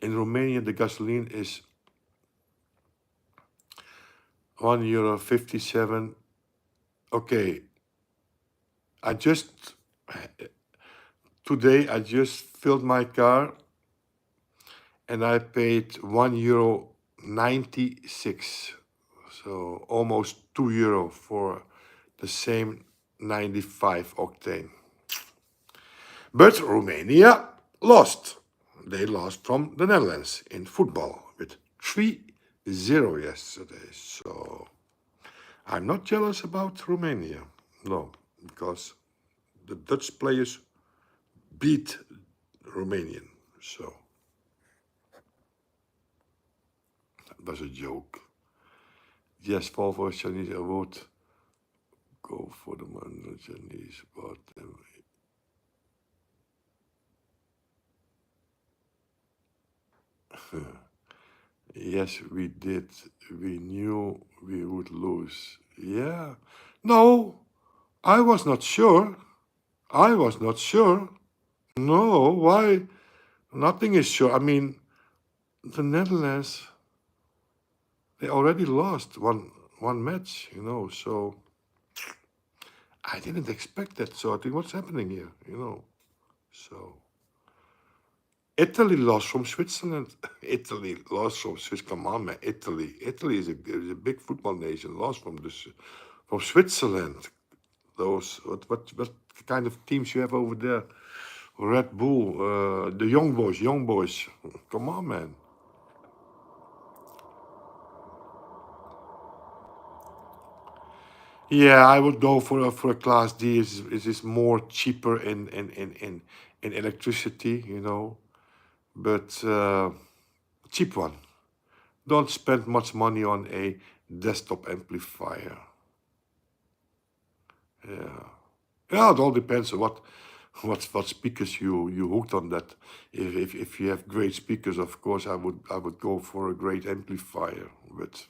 S1: In Romania, the gasoline is €1.57. Okay, I just today I just filled my car and I paid €1.96. So almost €2 for the same 95 octane. But Romania lost. They lost from the Netherlands in football with 3-0 yesterday. So I'm not jealous about Romania. No, because the Dutch players beat Romanian. So that was a joke. Yes, Volvo Chinese award. Go for the man Chinese, but yes, we did. We knew we would lose. Yeah. No, I was not sure. I was not sure. No, why? Nothing is sure. I mean, the Netherlands, they already lost one match, so I didn't expect that. So I think what's happening here. So Italy lost from Switzerland. Italy lost from Switzerland. Come on, man. Italy is a big football nation. Lost from Switzerland. Those what kind of teams you have over there? Red Bull, the young boys. Come on, man. Yeah, I would go for a Class D. It is more cheaper in electricity, but cheap one. Don't spend much money on a desktop amplifier. Yeah, yeah. It all depends on what speakers you hooked on that. If you have great speakers, of course, I would go for a great amplifier. But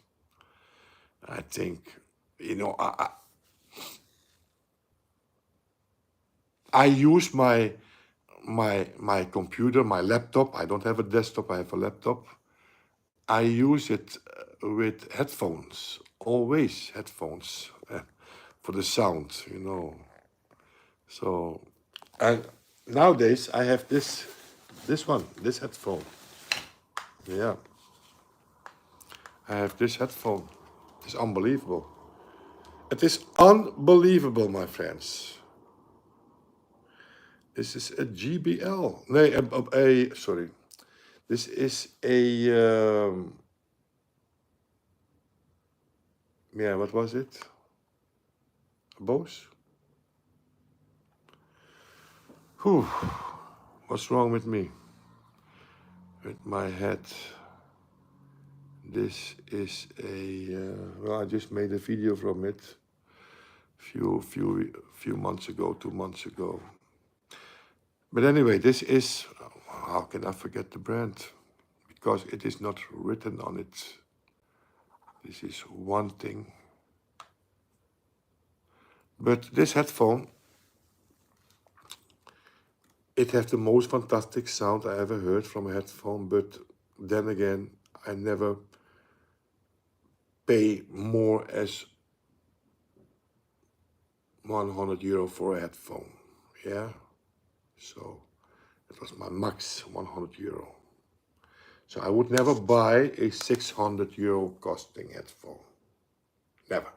S1: I think, I use my computer, my laptop. I don't have a desktop. I have a laptop. I use it with headphones. Always headphones for the sound. So, and nowadays I have this headphone. Yeah, I have this headphone. It's unbelievable. It is unbelievable, my friends. This is a GBL. Nee, sorry. This is a yeah. What was it? A Bose? Whew. What's wrong with me? With my head. This is well, I just made a video from it few months ago, 2 months ago. But anyway, this is, how can I forget the brand? Because it is not written on it. This is one thing. But this headphone It has the most fantastic sound I ever heard from a headphone, but then again, I never pay more as €100 for a headphone. Yeah, so it was my max €100. So I would never buy a €600 costing headphone. Never.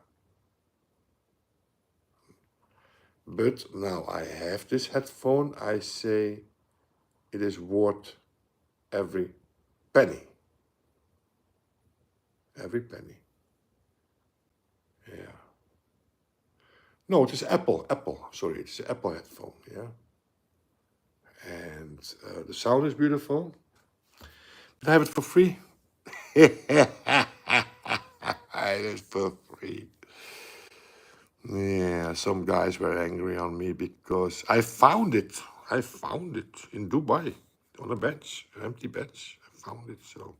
S1: But now I have this headphone, I say it is worth every penny. Every penny. Yeah. No, it is Apple. Apple. Sorry, it's an Apple headphone. Yeah. And the sound is beautiful. I have it for free. I have it for free. Yeah, some guys were angry on me because I found it. I found it in Dubai on a bench, an empty bench. I found it, so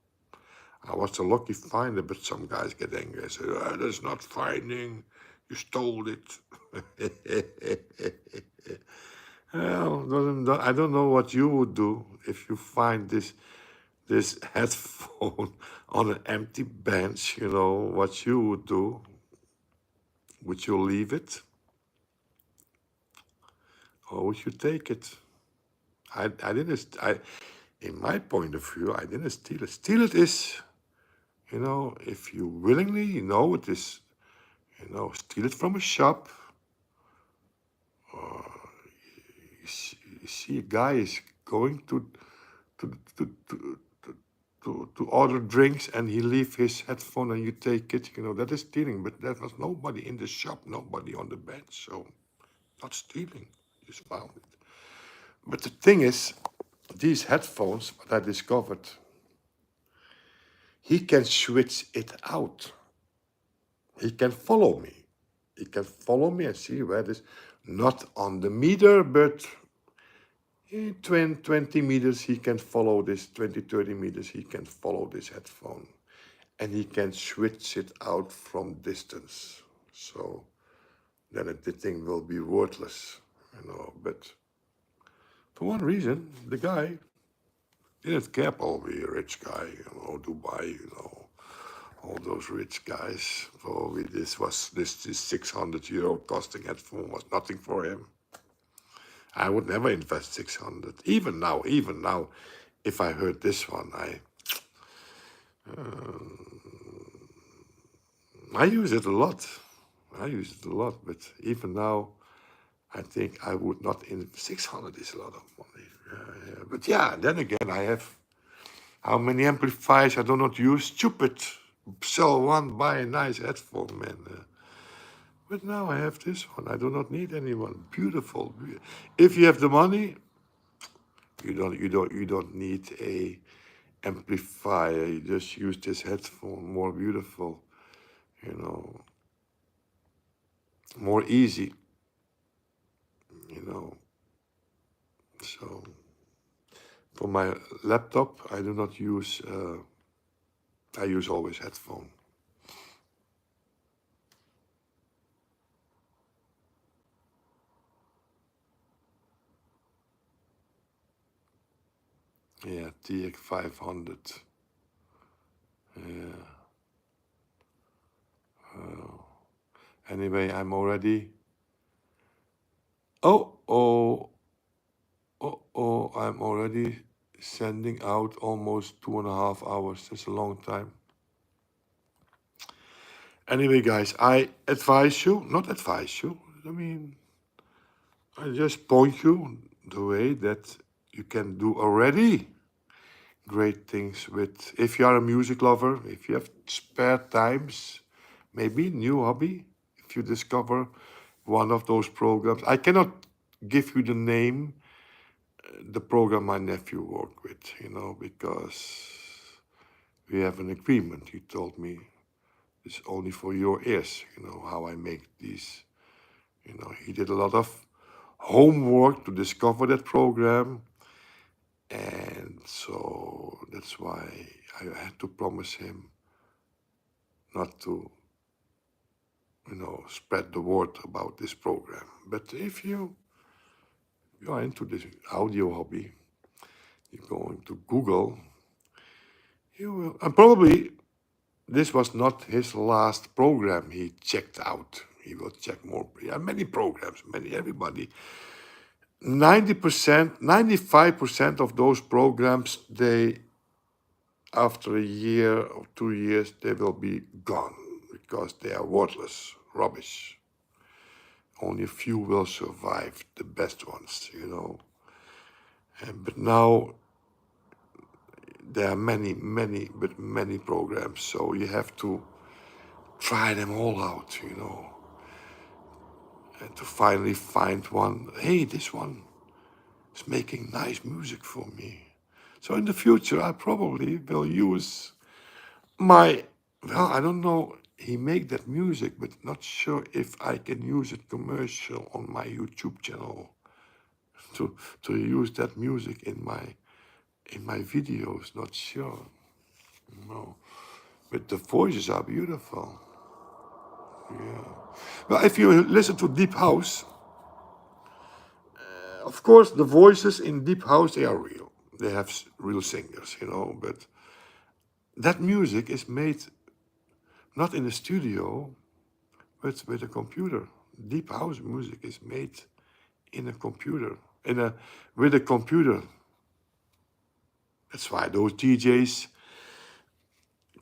S1: I was a lucky finder. But some guys get angry. I said, "Oh, that's not finding. You stole it." Well, I don't know what you would do if you find this headphone on an empty bench. You know what you would do? Would you leave it, or would you take it? I didn't. In my point of view, I didn't steal it. Steal it is, if you willingly, it is, steal it from a shop. You see a guy is going to to to to order drinks and he leave his headphone and you take it. That is stealing. But there was nobody in the shop, nobody on the bench, so not stealing. Just found it. But the thing is, these headphones, what I discovered, he can switch it out. He can follow me. He can follow me and see where it is. Not on the meter, but in 20 meters, he can follow this, 20, 30 meters, he can follow this headphone. And he can switch it out from distance. So then the thing will be worthless, But for one reason, the guy didn't care, probably a rich guy, Dubai, all those rich guys. Probably this €600 costing headphone was nothing for him. I would never invest 600. Even now, if I heard this one, I use it a lot. But even now, I think I would not in 600 is a lot of money. But yeah, then again, I have how many amplifiers I do not use? Stupid. Sell one, buy a nice headphone, man. But now I have this one. I do not need anyone. Beautiful. If you have the money, you don't need a amplifier. You just use this headphone. More beautiful, more easy, So for my laptop, I do not use. I use always headphone. Yeah, TX 500. Yeah. Anyway, I'm already. Oh, I'm already sending out almost 2.5 hours. That's a long time. Anyway, guys, I advise you, not advise you, I just point you the way that you can do already great things with, if you are a music lover, if you have spare times, maybe new hobby, if you discover one of those programs. I cannot give you the name, the program my nephew worked with, because we have an agreement. He told me it's only for your ears, how I make these. He did a lot of homework to discover that program. And so that's why I had to promise him not to, spread the word about this program. But if you you are into this audio hobby, you go into Google, you will, and probably this was not his last program he checked out. He will check more, yeah, many programs, many, everybody. 90%, 95% of those programs, they, after a year or 2 years, they will be gone because they are worthless, rubbish. Only a few will survive, the best ones, you know. But now there are many, many, but many programs, so you have to try them all out, you know, and to finally find one. Hey, this one is making nice music for me. So in the future, I probably will use my, well, I don't know, he make that music, but not sure if I can use it commercial on my YouTube channel to use that music in my videos. Not sure, no, but the voices are beautiful. Yeah. Well, if you listen to deep house, of course, the voices in deep house, they are real. They have real singers, you know, but that music is made not in a studio, but with a computer. Deep house music is made in a computer, with a computer. That's why those DJs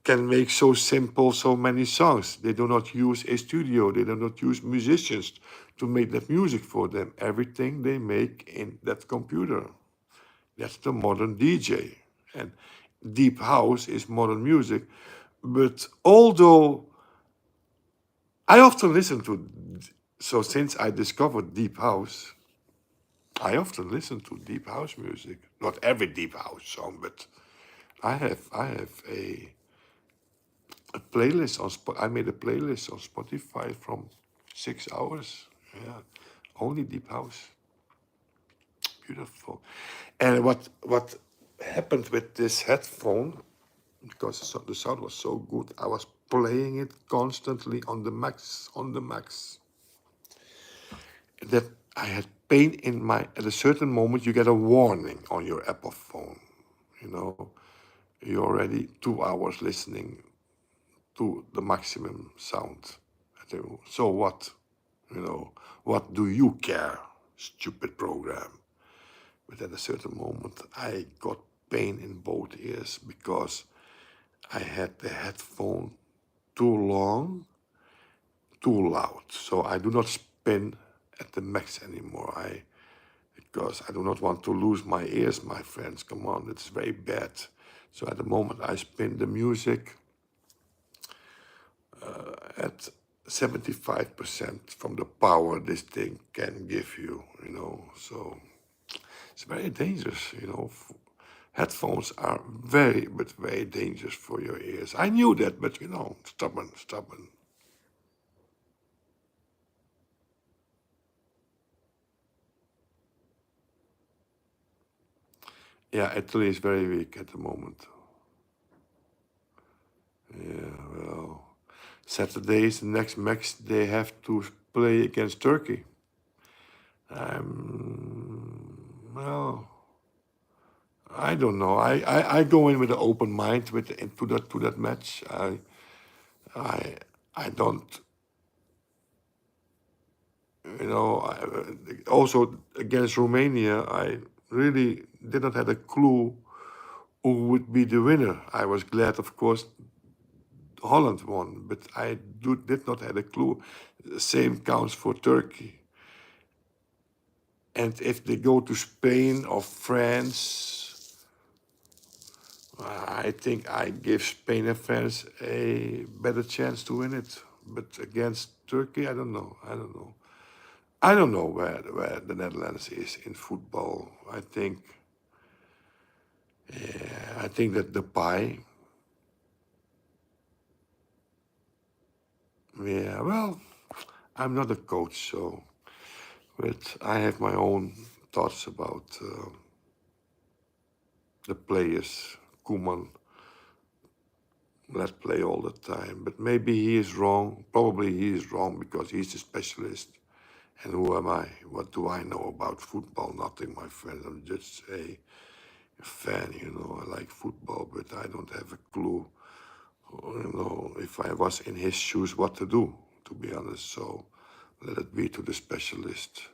S1: can make so simple so many songs. They do not use a studio. They do not use musicians to make that music for them. Everything they make in that computer. That's the modern DJ. And deep house is modern music. But although I often listen to, so since I discovered deep house, I often listen to deep house music. Not every deep house song, but I have a playlist on I made a playlist on Spotify from 6 hours. Yeah, only deep house. Beautiful. And what happened with this headphone, because the sound was so good, I was playing it constantly on the max, that I had pain in my, at a certain moment you get a warning on your Apple phone, you know, you're already 2 hours listening to the maximum sound. So what? You know, what do you care, stupid program? But at a certain moment, I got pain in both ears because I had the headphone too long, too loud. So I do not spin at the max anymore. Because I do not want to lose my ears, my friends. Come on, it's very bad. So at the moment, I spin the music at 75% from the power this thing can give you, you know. So it's very dangerous, you know. Headphones are very, but very dangerous for your ears. I knew that, but you know, stubborn, stubborn. Yeah, Italy is very weak at the moment. Yeah, well, Saturday is the next match. They have to play against Turkey. Well, I don't know. I go in with an open mind to that match. I I don't, you know. Also against Romania, I really did not have a clue who would be the winner. I was glad, of course, Holland won, but did not have a clue. The same counts for Turkey. And if they go to Spain or France, I think I give Spain and France a better chance to win it. But against Turkey, I don't know. I don't know. I don't know where the Netherlands is in football. I think that the pie. Yeah, well, I'm not a coach, so but I have my own thoughts about the players. Koeman let play all the time, but maybe he is wrong. Probably he is wrong because he's a specialist And who am I? What do I know about football? Nothing, my friend. I'm just a fan, I like football, but I don't have a clue, if I was in his shoes, what to do, to be honest. So let it be to the specialist.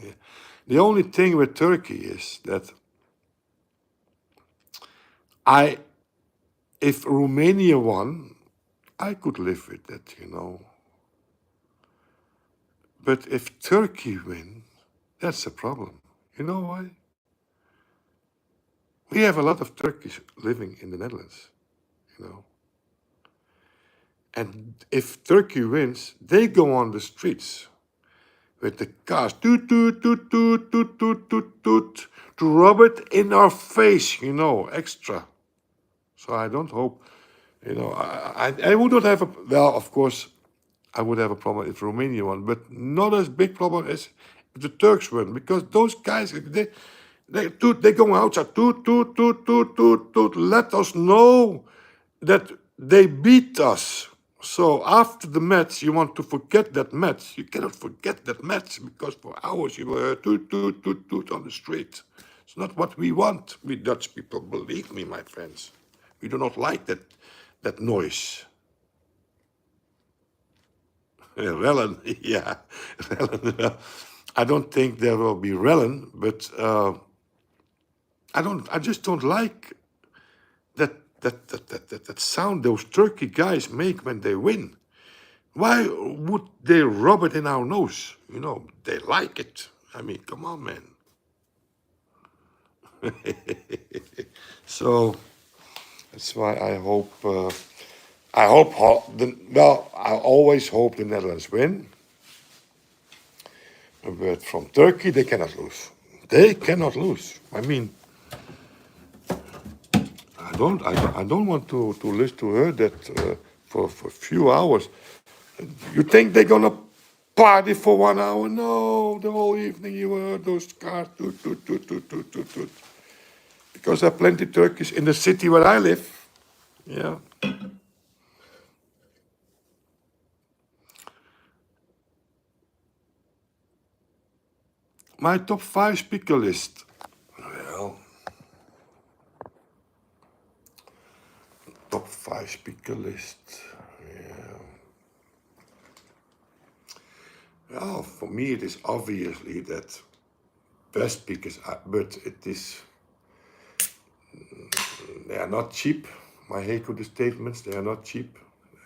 S1: Yeah. The only thing with Turkey is that if Romania won, I could live with that. But if Turkey win, that's a problem. You know why? We have a lot of Turkish living in the Netherlands, you know. And if Turkey wins, they go on the streets with the cars, toot, toot, toot, toot, toot, toot, toot, toot, to rub it in our face, extra. So I don't hope, I would not have well, of course, I would have a problem if Romania won, but not as big problem as if the Turks win, because those guys, they go outside, toot, toot, toot, toot, toot, toot, let us know that they beat us. So after the match, you want to forget that match. You cannot forget that match because for hours you were toot, toot, toot, toot on the street. It's not what we want, we Dutch people. Believe me, my friends. We do not like that noise. Rellen, yeah. Rellen. I don't think there will be Rellen, but I just don't like that sound those Turkey guys make when they win. Why would they rub it in our nose? They like it. I mean, come on, man. So that's why I hope. I always hope the Netherlands win. But from Turkey, they cannot lose. They cannot lose. I mean, I don't want to listen to her that for a few hours. You think they're gonna party for 1 hour? No, the whole evening you heard those cars toot toot toot toot toot toot toot. Because there are plenty Turkish in the city where I live. Yeah. My top 5 speaker list. Well, top 5 speaker list. Yeah. Well, for me it is obviously that best speakers, but they are not cheap. My Heiko statements, they are not cheap.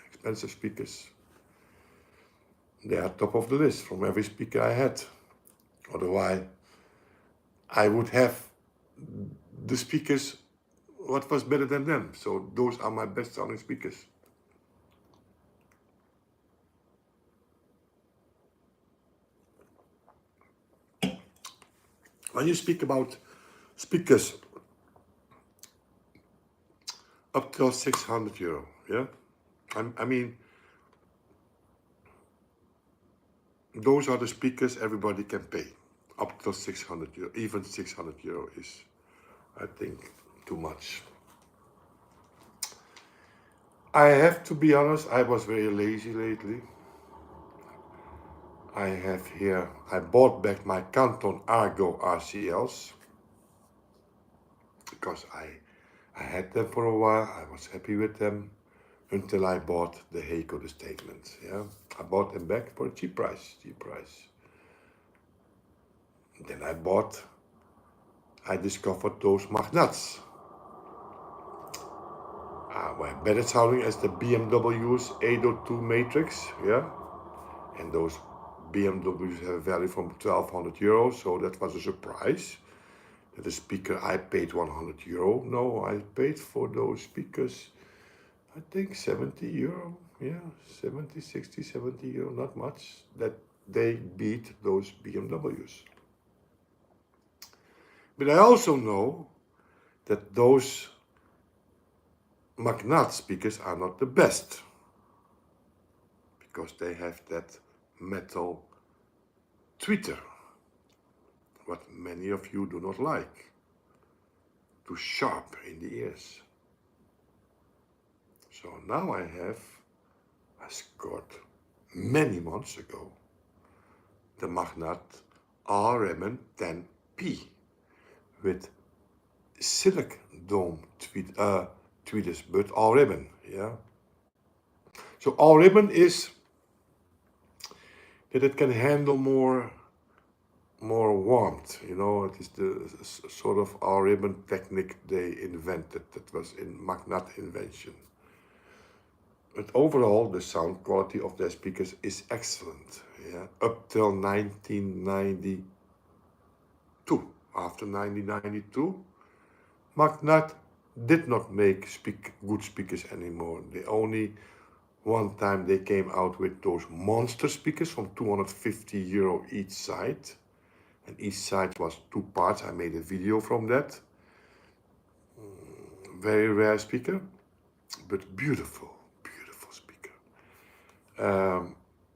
S1: Expensive speakers. They are top of the list from every speaker I had. Otherwise, I would have the speakers what was better than them. So those are my best selling speakers. When you speak about speakers up till 600 euro, yeah? I mean, those are the speakers everybody can pay. Up till 600 euro. Even 600 euro is, I think, too much. I have to be honest, I was very lazy lately. I bought back my Canton Argo RCLs because I had them for a while. I was happy with them until I bought the Heiko statement. Yeah, I bought them back for a cheap price. Then I discovered those magnets. Were better sounding as the BMW's 802 Matrix. Yeah, and those BMWs have a value from 1,200 euros, so that was a surprise. The speaker I paid 100 euro. No, I paid for those speakers, I think 70 euro. Yeah, 70, 60, 70 euro, not much. That they beat those BMWs. But I also know that those Magnat speakers are not the best because they have that metal tweeter. what many of you do not like, too sharp in the ears. So now I scored many months ago the Magnat R-Ribbon 10P with silk dome tweeters, but R-Ribbon, yeah. So R-Ribbon is that it can handle more warmth, you know. It is the sort of R-Ribbon technique they invented, that was in Magnat invention. But overall, the sound quality of their speakers is excellent, yeah, up till 1992. After 1992, Magnat did not make good speakers anymore. The only one time they came out with those monster speakers from €250 each side. And each side was 2 parts. I made a video from that. Very rare speaker, but beautiful, beautiful speaker.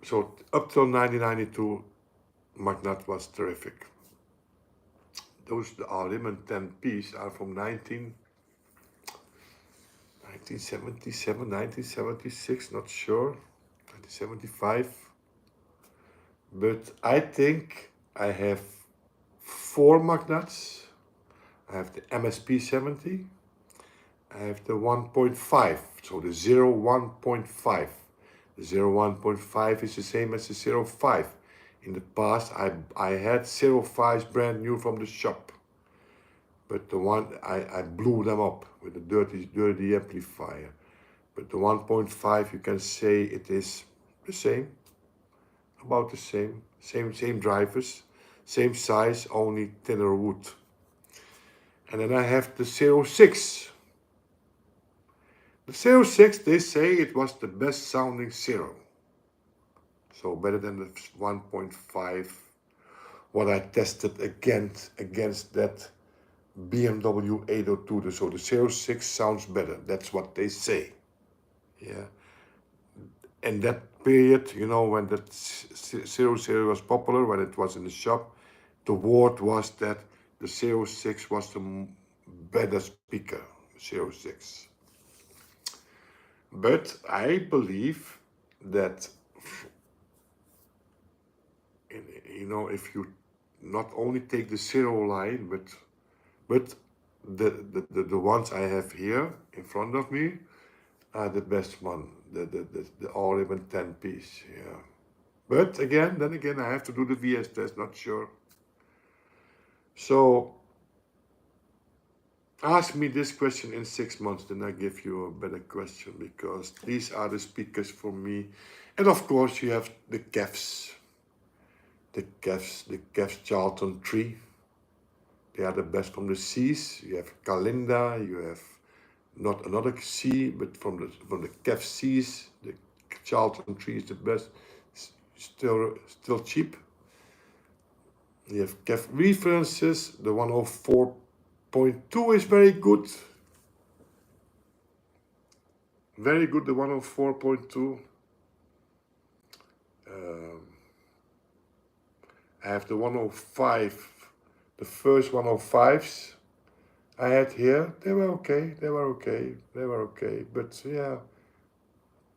S1: So up till 1992, Magnat was terrific. The R-Ribbon 10Ps are from 1977, 1976, not sure, 1975. But I think I have 4 Magnats. I have the MSP 70. I have the 1.5, so the 01.5. The 01.5 is the same as the 05. In the past, I had 05s brand new from the shop. But the one, I blew them up with a dirty amplifier. But the 1.5, you can say it is the same. About the same. Same drivers. Same size, only thinner wood. And then I have the 06. The 06, they say it was the best sounding 0. So better than the 1.5, what I tested against that BMW 802. So the 06 sounds better. That's what they say. Yeah. And that period, you know, when that 00 was popular, when it was in the shop, the word was that the 06 was the better speaker, 06. But I believe that, you know, if you not only take the 0 line, but the ones I have here in front of me are the best one, the R-Ribbon 10-piece, yeah. But then again, I have to do the VS test, not sure. So ask me this question in 6 months, then I give you a better question, because these are the speakers for me. And of course, you have the Kevs. The Kevs Charlton 3. They are the best from the C's. You have Kalinda, you have not another C, but from the Kev C's, the Charlton 3 is the best. Still cheap. You have Kev references. The 104.2 is very good. Very good, the 104.2. I have the 105, the first 105s I had here. They were okay. But yeah,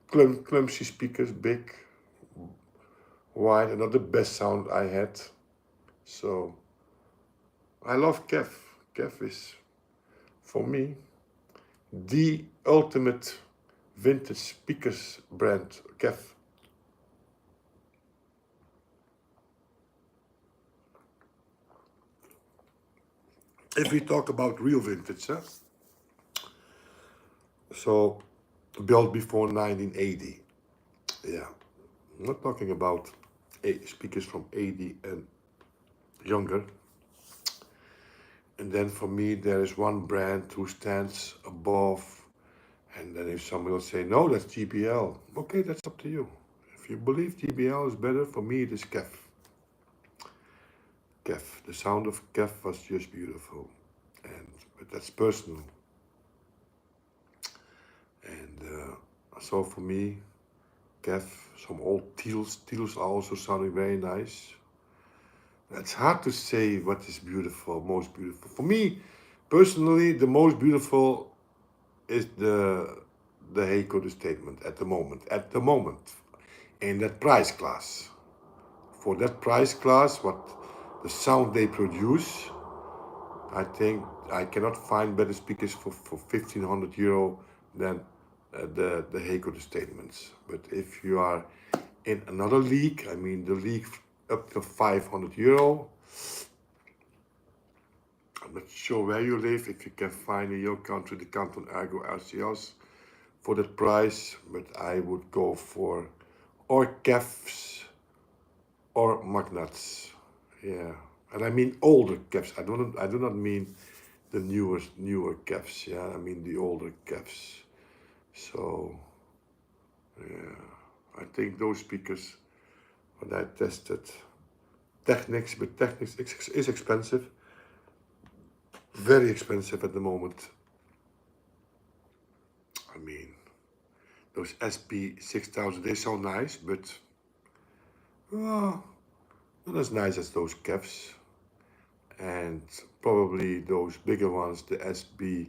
S1: clumsy speakers, big, wide, and not the best sound I had. So I love Kev. Kev is, for me, the ultimate vintage speakers brand, Kev. If we talk about real vintage, so built before 1980, yeah, I'm not talking about speakers from 80 and younger. And then for me, there is one brand who stands above. And then if someone will say, no, that's GBL. Okay, that's up to you. If you believe GBL is better, for me it is Kev. Kev, the sound of Kev was just beautiful. But that's personal. And so for me, Kev, some old teals are also sounding very nice. It's hard to say what is beautiful, most beautiful. For me, personally, the most beautiful is the Heiko statement at the moment. At the moment, in that price class. For that price class, what the sound they produce, I think I cannot find better speakers for 1,500 euro than the Heiko statements. But if you are in another league, I mean the league up to 500 euro, I'm not sure where you live, if you can find in your country the Canton Ergo RCLs for that price, but I would go for or CAFs or magnets. Yeah, and I mean older caps. I do not mean the newer caps. Yeah, I mean the older caps. So yeah, I think those speakers when I tested Technics, but Technics is expensive, very expensive at the moment. I mean those SP 6000, they sound nice, but well, not as nice as those caps. And probably those bigger ones, the SB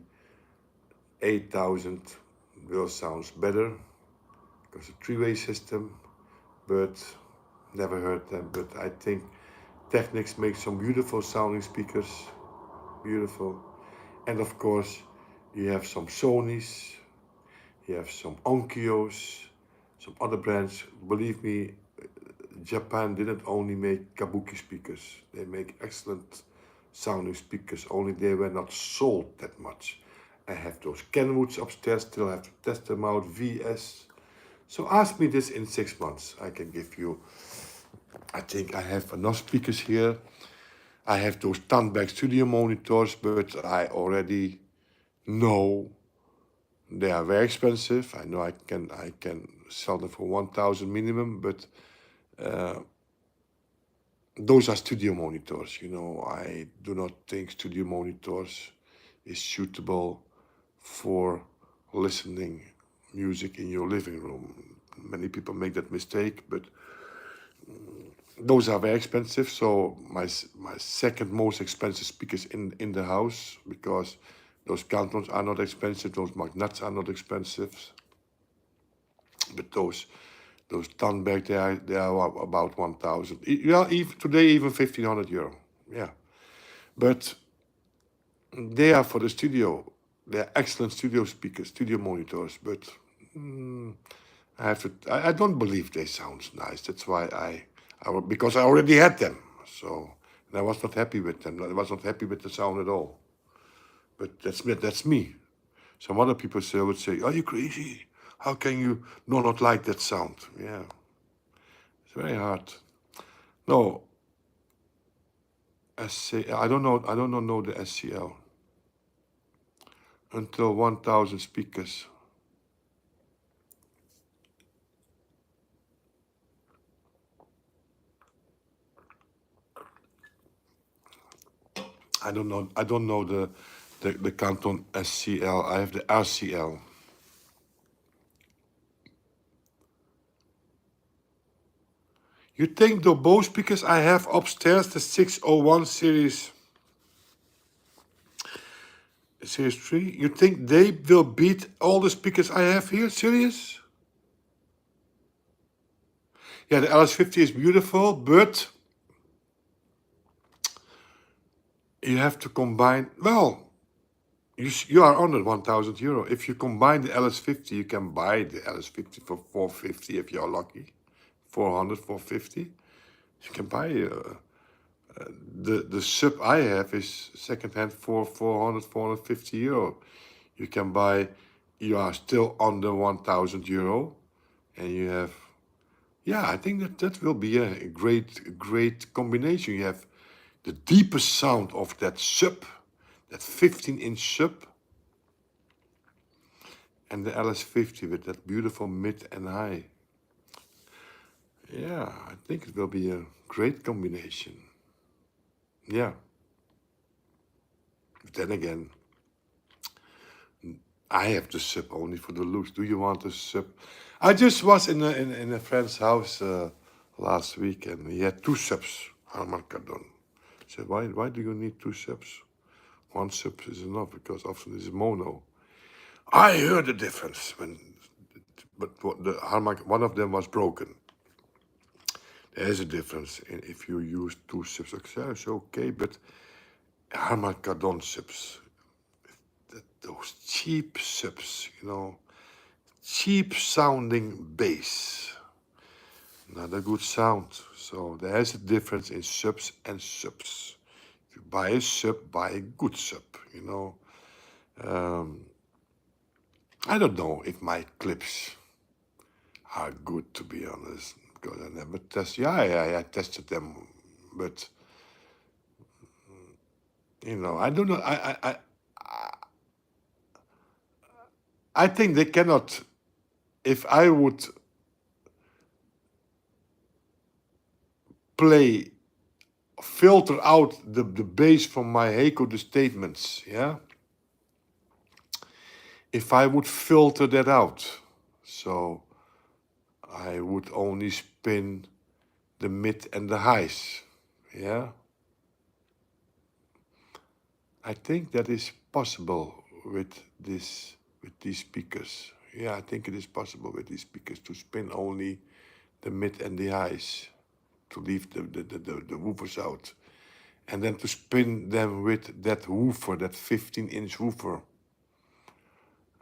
S1: 8000 will sound better because a three-way system, but never heard them. But I think Technics makes some beautiful sounding speakers, beautiful. And of course, you have some Sonys, you have some Onkyos, some other brands. Believe me, Japan didn't only make kabuki speakers, they make excellent sounding speakers, only they were not sold that much. I have those Kenwoods upstairs, still have to test them out, VS. So ask me this in 6 months. I can give you, I think I have enough speakers here. I have those Tanberg studio monitors, but I already know they are very expensive. I know I can sell them for 1,000 minimum, but those are studio monitors. You know, I do not think studio monitors is suitable for listening music in your living room. Many people make that mistake, but those are very expensive. So my second most expensive speakers in the house, because those Cantons are not expensive, those magnets are not expensive, but those Tanberg, they are about 1,000. Yeah, even today, even 1,500 euro. Yeah, but they are for the studio. They are excellent studio speakers, studio monitors. But I have to. I don't believe they sound nice. That's why because I already had them. So and I was not happy with them. I was not happy with the sound at all. But that's me. That's me. Some other people would say, "Are you crazy? How can you not like that sound?" Yeah, it's very hard. No, I don't know. I don't know the SCL until 1,000 speakers. I don't know. I don't know the Canton SCL. I have the RCL. You think the both speakers I have upstairs, the 601 series 3, you think they will beat all the speakers I have here? Serious? Yeah, the LS50 is beautiful, but you have to combine. Well, you are under 1,000 euro. If you combine the LS50, you can buy the LS50 for 450 if you're lucky. 400, 450. You can buy the sub I have is secondhand for 400, 450 euro. You can buy, you are still under 1,000 euro, and you have, yeah, I think that will be a great combination. You have the deepest sound of that sub, that 15-inch sub, and the LS50 with that beautiful mid and high. Yeah, I think it will be a great combination. Yeah. But then again, I have the sub only for the looks. Do you want the sub? I just was in a friend's house last week, and he had 2 subs, Harman Kardon. I said, why do you need 2 subs? 1 sub is enough because often it's mono. I heard the difference but the harmonic, one of them was broken. There is a difference if you use 2 subs. It's okay, but harmonica don't subs. Those cheap subs, cheap sounding bass. Not a good sound. So there is a difference in subs and subs. If you buy a sub, buy a good sub, I don't know if my clips are good, to be honest, because I never test. Yeah, I tested them, but I don't know. I think they cannot. If I would filter out the bass from my Heiko the statements, yeah. If I would filter that out, so I would only spin the mid and the highs, yeah. I think that is possible with these speakers. Yeah, I think it is possible with these speakers to spin only the mid and the highs, to leave the woofers out, and then to spin them with that woofer, that 15-inch woofer.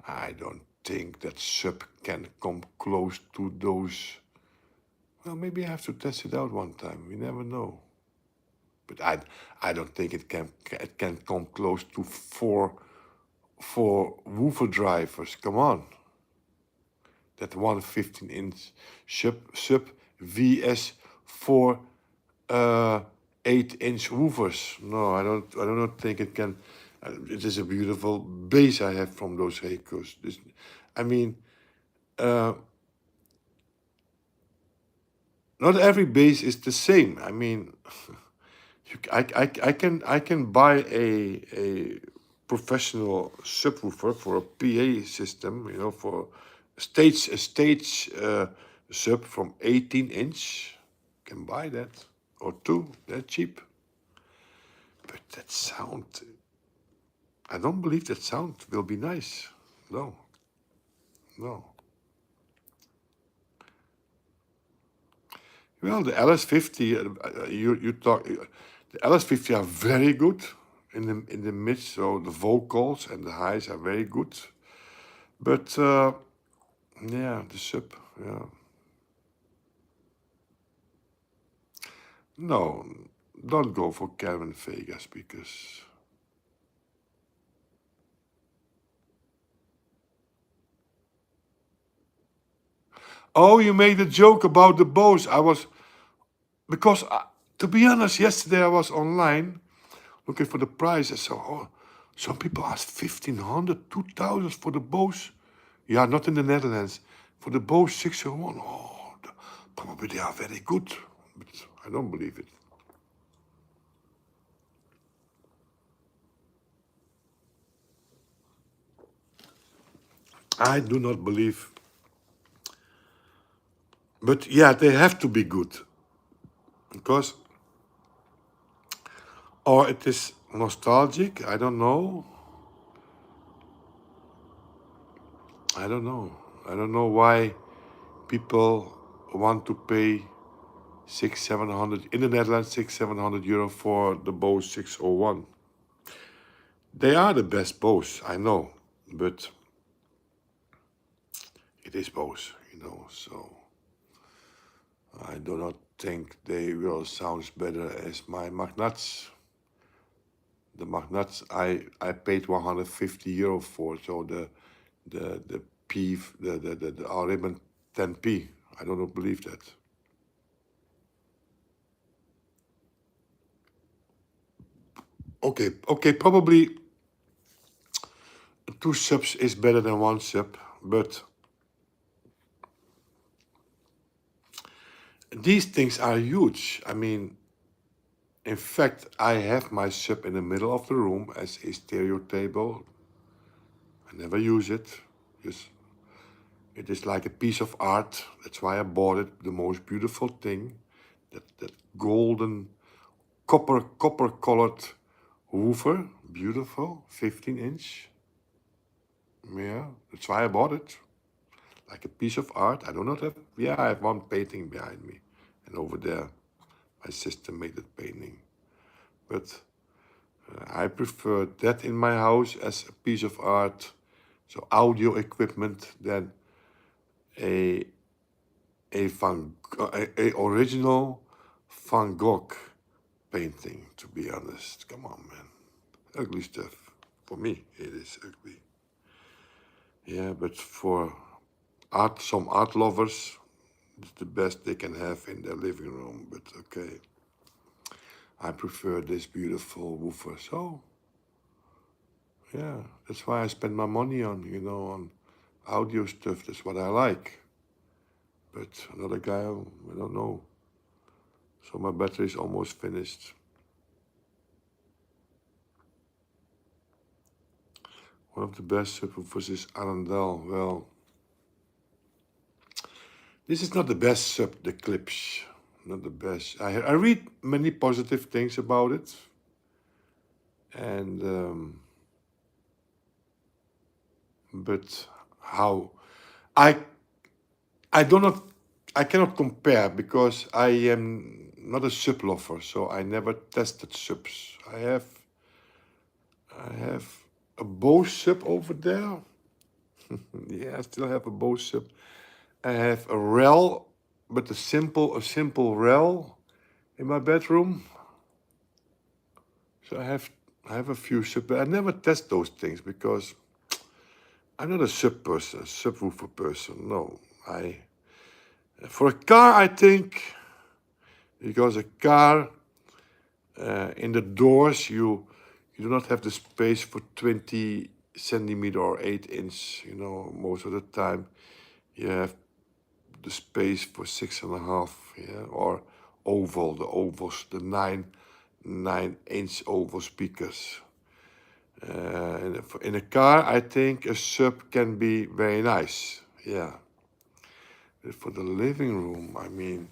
S1: I don't think that sub can come close to those. Well, maybe I have to test it out one time. We never know. But I don't think it can come close to four woofer drivers. Come on. That one 15-inch sub vs 4 8-inch woofers. No, I do not think it can. It is a beautiful bass I have from those Heikos. I mean, not every bass is the same. I mean, I can buy a professional subwoofer for a PA system, for a stage sub from 18-inch. Can buy that, or 2. They're cheap. But that sound, I don't believe that sound will be nice. No. Well, the LS50, you talk. The LS50 are very good in the mid, so the vocals and the highs are very good. But yeah, the sub, yeah. No, don't go for Kevin Vegas because. Oh, you made a joke about the Bose. Because to be honest, yesterday I was online looking for the prices. So some people ask 1,500, 2,000 for the Bose. Yeah, not in the Netherlands. For the Bose 601. Oh, probably they are very good, but I don't believe it. I do not believe. But yeah, they have to be good. Because, or it is nostalgic, I don't know. I don't know why people want to pay 600-700 in the Netherlands, 600-700 euro for the Bose 601. They are the best Bose, I know, but it is Bose, so I do not think they will sound better as my Magnats. The Magnats I paid 150 euro for, so the P the R-Ribbon 10P. I do not believe that. Okay, probably 2 subs is better than 1 sub, but these things are huge. I mean, in fact, I have my sub in the middle of the room as a stereo table. I never use it. It is like a piece of art. That's why I bought it. The most beautiful thing, that golden copper colored woofer, beautiful, 15-inch. Yeah, that's why I bought it. Like a piece of art. I do not have, yeah, I have one painting behind me. And over there, my sister made that painting. But I prefer that in my house as a piece of art, so audio equipment, than a a original Van Gogh painting, to be honest. Come on, man. Ugly stuff. For me, it is ugly. Yeah, but for some art lovers, it's the best they can have in their living room. But okay, I prefer this beautiful woofer. So, yeah, that's why I spend my money on, on audio stuff. That's what I like. But another guy, I don't know. So my battery is almost finished. One of the best subwoofers is Arendelle. Well, this is not the best sub, the Clips. Not the best. I read many positive things about it. And, but how, I, I do not, I cannot compare because I am not a sub lover, so I never tested subs. I have a Bose sub over there. Yeah, I still have a Bose sub. I have a REL, but a simple REL in my bedroom. So I have a few sub, but I never test those things because I'm not a sub person, subwoofer person. No, for a car, I think, because a car in the doors you do not have the space for 20 centimeter or 8 inch. Most of the time you have the space for 6.5, yeah, or oval, the ovals, the 9-inch oval speakers. In a car, I think a sub can be very nice, yeah. But for the living room, I mean,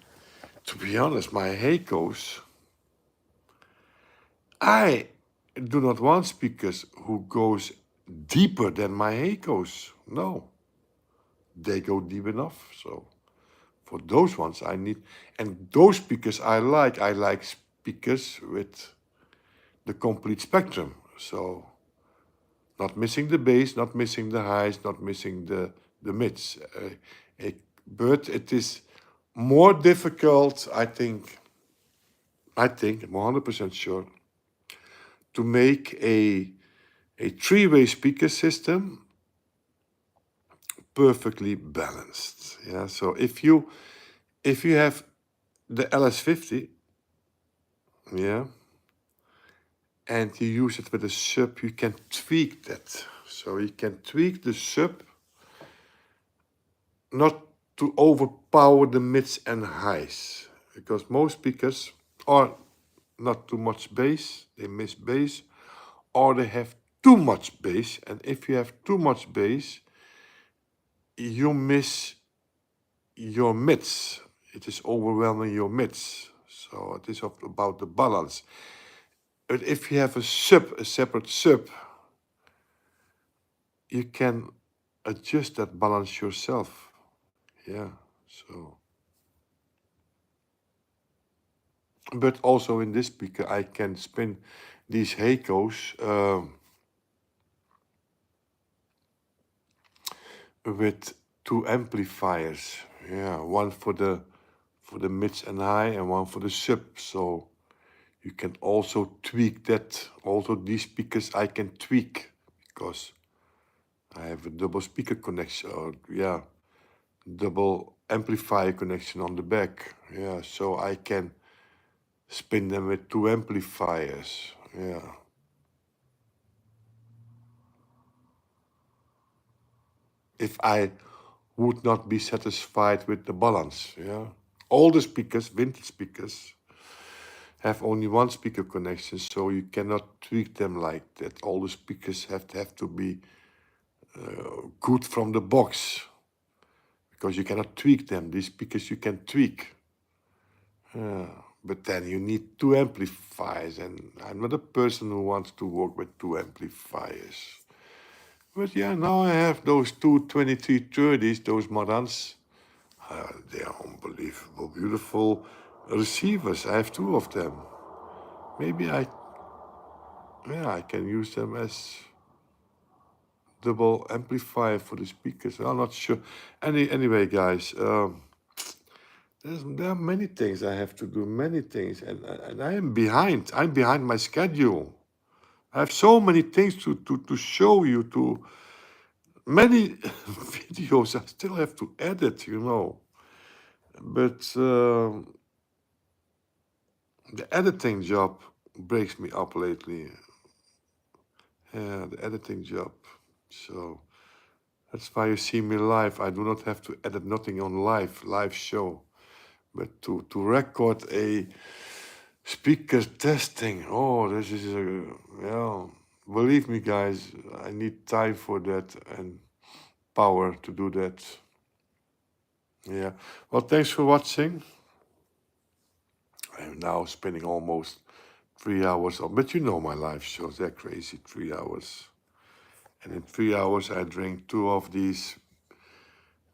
S1: to be honest, my Heikos, I do not want speakers who goes deeper than my Heikos. No, they go deep enough. So for those ones, I need, and those speakers I like speakers with the complete spectrum. So not missing the bass, not missing the highs, not missing the mids. But it is more difficult, I think, I'm 100% sure, to make a three-way speaker system perfectly balanced. Yeah. So if you have the LS50, yeah, and you use it with a sub, you can tweak that. So you can tweak the sub not to overpower the mids and highs, because most speakers are not too much bass, they miss bass, or they have too much bass. And if you have too much bass, you miss your mids. It is overwhelming your mids. So it is about the balance. But if you have a separate sub, you can adjust that balance yourself. Yeah. So, but also in this speaker, I can spin these Heikos with two amplifiers. Yeah, one for the mids and high, and one for the sub. So you can also tweak that. Also, these speakers I can tweak because I have a double speaker connection, or yeah, double amplifier connection on the back. Yeah, so I can spin them with two amplifiers. Yeah. If I would not be satisfied with the balance, yeah. All the speakers, vintage speakers, have only one speaker connection, so you cannot tweak them like that. All the speakers have to be good from the box, because you cannot tweak them. These speakers you can tweak. But then you need two amplifiers, and I'm not a person who wants to work with two amplifiers. But yeah, now I have those two 2330s, those Marantz. They are unbelievable, beautiful receivers. I have two of them. Maybe I can use them as double amplifier for the speakers. I'm not sure. Anyway, guys, there are many things I have to do, many things, and I am behind. I'm behind my schedule. I have so many things to show you, to many videos I still have to edit, you know. But the editing job breaks me up lately. Yeah, the editing job. So that's why you see me live. I do not have to edit nothing on live show. But to record a speaker testing, oh, this is yeah. Believe me, guys, I need time for that and power to do that. Yeah. Well, thanks for watching. I am now spending almost 3 hours on, but you know my live shows, they're crazy, 3 hours. And in 3 hours, I drink two of these.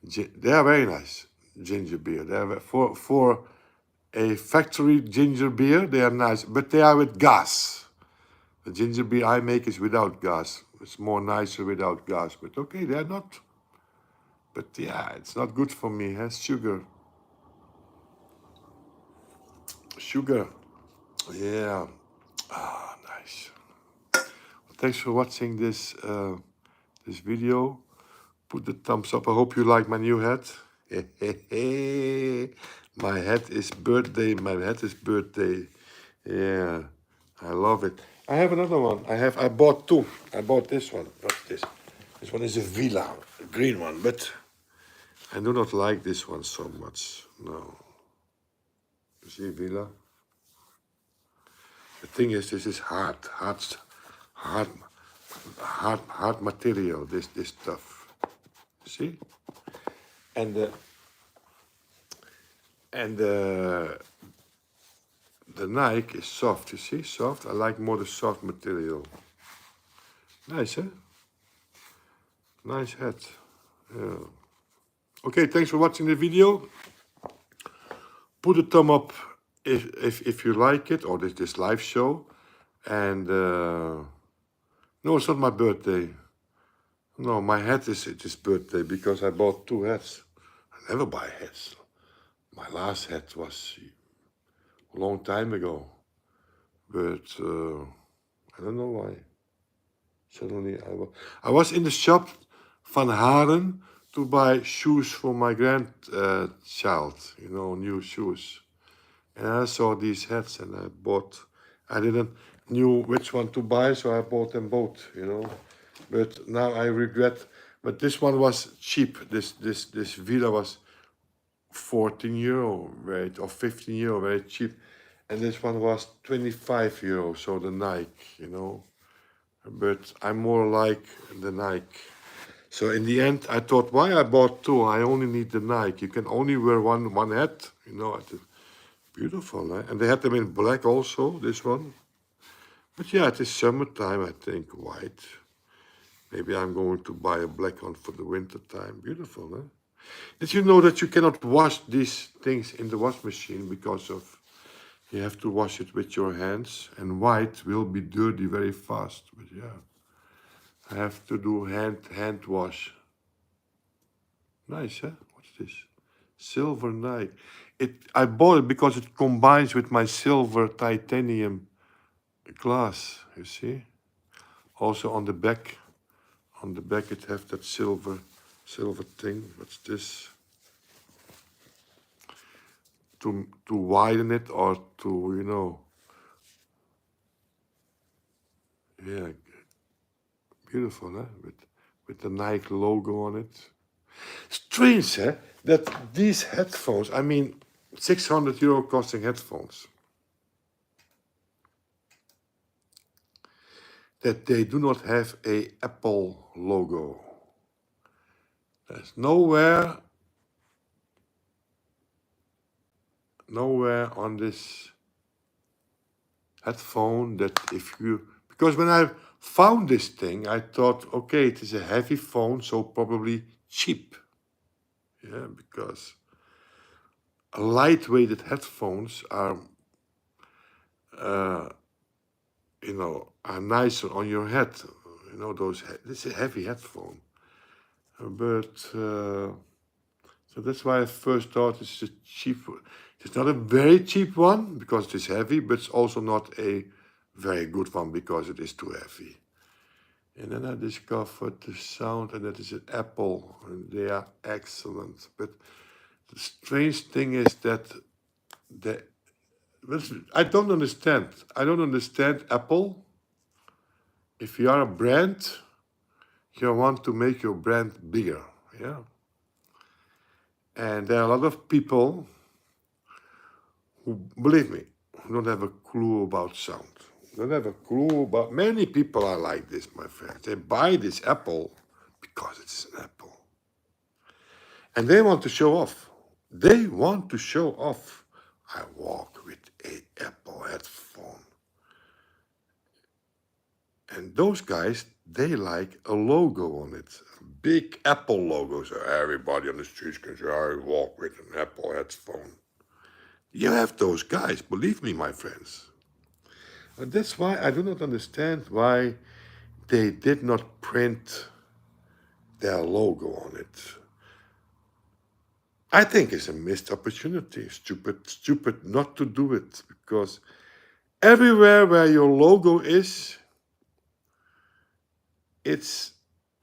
S1: They are very nice ginger beer. They are for a factory ginger beer. They are nice, but they are with gas. The ginger beer I make is without gas. It's more nicer without gas. But okay, they are not. But yeah, it's not good for me. It has sugar. Sugar. Yeah. Ah, nice. Thanks for watching this this video. Put the thumbs up. I hope you like my new hat. My hat is birthday. My hat is birthday. Yeah, I love it. I have another one. I bought two. I bought this one. What's this? This one is a villa, a green one, but I do not like this one so much. No. You see villa? The thing is, this is hard material. This stuff. See? And the Nike is soft. You see, soft. I like more the soft material. Nice, eh? Nice hat. Yeah. Okay, thanks for watching the video. Put a thumb up if you like it, or this live show. And no, it's not my birthday. No, my hat is his birthday because I bought two hats. I never buy hats. My last hat was a long time ago, but I don't know why. Suddenly I was in the shop Van Haren to buy shoes for my grandchild, you know, new shoes. And I saw these hats and I bought. I didn't knew which one to buy, so I bought them both, you know. But now I regret. But this one was cheap. This Villa was 14 euro, right, or 15 euro, very cheap. And this one was 25 euro, so the Nike, you know. But I'm more like the Nike. So in the end, I thought, why I bought two? I only need the Nike. You can only wear one hat, you know. Beautiful, eh? And they had them in black also, this one. But yeah, it is summertime, I think, white. Maybe I'm going to buy a black one for the winter time. Beautiful, eh? Did you know that you cannot wash these things in the wash machine because of you have to wash it with your hands, and white will be dirty very fast. But yeah, I have to do hand wash. Nice, huh? What's this? Silver Nike. I bought it because it combines with my silver titanium glass. You see? Also on the back it has that silver thing. What's this? To widen it or to, you know. Yeah, beautiful, huh? With the Nike logo on it. Strange, eh? That these headphones, I mean, 600 euro costing headphones, that they do not have a Apple logo. There's nowhere on this headphone that because when I found this thing, I thought, okay, it is a heavy phone, so probably cheap. Yeah, because lightweighted headphones are, are nicer on your head. This is a heavy headphone. But so that's why I first thought it's a cheap. It's not a very cheap one because it is heavy, but it's also not a very good one because it is too heavy. And then I discovered the sound, and that is an Apple, and they are excellent. But the strange thing is that the I don't understand. I don't understand Apple. If you are a brand, you want to make your brand bigger, yeah. And there are a lot of people who, believe me, don't have a clue about sound. Don't have a clue about. Many people are like this, my friends. They buy this Apple because it's an Apple, and they want to show off. They want to show off. I walk with a Apple headphone. And those guys, they like a logo on it. A big Apple logo. So everybody on the streets can say, I walk with an Apple headphone. You have those guys, believe me, my friends. And that's why I do not understand why they did not print their logo on it. I think it's a missed opportunity. Stupid not to do it, because everywhere where your logo is, it's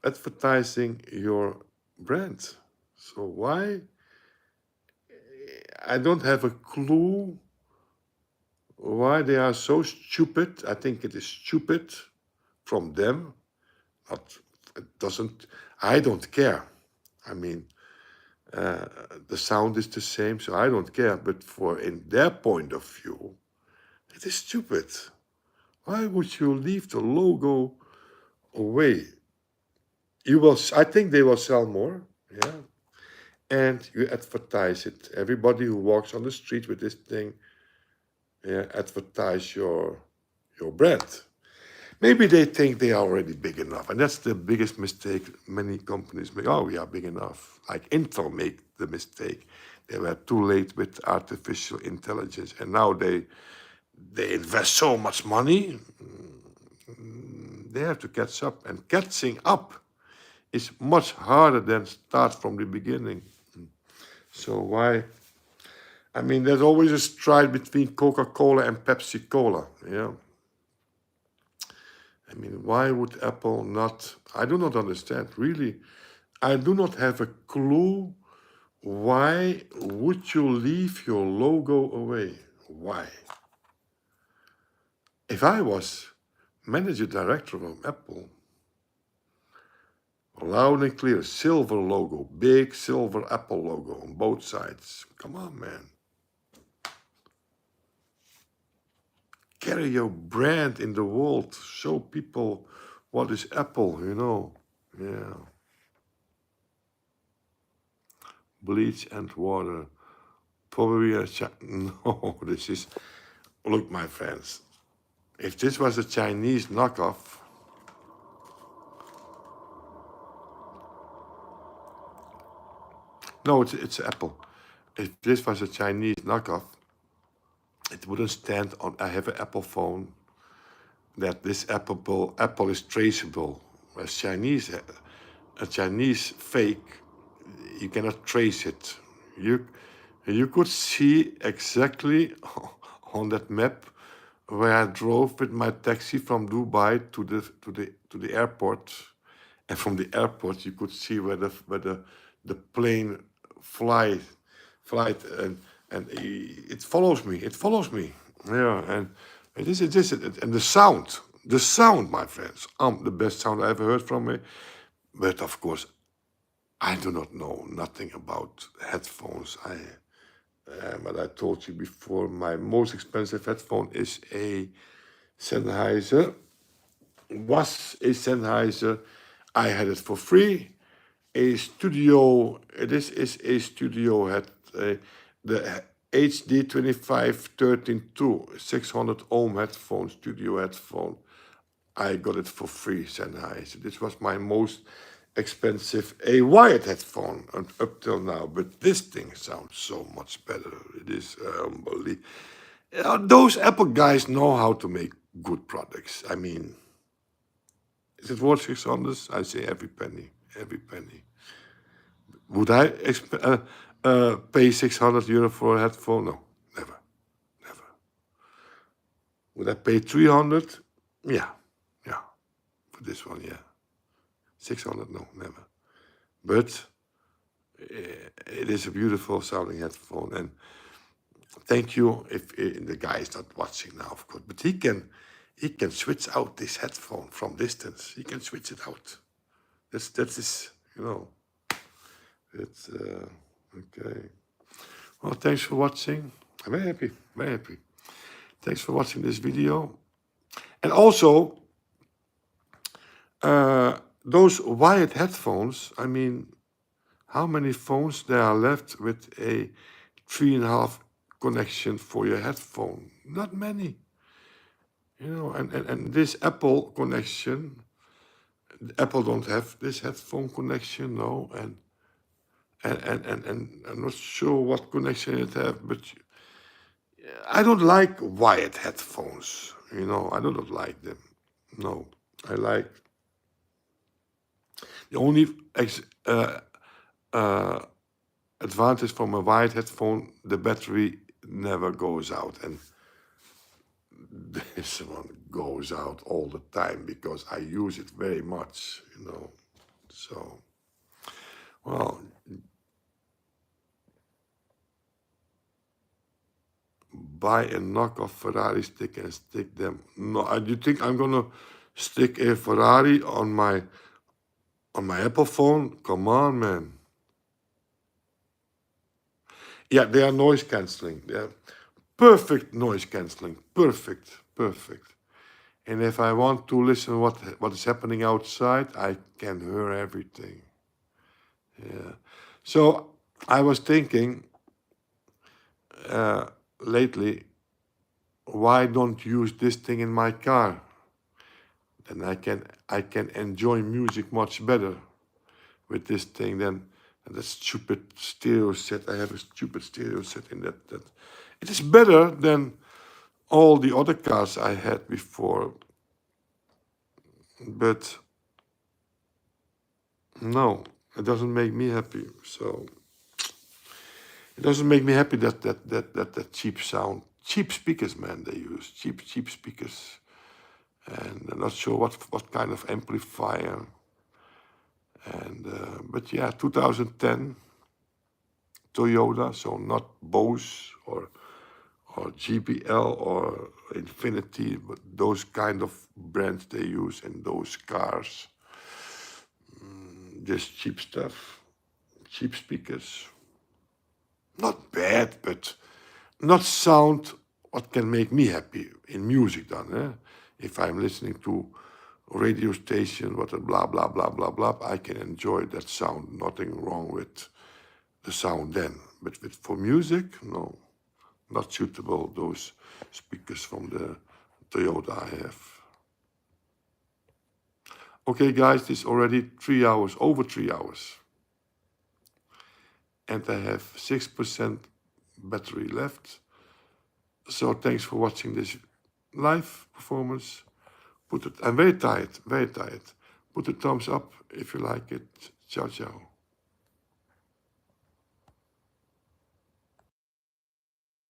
S1: advertising your brand. So why? I don't have a clue why they are so stupid. I think it is stupid from them. I don't care. I mean, the sound is the same, so I don't care. But in their point of view, it is stupid. Why would you leave the logo away? I think they will sell more, yeah. And you advertise it. Everybody who walks on the street with this thing, yeah, advertise your brand. Maybe they think they are already big enough, and that's the biggest mistake many companies make. Oh, we are big enough. Like Intel made the mistake. They were too late with artificial intelligence, and now they invest so much money. They have to catch up, and catching up is much harder than start from the beginning. So why? I mean, there's always a stride between Coca-Cola and Pepsi-Cola, yeah. I mean, why would Apple not? I do not understand, really. I do not have a clue. Why would you leave your logo away? Why? If I was manager director of Apple, loud and clear, silver logo, big silver Apple logo on both sides. Come on, man. Carry your brand in the world. Show people what is Apple, Yeah. Bleach and water. Probably no, this is... Look, my friends. If this was a Chinese knockoff... No, it's Apple. If this was a Chinese knockoff, it wouldn't stand on... I have an Apple phone. That this Apple is traceable. A Chinese fake, you cannot trace it. You could see exactly on that map where I drove with my taxi from Dubai to the airport, and from the airport you could see where the plane flight, and it follows me. It follows me. Yeah, and it is, and the sound, my friends, the best sound I ever heard from me. But of course, I do not know nothing about headphones. But I told you before, my most expensive headphone is a Sennheiser. Was a Sennheiser. I had it for free. This is a studio head. HD 2513 600 ohm headphone, studio headphone. I got it for free, Sennheiser. So this was my most expensive wired headphone up till now. But this thing sounds so much better. It is unbelievable. Those Apple guys know how to make good products. I mean, is it worth 600? I say every penny, every penny. Would I pay 600 euro for a headphone? No, never, never. Would I pay 300? Yeah, yeah, for this one, yeah. 600, no, never. But it is a beautiful sounding headphone, and thank you if the guy is not watching now, of course, but he can switch out this headphone from distance. He can switch it out. That is, you know, it's okay. Well, thanks for watching. I'm very happy, very happy. Thanks for watching this video. And also, those wired headphones, I mean, how many phones there are left with a 3.5 connection for your headphone? Not many. You know, and this Apple connection, Apple don't have this headphone connection, no, and I'm not sure what connection it have, but I don't like wired headphones. You know, I don't like them. No, I like the only advantage from a wired headphone, the battery never goes out, and this one goes out all the time because I use it very much, you know. So, well, buy a knockoff Ferrari stick and stick them. No, you think I'm gonna stick a Ferrari on my Apple phone? Come on, man. Yeah, they are noise cancelling. They're perfect noise cancelling. Perfect, perfect. And if I want to listen what is happening outside, I can hear everything. Yeah. So I was thinking lately, why don't use this thing in my car? Then I can enjoy music much better with this thing than that stupid stereo set. I have a stupid stereo set in that. It is better than all the other cars I had before. But no, it doesn't make me happy. So it doesn't make me happy that cheap sound, cheap speakers, man. They use cheap speakers, and I'm not sure what kind of amplifier. And but yeah, 2010 Toyota, so not Bose or GBL or Infinity, but those kind of brands they use in those cars. Just cheap stuff, cheap speakers. Not bad, but not sound what can make me happy in music then. Eh? If I'm listening to a radio station, what a blah, blah, blah, blah, blah, I can enjoy that sound. Nothing wrong with the sound then. But for music, no. Not suitable, those speakers from the Toyota I have. Okay, guys, this is already 3 hours, over 3 hours. And I have 6% battery left. So thanks for watching this live performance. I'm very tired, very tired. Put a thumbs up if you like it. Ciao, ciao.